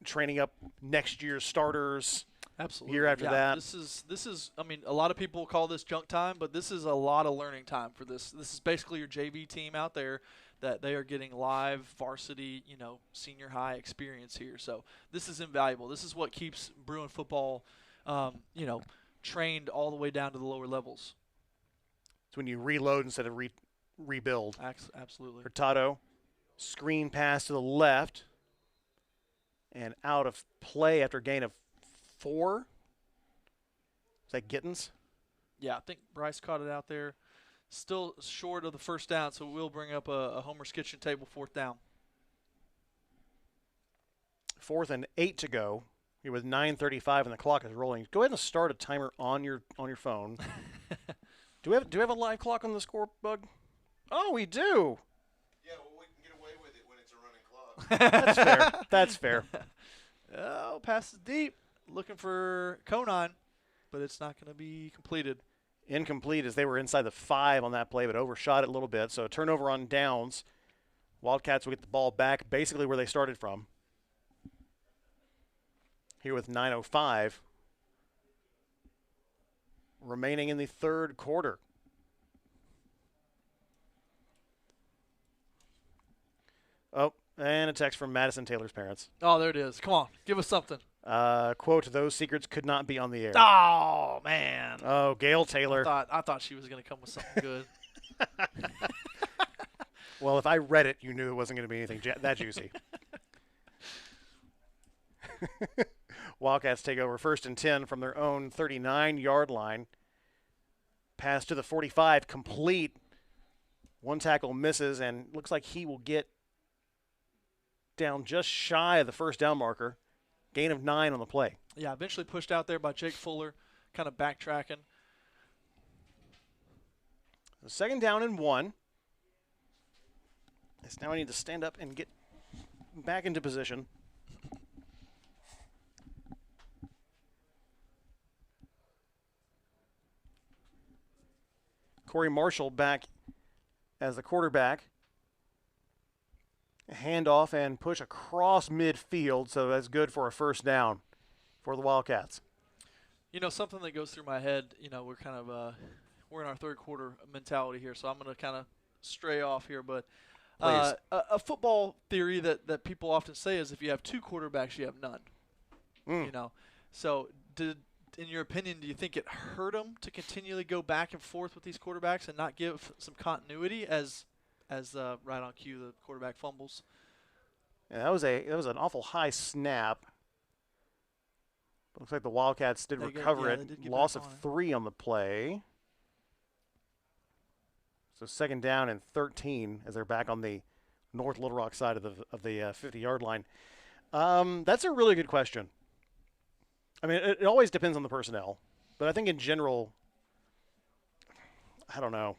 training up next year's starters. Absolutely. Year after that. This is. I mean, a lot of people call this junk time, but this is a lot of learning time for this. This is basically your JV team out there that they are getting live varsity, senior high experience here. So this is invaluable. This is what keeps Bruin football, trained all the way down to the lower levels. It's when you reload instead of rebuild. Absolutely. Hurtado, screen pass to the left, and out of play after gain of 4. Is that Gittens? Yeah, I think Bryce caught it out there. Still short of the first down, so we'll bring up a Homer's Kitchen table 4th down. 4th and 8 to go. Here with 9:35 and the clock is rolling. Go ahead and start a timer on your phone. Do we have a live clock on the score, Bug? Oh, we do. Yeah, well, we can get away with it when it's a running clock. That's fair. Oh, pass is deep. Looking for Conan, but it's not going to be completed. Incomplete as they were inside the 5 on that play, but overshot it a little bit. So a turnover on downs. Wildcats will get the ball back basically where they started from. Here with 9:05 remaining in the third quarter. Oh, and a text from Madison Taylor's parents. Oh, there it is. Come on, give us something. Quote, those secrets could not be on the air. Oh, man. Oh, Gail Taylor. I thought she was going to come with something good. Well, if I read it, you knew it wasn't going to be anything that juicy. Wildcats take over 1st and 10 from their own 39-yard line. Pass to the 45, complete. One tackle misses, and looks like he will get down just shy of the first down marker. Gain of 9 on the play. Yeah, eventually pushed out there by Jake Fuller, kind of backtracking. So 2nd down and 1. It's now I need to stand up and get back into position. Corey Marshall back as the quarterback. Handoff and push across midfield, so that's good for a first down for the Wildcats. Something that goes through my head, we're kind of we're in our third quarter mentality here, so I'm going to kind of stray off here. But a football theory that people often say is if you have 2 quarterbacks, you have none. So in your opinion, do you think it hurt them to continually go back and forth with these quarterbacks and not give some continuity as right on cue the quarterback fumbles? Yeah, that was an awful high snap. Looks like the Wildcats did recover it. Loss of 3 on the play. So 2nd down and 13 as they're back on the North Little Rock side of the 50-yard line. That's a really good question. I mean, it always depends on the personnel, but I think in general, I don't know.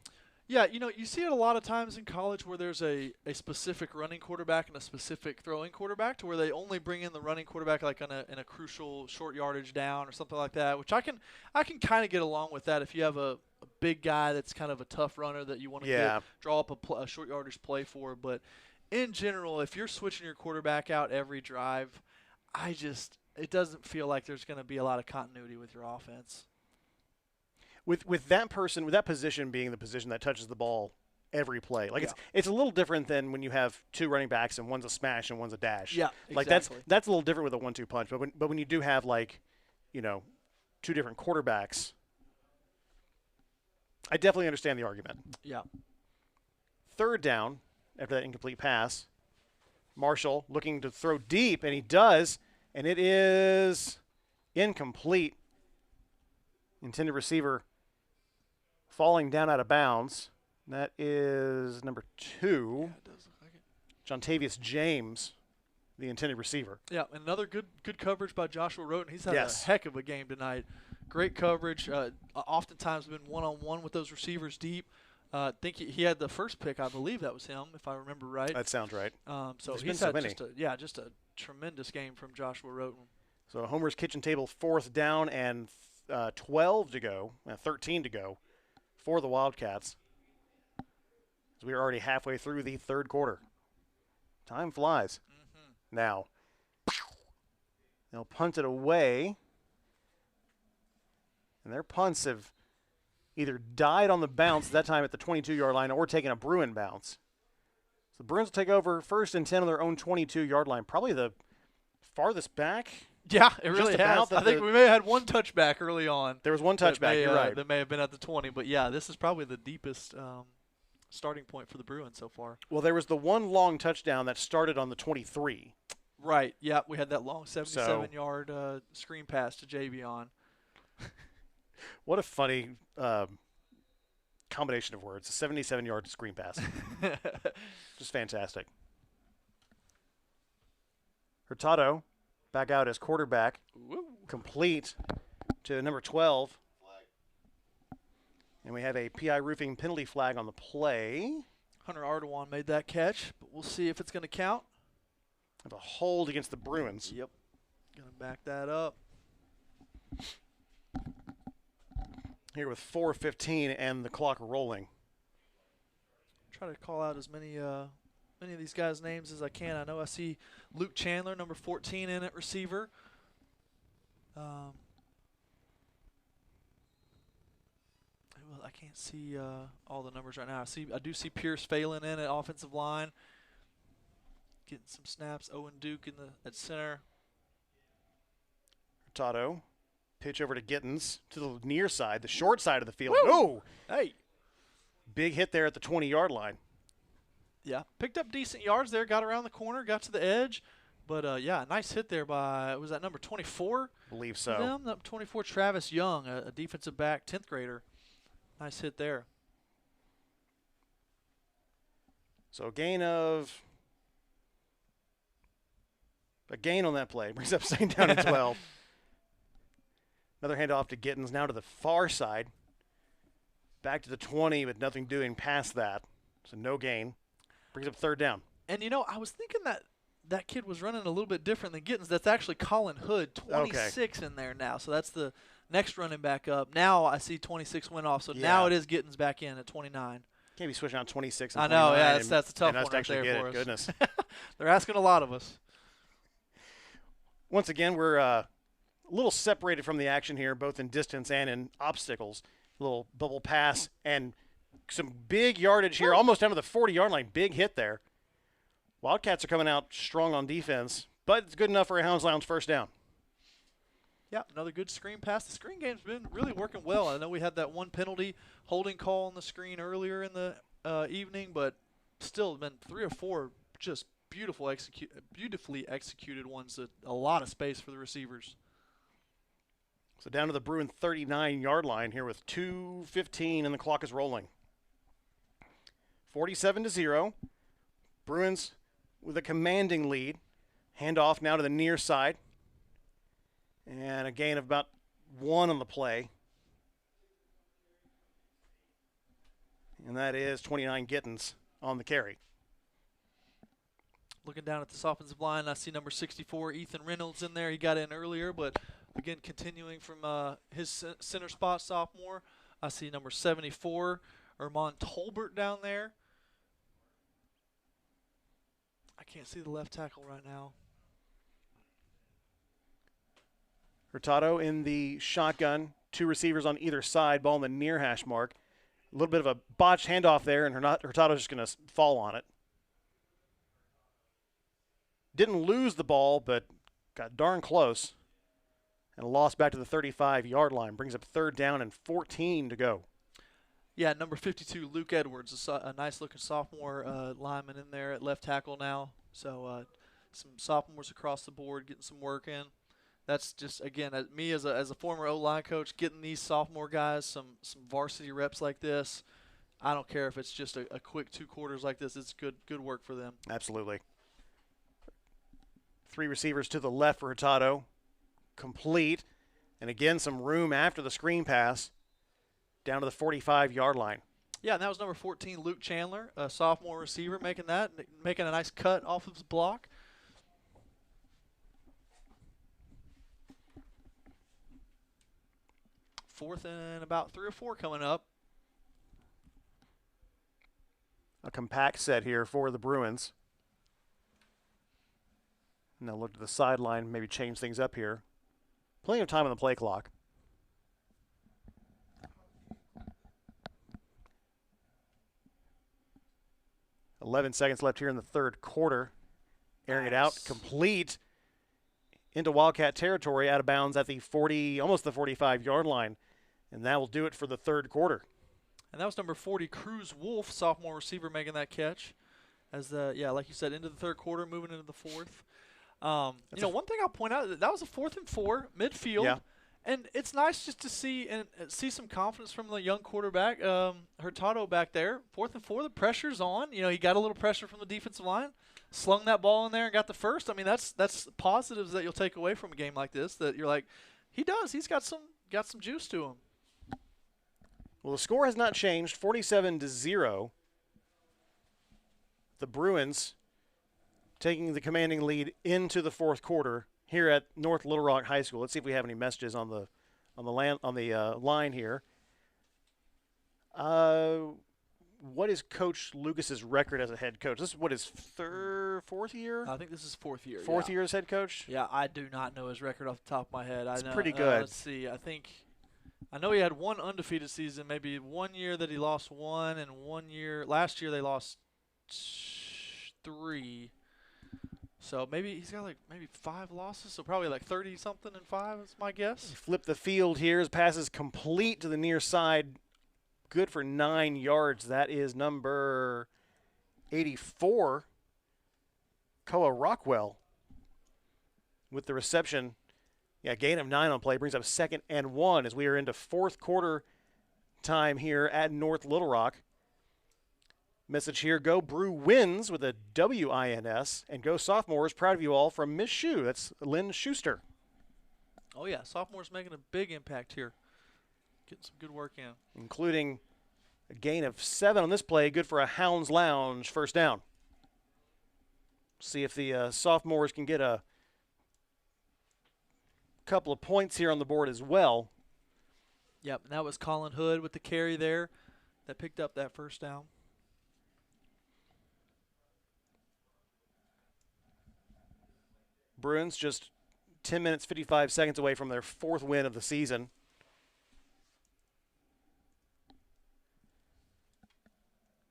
Yeah, you see it a lot of times in college where there's a specific running quarterback and a specific throwing quarterback, to where they only bring in the running quarterback like in a crucial short yardage down or something like that, which I can kind of get along with that if you have a big guy that's kind of a tough runner that you want to draw up a short yardage play for. But in general, if you're switching your quarterback out every drive, it doesn't feel like there's going to be a lot of continuity with your offense. With that position being the position that touches the ball every play, it's a little different than when you have 2 running backs and one's a smash and one's a dash. Yeah, like exactly. that's a little different with a 1-2 punch. But when you do have 2 different quarterbacks, I definitely understand the argument. Yeah. 3rd down after that incomplete pass. Marshall looking to throw deep, and he does, and it is incomplete. Intended receiver falling down out of bounds. That is number 2. Yeah, it does look like it. Jontavius James, the intended receiver. Yeah, another good coverage by Joshua Roten. He's had Yes. a heck of a game tonight. Great coverage. Oftentimes been one-on-one with those receivers deep. I think he had the first pick. I believe that was him, if I remember right. That sounds right. So There's he's been so had many. just a tremendous game from Joshua Roten. So Homer's kitchen table, 4th down and 12 to go, 13 to go for the Wildcats. As we are already halfway through the 3rd quarter. Time flies. Now, they'll punt it away. And their punts have either died on the bounce, that time at the 22-yard line, or taken a Bruin bounce. So the Bruins will take over 1st and 10 on their own 22-yard line. Probably the farthest back. Yeah, it really Just about has. I think we may have had one touchback early on. There was one touchback, you're right. That may have been at the 20, but yeah, this is probably the deepest starting point for the Bruins so far. Well, there was the one long touchdown that started on the 23. Right, yeah, we had that long 77-yard screen pass to Javion. What a funny combination of words. A 77-yard screen pass. Just fantastic. Hurtado back out as quarterback. Woo. Complete to number 12. And we have a PI roofing penalty flag on the play. Hunter Ardoin made that catch, but we'll see if it's going to count. Have a hold against the Bruins. Yep. Going to back that up. Here with 4:15 and the clock rolling. Try to call out as many of these guys' names as I can. I know I see Luke Chandler, number 14, in at receiver. I can't see all the numbers right now. I do see Pierce Phelan in at offensive line, getting some snaps. Owen Duke at center. Hurtado. Pitch over to Gittens to the near side, the short side of the field. Woo! Oh! Hey. Big hit there at the 20-yard line. Yeah, picked up decent yards there, got around the corner, got to the edge. But, yeah, nice hit there by, was that number 24? I believe so. Number 24, Travis Young, a defensive back, 10th grader. Nice hit there. So a gain on that play. Brings up second down and 12. Another handoff to Gittens, now to the far side. Back to the 20, but nothing doing past that. So no gain. Brings up 3rd down. And, I was thinking that kid was running a little bit different than Gittens. That's actually Colin Hood, 26 in there now. So that's the next running back up. Now I see 26 went off. So now it is Gittens back in at 29. Can't be switching out 26 and I know, 29 yeah, and, that's a tough and us one to right actually there get for it. us. Goodness. They're asking a lot of us. Once again, we're a little separated from the action here, both in distance and in obstacles. Little bubble pass and some big yardage here, almost down to the 40-yard line. Big hit there. Wildcats are coming out strong on defense, but it's good enough for a Hounds Lounge 1st down. Yeah, another good screen pass. The screen game's been really working well. I know we had that one penalty holding call on the screen earlier in the evening, but still been 3 or 4 just beautifully executed ones. A lot of space for the receivers. So down to the Bruin 39-yard line here with 2:15 and the clock is rolling. 47-0. Bruins with a commanding lead. Handoff now to the near side. And a gain of about 1 on the play. And that is 29 Gittens on the carry. Looking down at this offensive line, I see number 64, Ethan Reynolds, in there. He got in earlier, but again, continuing from his center spot, sophomore. I see number 74, Ermon Tolbert, down there. I can't see the left tackle right now. Hurtado in the shotgun. 2 receivers on either side, ball in the near hash mark. A little bit of a botched handoff there, and Hurtado's just going to fall on it. Didn't lose the ball, but got darn close. And a loss back to the 35-yard line. Brings up 3rd down and 14 to go. Yeah, number 52, Luke Edwards, a nice-looking sophomore lineman in there at left tackle now. So some sophomores across the board getting some work in. That's just, again, me as a former O-line coach, getting these sophomore guys some varsity reps like this. I don't care if it's just a quick 2 quarters like this. It's good work for them. Absolutely. 3 receivers to the left for Hurtado. Complete. And again, some room after the screen pass down to the 45-yard line. Yeah, and that was number 14, Luke Chandler, a sophomore receiver, making a nice cut off of his block. Fourth and about 3 or 4 coming up. A compact set here for the Bruins. Now look to the sideline, maybe change things up here. Plenty of time on the play clock. .11 seconds left here in the third quarter. Airing it out, complete into Wildcat territory, out of bounds at the 40, almost the 45-yard line. And that will do it for the third quarter. And that was number 40, Cruz Wolf, sophomore receiver, making that catch. As like you said, into the third quarter, moving into the fourth. One thing I'll point out, that was a 4th and 4, midfield. Yeah. And it's nice just to see some confidence from the young quarterback, Hurtado back there. 4th and 4, the pressure's on. He got a little pressure from the defensive line, slung that ball in there and got the first. I mean, that's positives that you'll take away from a game like this, that you're like, he's got some juice to him. Well, the score has not changed, 47-0. The Bruins taking the commanding lead into the fourth quarter here at North Little Rock High School. Let's see if we have any messages on the line here. What is Coach Lucas's record as a head coach? This is what, his fourth year? I think this is 4th year. Fourth year as head coach? Yeah, I do not know his record off the top of my head. It's pretty good. Let's see. I know he had one undefeated season, maybe 1 year that he lost 1, and 1 year last year they lost 3. So maybe he's got maybe 5 losses, so probably 30-something and 5 is my guess. Flip the field here. His pass is complete to the near side. Good for 9 yards. That is number 84, Koa Rockwell, with the reception. Yeah, gain of 9 on play. Brings up 2nd and 1 as we are into fourth quarter time here at North Little Rock. Message here, go Brew wins with a W-I-N-S, and go Sophomores, proud of you all, from Miss Shue. That's Lynn Schuster. Oh, yeah, sophomores making a big impact here. Getting some good work in. Including a gain of 7 on this play, good for a Hounds Lounge first down. See if the sophomores can get a couple of points here on the board as well. Yep, and that was Colin Hood with the carry there that picked up that first down. Bruins just 10 minutes, 55 seconds away from their 4th win of the season.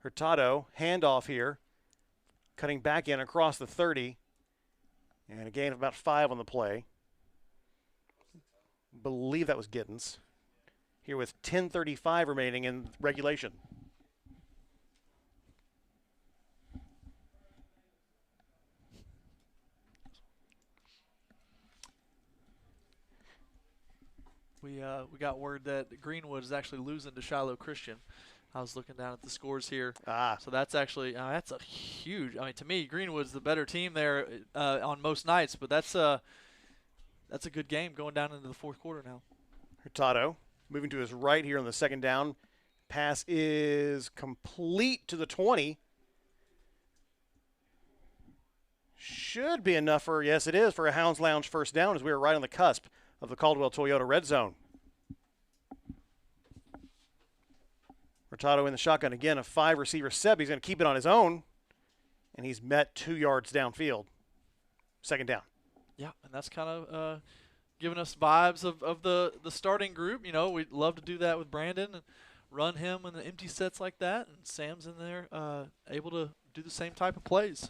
Hurtado, handoff here, cutting back in across the 30, and a gain of about 5 on the play. Believe that was Giddens. Here with 10:35 remaining in regulation. We got word that Greenwood is actually losing to Shiloh Christian. I was looking down at the scores here. So that's actually that's a huge. I mean, to me, Greenwood's the better team there on most nights. But that's a good game going down into the fourth quarter now. Hurtado moving to his right here on the second down. Pass is complete to the 20. Should be enough for, yes it is, for a Hounds Lounge first down as we are right on the cusp of the Caldwell Toyota red zone. Hurtado in the shotgun again, a 5-receiver set. He's going to keep it on his own, and he's met 2 yards downfield. Second down. Yeah, and that's kind of giving us vibes of the starting group. You know, we'd love to do that with Brandon and run him in the empty sets like that, and Sam's in there able to do the same type of plays.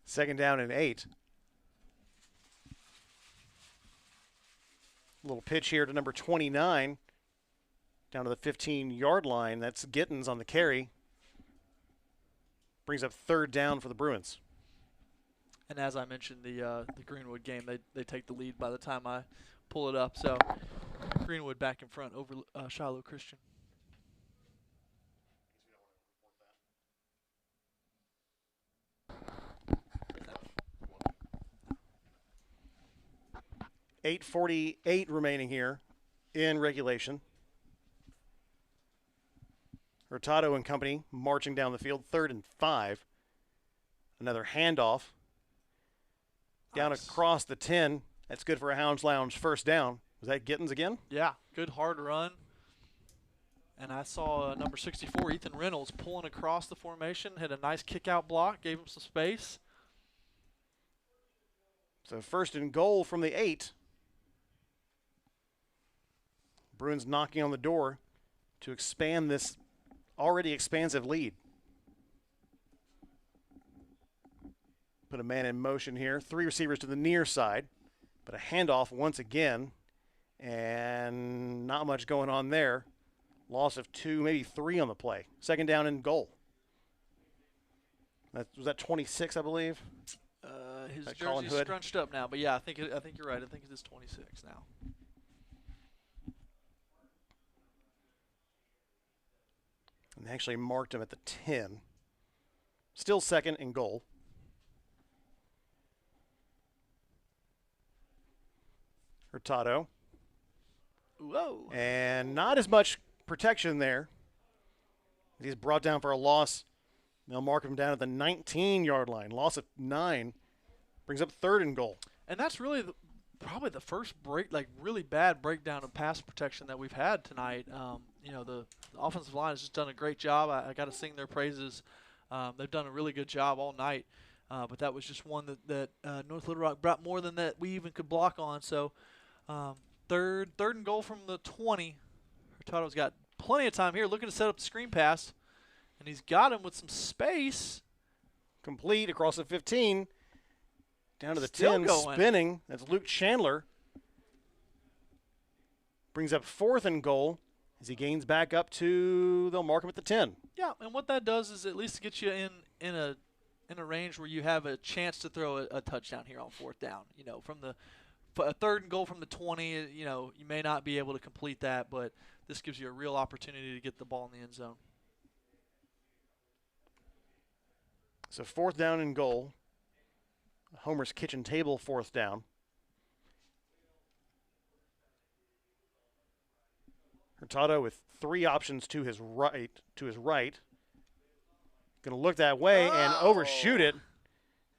Second down and 8. Little pitch here to number 29, down to the 15-yard line. That's Gittens on the carry. Brings up third down for the Bruins. And as I mentioned, the Greenwood game, they take the lead by the time I pull it up. So Greenwood back in front over Shiloh Christian. .848 remaining here in regulation. Hurtado and company marching down the field, 3rd and 5. Another handoff. Down across the 10. That's good for a Hounds Lounge first down. Was that Gittens again? Yeah, good hard run. And I saw number 64, Ethan Reynolds, pulling across the formation, had a nice kick-out block, gave him some space. So 1st and goal from the 8. Bruins knocking on the door to expand this already expansive lead. Put a man in motion here. 3 receivers to the near side, but a handoff once again, and not much going on there. Loss of 2, maybe 3 on the play. 2nd down and goal. Was that 26, I believe? His jersey's scrunched up now, but yeah, I think you're right. I think it is 26 now. And they actually marked him at the 10. Still 2nd and goal. Hurtado. Whoa. And not as much protection there. He's brought down for a loss. They'll mark him down at the 19-yard line. Loss of 9. Brings up 3rd and goal. And that's really probably the first really bad breakdown of pass protection that we've had tonight. The offensive line has just done a great job. I got to sing their praises. They've done a really good job all night. But that was just one that North Little Rock brought more than that we even could block on. So third and goal from the 20. Hurtado's got plenty of time here, looking to set up the screen pass. And he's got him with some space. Complete across the 15. Down to the Still 10, going. spinning. That's Luke Chandler. Brings up 4th and goal as he gains back up to, they'll mark him at the 10. Yeah, and what that does is at least get you in a range where you have a chance to throw a touchdown here on 4th down. From a 3rd and goal from the 20, you may not be able to complete that, but this gives you a real opportunity to get the ball in the end zone. So 4th down and goal. Homer's kitchen table 4th down. Hurtado with 3 options to his right. Going to look that way and overshoot it,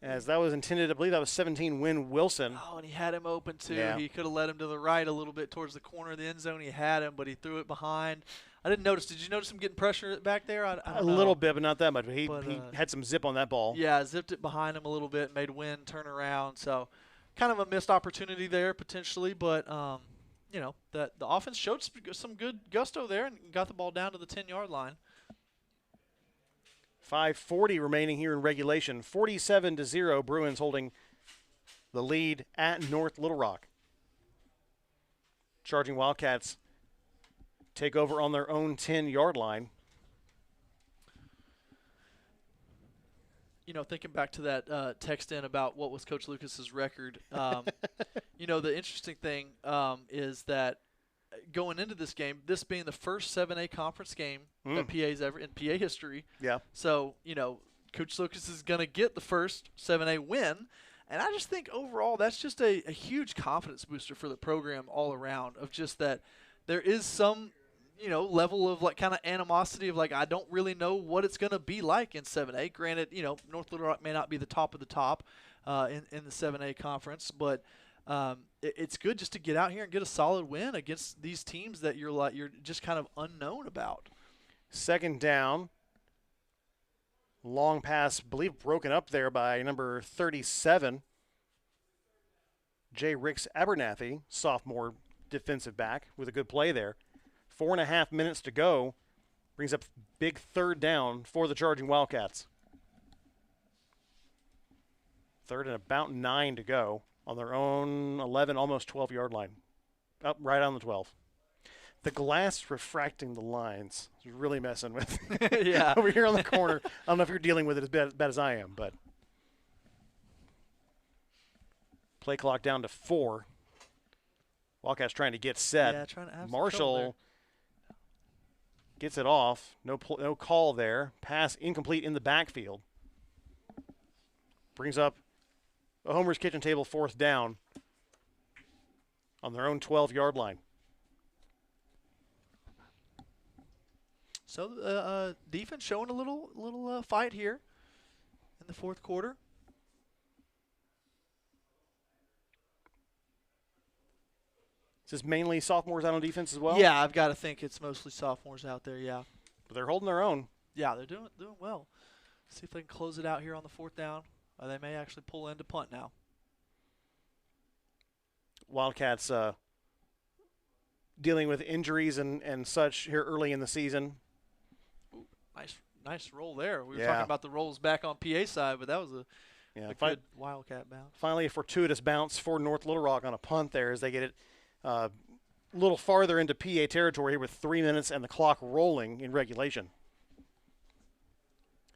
as that was intended. I believe that was 17 Win Wilson. Oh, and he had him open too. Yeah. He could have led him to the right a little bit towards the corner of the end zone. He had him, but he threw it behind. I didn't notice. Did you notice him getting pressure back there? I don't know. Little bit, but not that much. But he had some zip on that ball. Yeah, zipped it behind him a little bit, made Win turn around. So kind of a missed opportunity there potentially, but the offense showed some good gusto there and got the ball down to the 10-yard line. 5:40 remaining here in regulation. 47-0. Bruins holding the lead at North Little Rock. Charging Wildcats take over on their own 10-yard line. Thinking back to that text in about what was Coach Lucas's record, the interesting thing is that going into this game, this being the first 7A conference game that PA's ever in PA history. Yeah. So, Coach Lucas is going to get the first 7A win. And I just think overall that's just a huge confidence booster for the program all around, of just that there is some level of kind of animosity of I don't really know what it's going to be like in 7A. Granted, North Little Rock may not be the top of the top in the 7A conference, but it's good just to get out here and get a solid win against these teams that you're just kind of unknown about. 2nd down. Long pass, I believe, broken up there by number 37, J. Ricks Abernathy, sophomore defensive back, with a good play there. 4.5 minutes to go. Brings up big 3rd down for the Charging Wildcats. 3rd and about 9 to go on their own 11, almost 12-yard line. Up right on the 12. The glass refracting the lines is really messing with yeah. over here on the corner. I don't know if you're dealing with it as bad as I am, but play clock down to 4. Wildcats trying to get set. Yeah, trying to have Marshall gets it off. No call there. Pass incomplete in the backfield. Brings up a Homer's Kitchen Table 4th down on their own 12-yard line. So defense showing a little fight here in the 4th quarter. Is this mainly sophomores out on defense as well? Yeah, I've got to think it's mostly sophomores out there, yeah. But they're holding their own. Yeah, they're doing well. See if they can close it out here on the 4th down. They may actually pull into punt now. Wildcats dealing with injuries and such here early in the season. Ooh, nice roll there. We were talking about the rolls back on PA side, but that was a good Wildcat bounce. Finally, a fortuitous bounce for North Little Rock on a punt there as they get it a little farther into PA territory with 3 minutes and the clock rolling in regulation.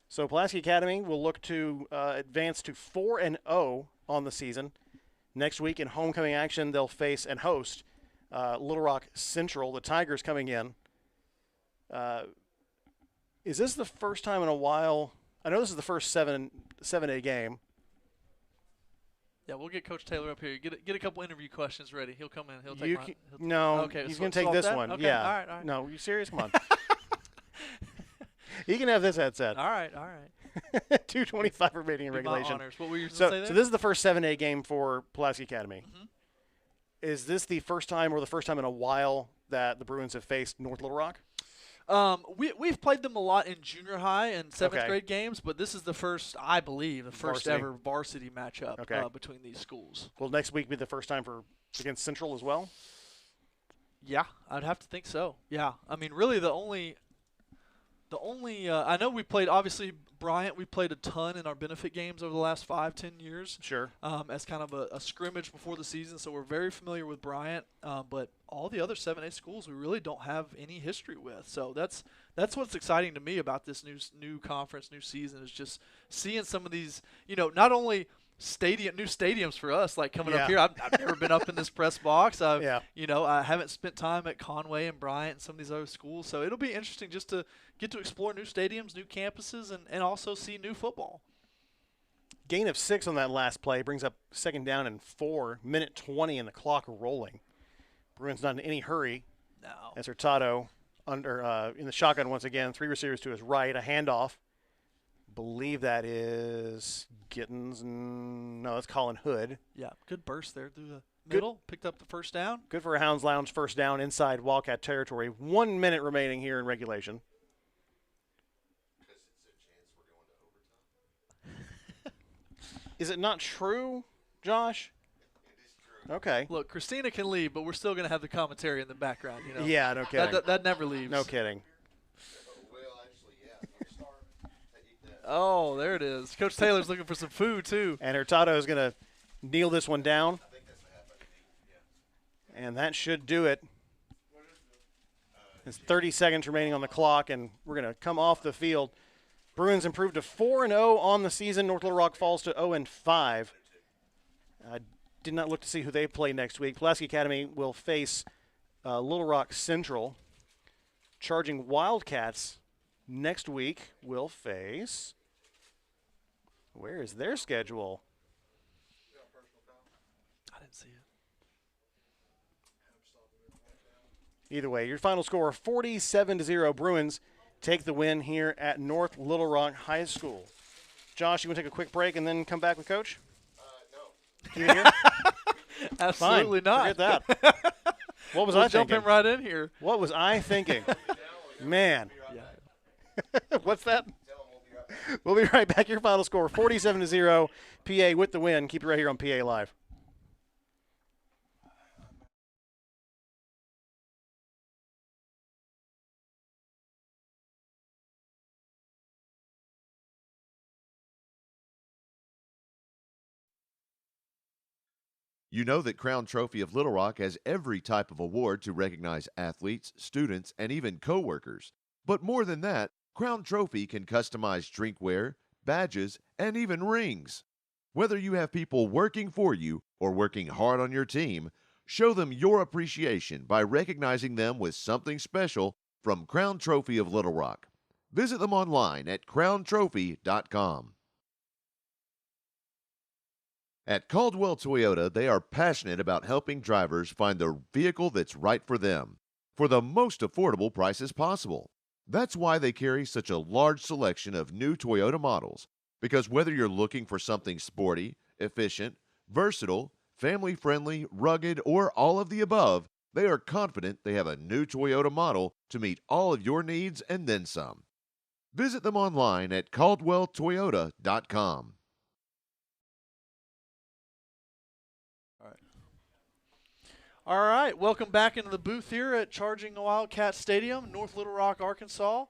So Pulaski Academy will look to advance to 4-0 on the season. Next week in homecoming action, they'll face and host Little Rock Central. The Tigers coming in. Is this the first time in a while? I know this is the first 7A game. Yeah, we'll get Coach Taylor up here. Get a couple interview questions ready. He'll come in. He'll take okay, he's going to take this one. Okay. Yeah. All right. No, you serious? Come on. He can have this headset. All right. 2:25 remaining in regulation. What were you going to say there? So this is the first 7A game for Pulaski Academy. Mm-hmm. Is this the first time or the first time in a while that the Bruins have faced North Little Rock? We've played them a lot in junior high and 7th grade games, but this is the first, I believe, ever varsity matchup between these schools. Will next week be the first time against Central as well? Yeah, I'd have to think so. Yeah, I mean, really the only I know we played, obviously, Bryant, we played a ton in our benefit games over the last 5-10 years. Sure. As kind of a scrimmage before the season, so we're very familiar with Bryant. But all the other 7A schools we really don't have any history with. So that's what's exciting to me about this new conference, new season, is just seeing some of these, not only – new stadiums for us, like coming up here. I've never been up in this press box. I haven't spent time at Conway and Bryant and some of these other schools, so it'll be interesting just to get to explore new stadiums, new campuses, and also see new football. Gain of 6 on that last play brings up 2nd down and 4, minute 20 and the clock rolling. Bruins not in any hurry. No. As Hurtado in the shotgun once again, 3 receivers to his right, a handoff. Believe that is Gittins. No, that's Colin Hood. Yeah, good burst there through the middle. Picked up the first down. Good for a Hounds Lounge first down inside Wildcat territory. 1 minute remaining here in regulation. Is it not true, Josh? It is true. Okay. Look, Christina can leave, but we're still going to have the commentary in the background. Yeah, no kidding. That never leaves. No kidding. Oh, there it is. Coach Taylor's looking for some food, too. And Hurtado is going to kneel this one down. I think that's what happened. Yeah. And that should do it. There's 30 seconds remaining on the clock, and we're going to come off the field. Bruins improved to 4-0 on the season. North Little Rock falls to 0-5. I did not look to see who they play next week. Pulaski Academy will face Little Rock Central. Charging Wildcats next week will face, where is their schedule? I didn't see it. Either way, your final score, 47-0. Bruins take the win here at North Little Rock High School. Josh, you want to take a quick break and then come back with Coach? No. Can you hear? Absolutely Fine. not. Forget that. What was I thinking? Jump him right in here. What was I thinking? Man. What's that? We'll be right back. Your final score, 47-0. PA with the win. Keep it right here on PA Live. You know that Crown Trophy of Little Rock has every type of award to recognize athletes, students, and even coworkers. But more than that, Crown Trophy can customize drinkware, badges, and even rings. Whether you have people working for you or working hard on your team, show them your appreciation by recognizing them with something special from Crown Trophy of Little Rock. Visit them online at crowntrophy.com. At Caldwell Toyota, they are passionate about helping drivers find the vehicle that's right for them for the most affordable prices possible. That's why they carry such a large selection of new Toyota models, because whether you're looking for something sporty, efficient, versatile, family-friendly, rugged, or all of the above, they are confident they have a new Toyota model to meet all of your needs and then some. Visit them online at caldwelltoyota.com. All right, welcome back into the booth here at Charging Wildcat Stadium, North Little Rock, Arkansas.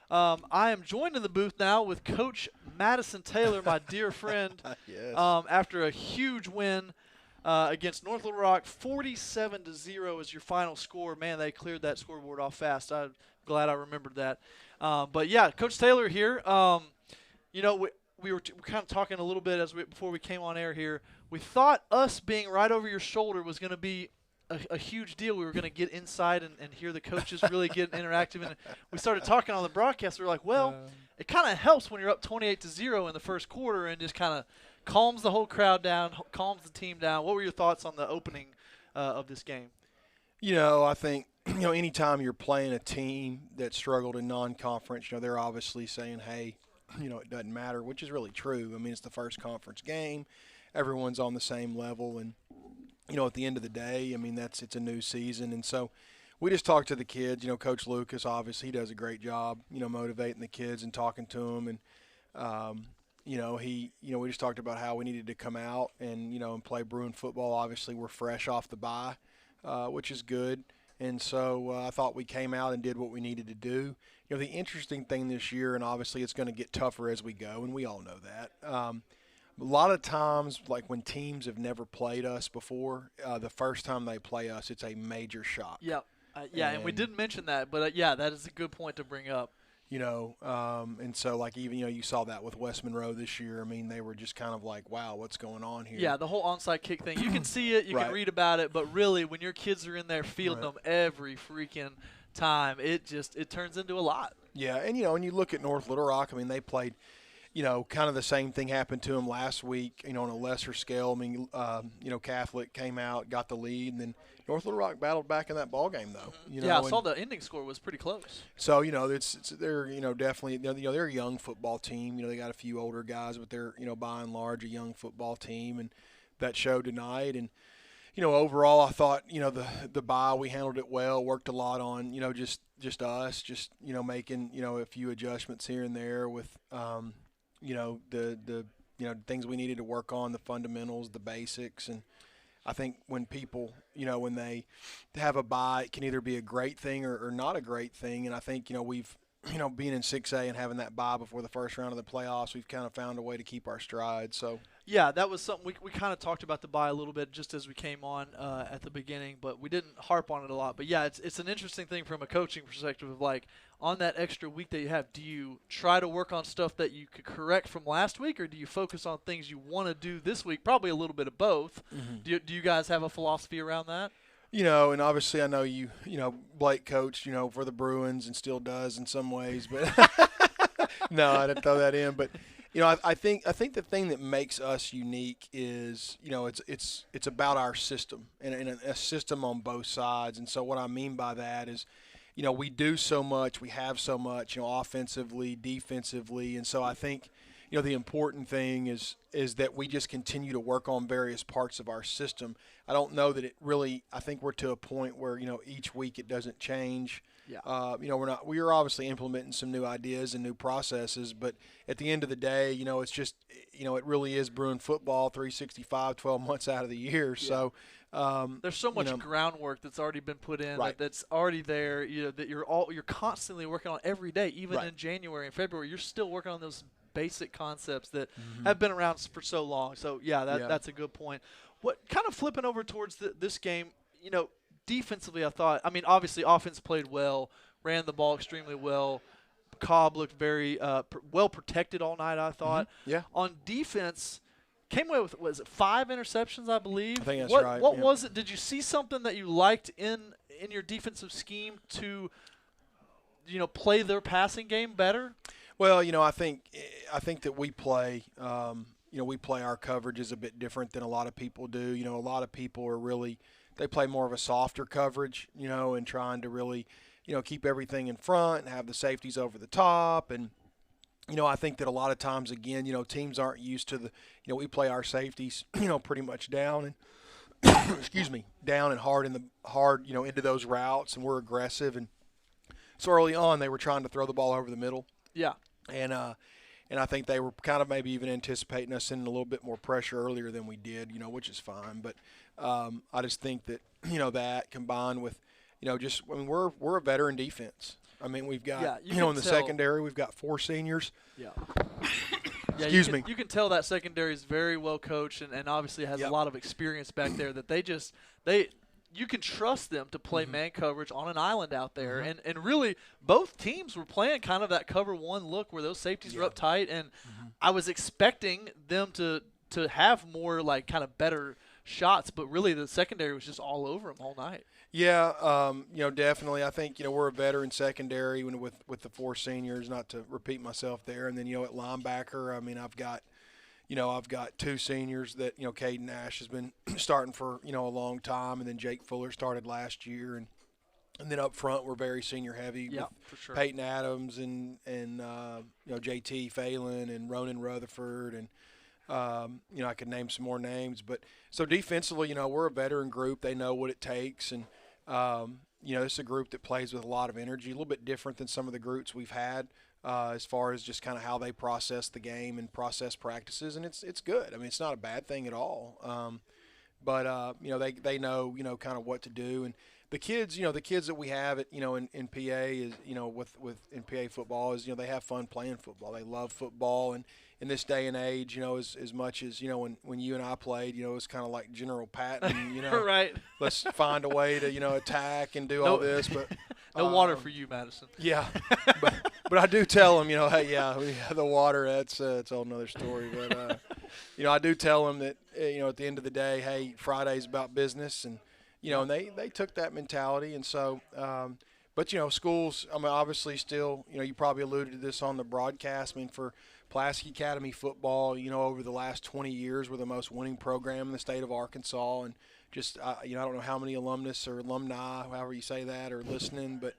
I am joined in the booth now with Coach Madison Taylor, my dear friend. Yes. After a huge win against North Little Rock, 47-0 is your final score. Man, they cleared that scoreboard off fast. I'm glad I remembered that. But yeah, Coach Taylor here. You know, we were kind of talking a little bit before we came on air here. We thought us being right over your shoulder was going to be a huge deal. We were going to get inside and hear the coaches really get interactive. And we started talking on the broadcast. We were like, well, it kind of helps when you're up 28-0 in the first quarter and just kind of calms the whole crowd down, calms the team down. What were your thoughts on the opening of this game? You know, I think, anytime you're playing a team that struggled in non-conference, they're obviously saying, hey, it doesn't matter, which is really true. I mean, it's the first conference game. Everyone's on the same level. And, at the end of the day, I mean, it's a new season. And so we just talked to the kids. Coach Lucas, obviously, he does a great job, motivating the kids and talking to them. And, we just talked about how we needed to come out and play Bruin football. Obviously, we're fresh off the bye, which is good. And so I thought we came out and did what we needed to do. The interesting thing this year, and obviously it's going to get tougher as we go, and we all know that. A lot of times, like when teams have never played us before, the first time they play us, it's a major shock. Yep. And we didn't mention that, but that is a good point to bring up. And so like even, you saw that with West Monroe this year. I mean, they were just kind of like, wow, what's going on here? Yeah, the whole onside kick thing. You can see it, you can read about it, but really when your kids are in there fielding them every freaking time, it turns into a lot. Yeah, and, when you look at North Little Rock, I mean, they played – kind of the same thing happened to them last week, on a lesser scale. I mean, Catholic came out, got the lead, and then North Little Rock battled back in that ball game, though. I saw the ending score was pretty close. So, they're, definitely, they're a young football team. They got a few older guys, but they're, by and large, a young football team, and that showed tonight. And, overall, I thought, the bye, we handled it well, worked a lot on, just us, making, a few adjustments here and there with, the things we needed to work on, the fundamentals, the basics. And I think when people, when they have a bye, it can either be a great thing or not a great thing. And I think, we've, being in 6A and having that bye before the first round of the playoffs, we've kind of found a way to keep our stride. So yeah, that was something we kind of talked about the bye a little bit just as we came on at the beginning, but we didn't harp on it a lot. But yeah, it's an interesting thing from a coaching perspective of like on that extra week that you have, do you try to work on stuff that you could correct from last week, or do you focus on things you want to do this week? Probably a little bit of both. Mm-hmm. Do you guys have a philosophy around that? And obviously I know you Blake coached, for the Bruins and still does in some ways, but no, I didn't throw that in. But, I think the thing that makes us unique is, it's about our system and a system on both sides. And so what I mean by that is, we do so much, we have so much, offensively, defensively. And so I think, the important thing is that we just continue to work on various parts of our system. I don't know that it really – I think we're to a point where, each week it doesn't change. Yeah. We are obviously implementing some new ideas and new processes, but at the end of the day, it's just, it really is Bruin football 365, 12 months out of the year. Yeah. So there's so much groundwork that's already been put in, that's already there, that you're constantly working on every day, even in January and February. You're still working on those basic concepts that have been around for so long. So, that's a good point. What kind of flipping over towards this game, defensively, I mean, obviously offense played well, ran the ball extremely well. Cobb looked very well protected all night, I thought. Mm-hmm. Yeah. On defense, came away with, was it 5 interceptions, I believe? I think that's right. What was it? Did you see something that you liked in your defensive scheme to, play their passing game better? Well, I think that we play we play our coverages a bit different than a lot of people do. A lot of people are really – they play more of a softer coverage, and trying to really, keep everything in front and have the safeties over the top. And, I think that a lot of times, again, teams aren't used to we play our safeties, pretty much down and, down and hard into those routes, and we're aggressive. And so early on, they were trying to throw the ball over the middle. Yeah. And I think they were kind of maybe even anticipating us in a little bit more pressure earlier than we did, which is fine. But I just think that, that combined with, we're a veteran defense. I mean, we've got, in the secondary, we've got 4 seniors. Yeah. Excuse me. You can tell that secondary is very well coached and obviously has a lot of experience back there that you can trust them to play man coverage on an island out there. And really, both teams were playing kind of that cover 1 look where those safeties were up tight. And I was expecting them to have more, like, kind of better shots. But really, the secondary was just all over them all night. Yeah, definitely. I think, we're a veteran secondary with the 4 seniors, not to repeat myself there. And then, at linebacker, I mean, I've got 2 seniors that, Caden Nash has been starting for, a long time, and then Jake Fuller started last year. And then up front, we're very senior heavy with for sure. Peyton Adams and JT Phelan and Ronan Rutherford. And, I could name some more names. But so defensively, we're a veteran group. They know what it takes. And, it's a group that plays with a lot of energy, a little bit different than some of the groups we've had. As far as just kind of how they process the game and process practices, and it's good. I mean, it's not a bad thing at all. But they know kind of what to do, and the kids that we have at in PA is with in PA football is they have fun playing football. They love football, and in this day and age, as much as when you and I played, it was kind of like General Patton, right. Let's find a way to attack and do all this, but no water for you, Madison. Yeah, but I do tell them, hey, the water, it's a whole nother story. But, I do tell them that, at the end of the day, hey, Friday's about business. And, and they took that mentality. And so, but, schools, I mean, obviously still, you probably alluded to this on the broadcast. I mean, for Pulaski Academy football, over the last 20 years, we're the most winning program in the state of Arkansas. And just, I don't know how many alumnus or alumni, however you say that, are listening, but,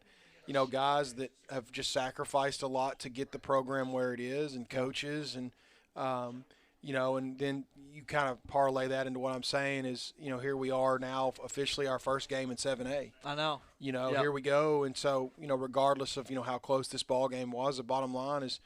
guys that have just sacrificed a lot to get the program where it is, and coaches, and, and then you kind of parlay that into what I'm saying is, here we are now officially our first game in 7A. I know. Here we go. And so, regardless of, how close this ball game was, the bottom line is,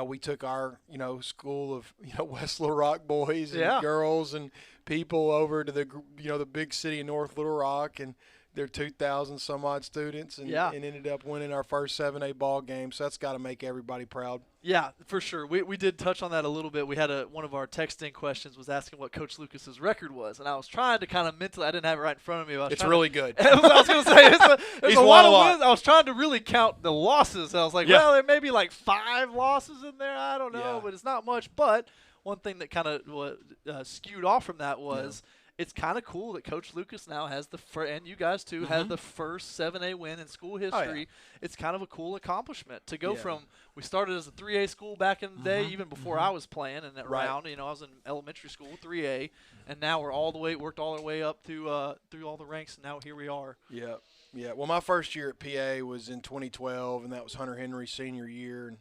we took our, school of, West Little Rock boys and girls and people over to the, the big city of North Little Rock, and they're 2,000 some odd students, and ended up winning our first 7A ball game. So that's got to make everybody proud. Yeah, for sure. We did touch on that a little bit. We had one of our texting questions was asking what Coach Lucas's record was, and I was trying to kind of mentally. I didn't have it right in front of me. It's really good. I was going to say it's a lot of wins. I was trying to really count the losses. I was like, well, there may be like 5 losses in there. I don't know, but it's not much. But one thing that kind of skewed off from that was. It's kind of cool that Coach Lucas now has and you guys too, have the first 7A win in school history. It's kind of a cool accomplishment to go from, we started as a 3A school back in the day, even before I was playing and around, I was in elementary school, 3A, and now we're worked all our way up through all the ranks, and now here we are. Yeah. Yeah. Well, my first year at PA was in 2012, and that was Hunter Henry's senior year. And,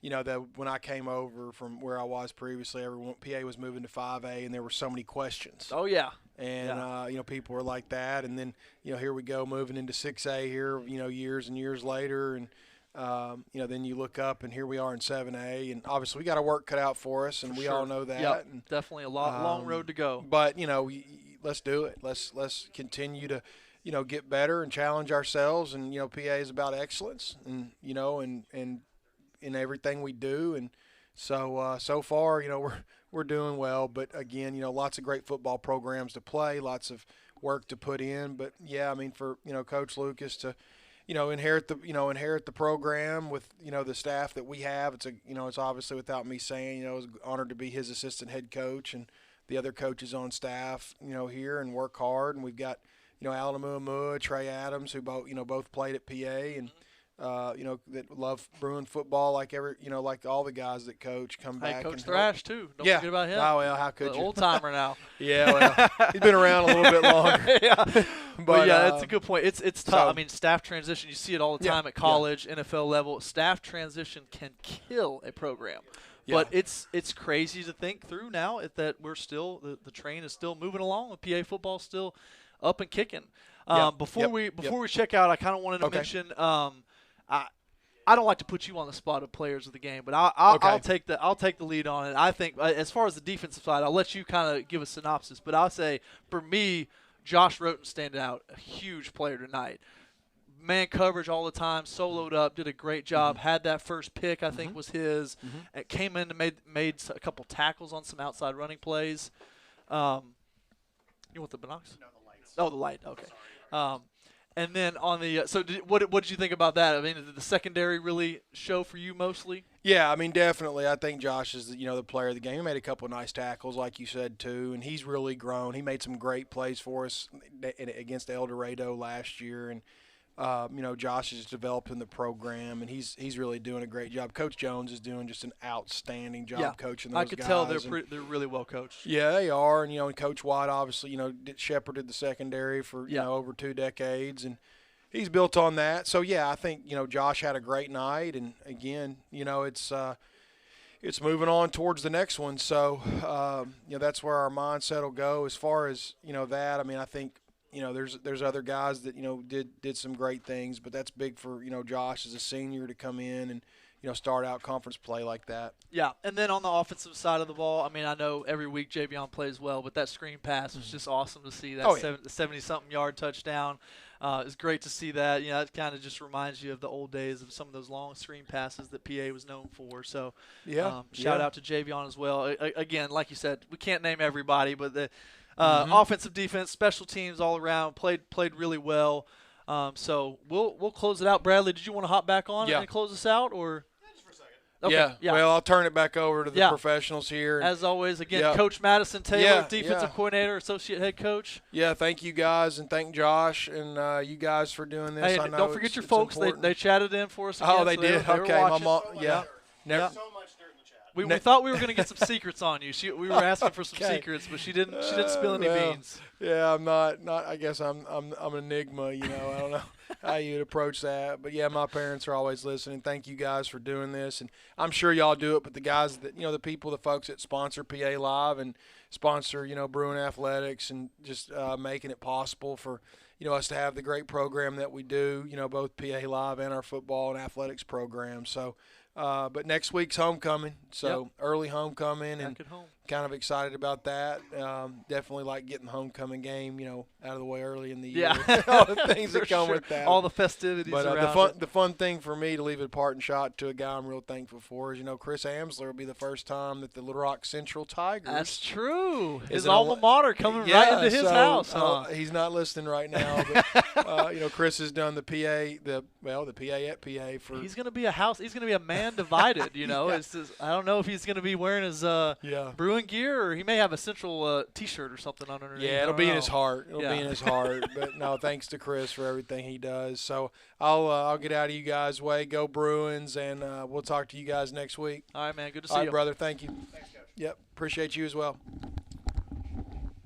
that when I came over from where I was previously, PA was moving to 5A, and there were so many questions. Oh, yeah. And, people were like that. And then, here we go moving into 6A here, years and years later. And, then you look up, and here we are in 7A. And obviously we got our work cut out for us, and we all know that. Yep, and definitely a long road to go. But, let's do it. Let's continue to, get better and challenge ourselves. And, PA is about excellence, and, and in everything we do. And so so far, we're doing well. But again, lots of great football programs to play, lots of work to put in. But yeah, I mean, for Coach Lucas to inherit the program with the staff that we have. It's obviously without me saying, I was honored to be his assistant head coach and the other coaches on staff here, and work hard. And we've got Alan Amuamua, Trey Adams, who both played at PA, and that love Bruin football like like all the guys that come back. Hey, Coach and Thrash too. Don't forget about him. Oh well, how could you? Old timer now. Yeah, well, he's been around a little bit longer. Yeah. But yeah, that's a good point. It's tough. So, I mean, staff transition. You see it all the time at college, NFL level. Staff transition can kill a program. Yeah. But it's crazy to think through now that we're still the train is still moving along. The PA football still up and kicking. Before we check out, I kind of wanted to mention. I don't like to put you on the spot of players of the game, but I'll take the lead on it. I think as far as the defensive side, I'll let you kind of give a synopsis. But I'll say for me, Josh Roten standing out, a huge player tonight. Man coverage all the time, soloed up, did a great job. Had that first pick, I think was his. It came in and made a couple tackles on some outside running plays. You want the binocs? No, the lights. Oh, the light. Okay. And then on the what did you think about that? I mean, did the secondary really show for you mostly? Yeah, I mean, definitely. I think Josh is the player of the game. He made a couple of nice tackles, like you said too, and he's really grown. He made some great plays for us against El Dorado last year, and Josh has developed in the program, and he's really doing a great job. Coach Jones is doing just an outstanding job coaching those guys. I could tell they're really well coached. Yeah, they are, and Coach White obviously shepherded the secondary for over 2 decades, and he's built on that. So yeah, I think Josh had a great night, and again it's moving on towards the next one. So that's where our mindset will go as far as that. I mean, I think. There's other guys that did some great things, but that's big for Josh as a senior to come in and start out conference play like that. Yeah, and then on the offensive side of the ball, I mean, I know every week Javion plays well, but that screen pass was just awesome to see. That 70-something yard touchdown. It's great to see that. It kind of just reminds you of the old days of some of those long screen passes that PA was known for. So shout out to Javion as well. Again, like you said, we can't name everybody, but the offensive, defense, special teams all around played really well. So we'll close it out. Bradley, did you want to hop back on and close us out, or? Just for a second. Okay. Yeah. Well, I'll turn it back over to the professionals here. As always, again, Coach Madison Taylor, defensive coordinator, associate head coach. Yeah, thank you guys, and thank Josh and you guys for doing this. Hey, I know don't forget your folks. They chatted in for us. Again, they did. They okay, my mom. Yeah. Never. So much dirt in the chat. We thought we were going to get some secrets on you. We were asking for some secrets, but she didn't spill any beans. Yeah, I'm not. I guess I'm an enigma. I don't know how you'd approach that, but yeah, my parents are always listening. Thank you guys for doing this, and I'm sure y'all do it. But the guys that the folks that sponsor PA Live and sponsor Bruin Athletics and just making it possible for us to have the great program that we do. Both PA Live and our football and athletics program. So. But next week's homecoming, so early homecoming, and kind of excited about that. Definitely like getting the homecoming game, out of the way early in the year. All the things that come with that. All the festivities around the fun thing for me to leave a parting shot to a guy I'm real thankful for is, Chris Amsler will be the first time that the Little Rock Central Tigers. That's true. His alma mater coming right into his house. He's not listening right now, but Chris has done the PA at PA for. He's going to be a man divided. It's just, I don't know if he's going to be wearing his Bruin gear, or he may have a Central T-shirt or something underneath. Yeah, it'll be in his heart. It'll be in his heart. But no, thanks to Chris for everything he does. So I'll get out of you guys' way. Go Bruins, and we'll talk to you guys next week. All right, man. Good to see you. All right, brother. Thank you. Thanks, Coach. Yep, appreciate you as well.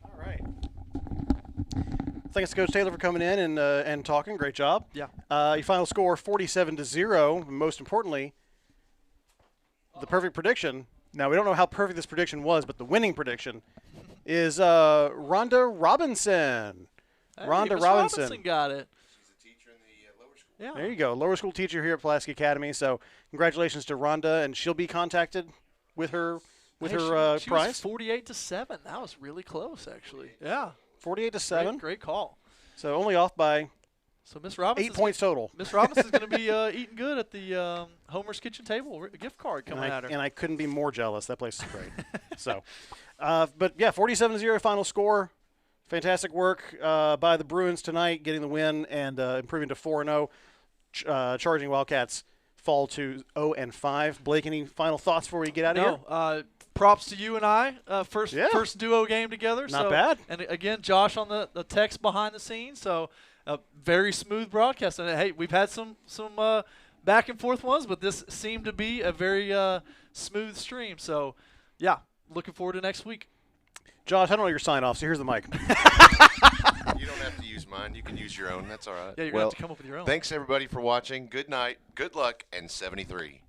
All right. Thanks to Coach Taylor for coming in and talking. Great job. Yeah. Your final score 47-0. Most importantly, the perfect prediction. Now, we don't know how perfect this prediction was, but the winning prediction is Rhonda Robinson. Hey, Rhonda Miss Robinson got it. She's a teacher in the lower school. Yeah. There you go. Lower school teacher here at Pulaski Academy. So congratulations to Rhonda, and she'll be contacted with her She prize. was 48-7. That was really close, actually. Yeah. 48-7. Great call. So only off by So Miss Robinson, 8 points total. Miss Robinson's going to be eating good at the Homer's Kitchen Table gift card coming at her. And I couldn't be more jealous. That place is great. So, but yeah, 47-0 final score. Fantastic work by the Bruins tonight, getting the win and improving to 4-0. Charging Wildcats fall to 0-5. Blake, any final thoughts before we get out of here? Props to you and I. First duo game together. Not bad. And again, Josh on the text behind the scenes. So a very smooth broadcast. And hey, we've had some back and forth ones, but this seemed to be a very smooth stream. So yeah, looking forward to next week. Josh, I don't know your sign off, so here's the mic. You don't have to use mine. You can use your own. That's all right. Yeah, you're going to have to come up with your own. Thanks, everybody, for watching. Good night, good luck, and 73.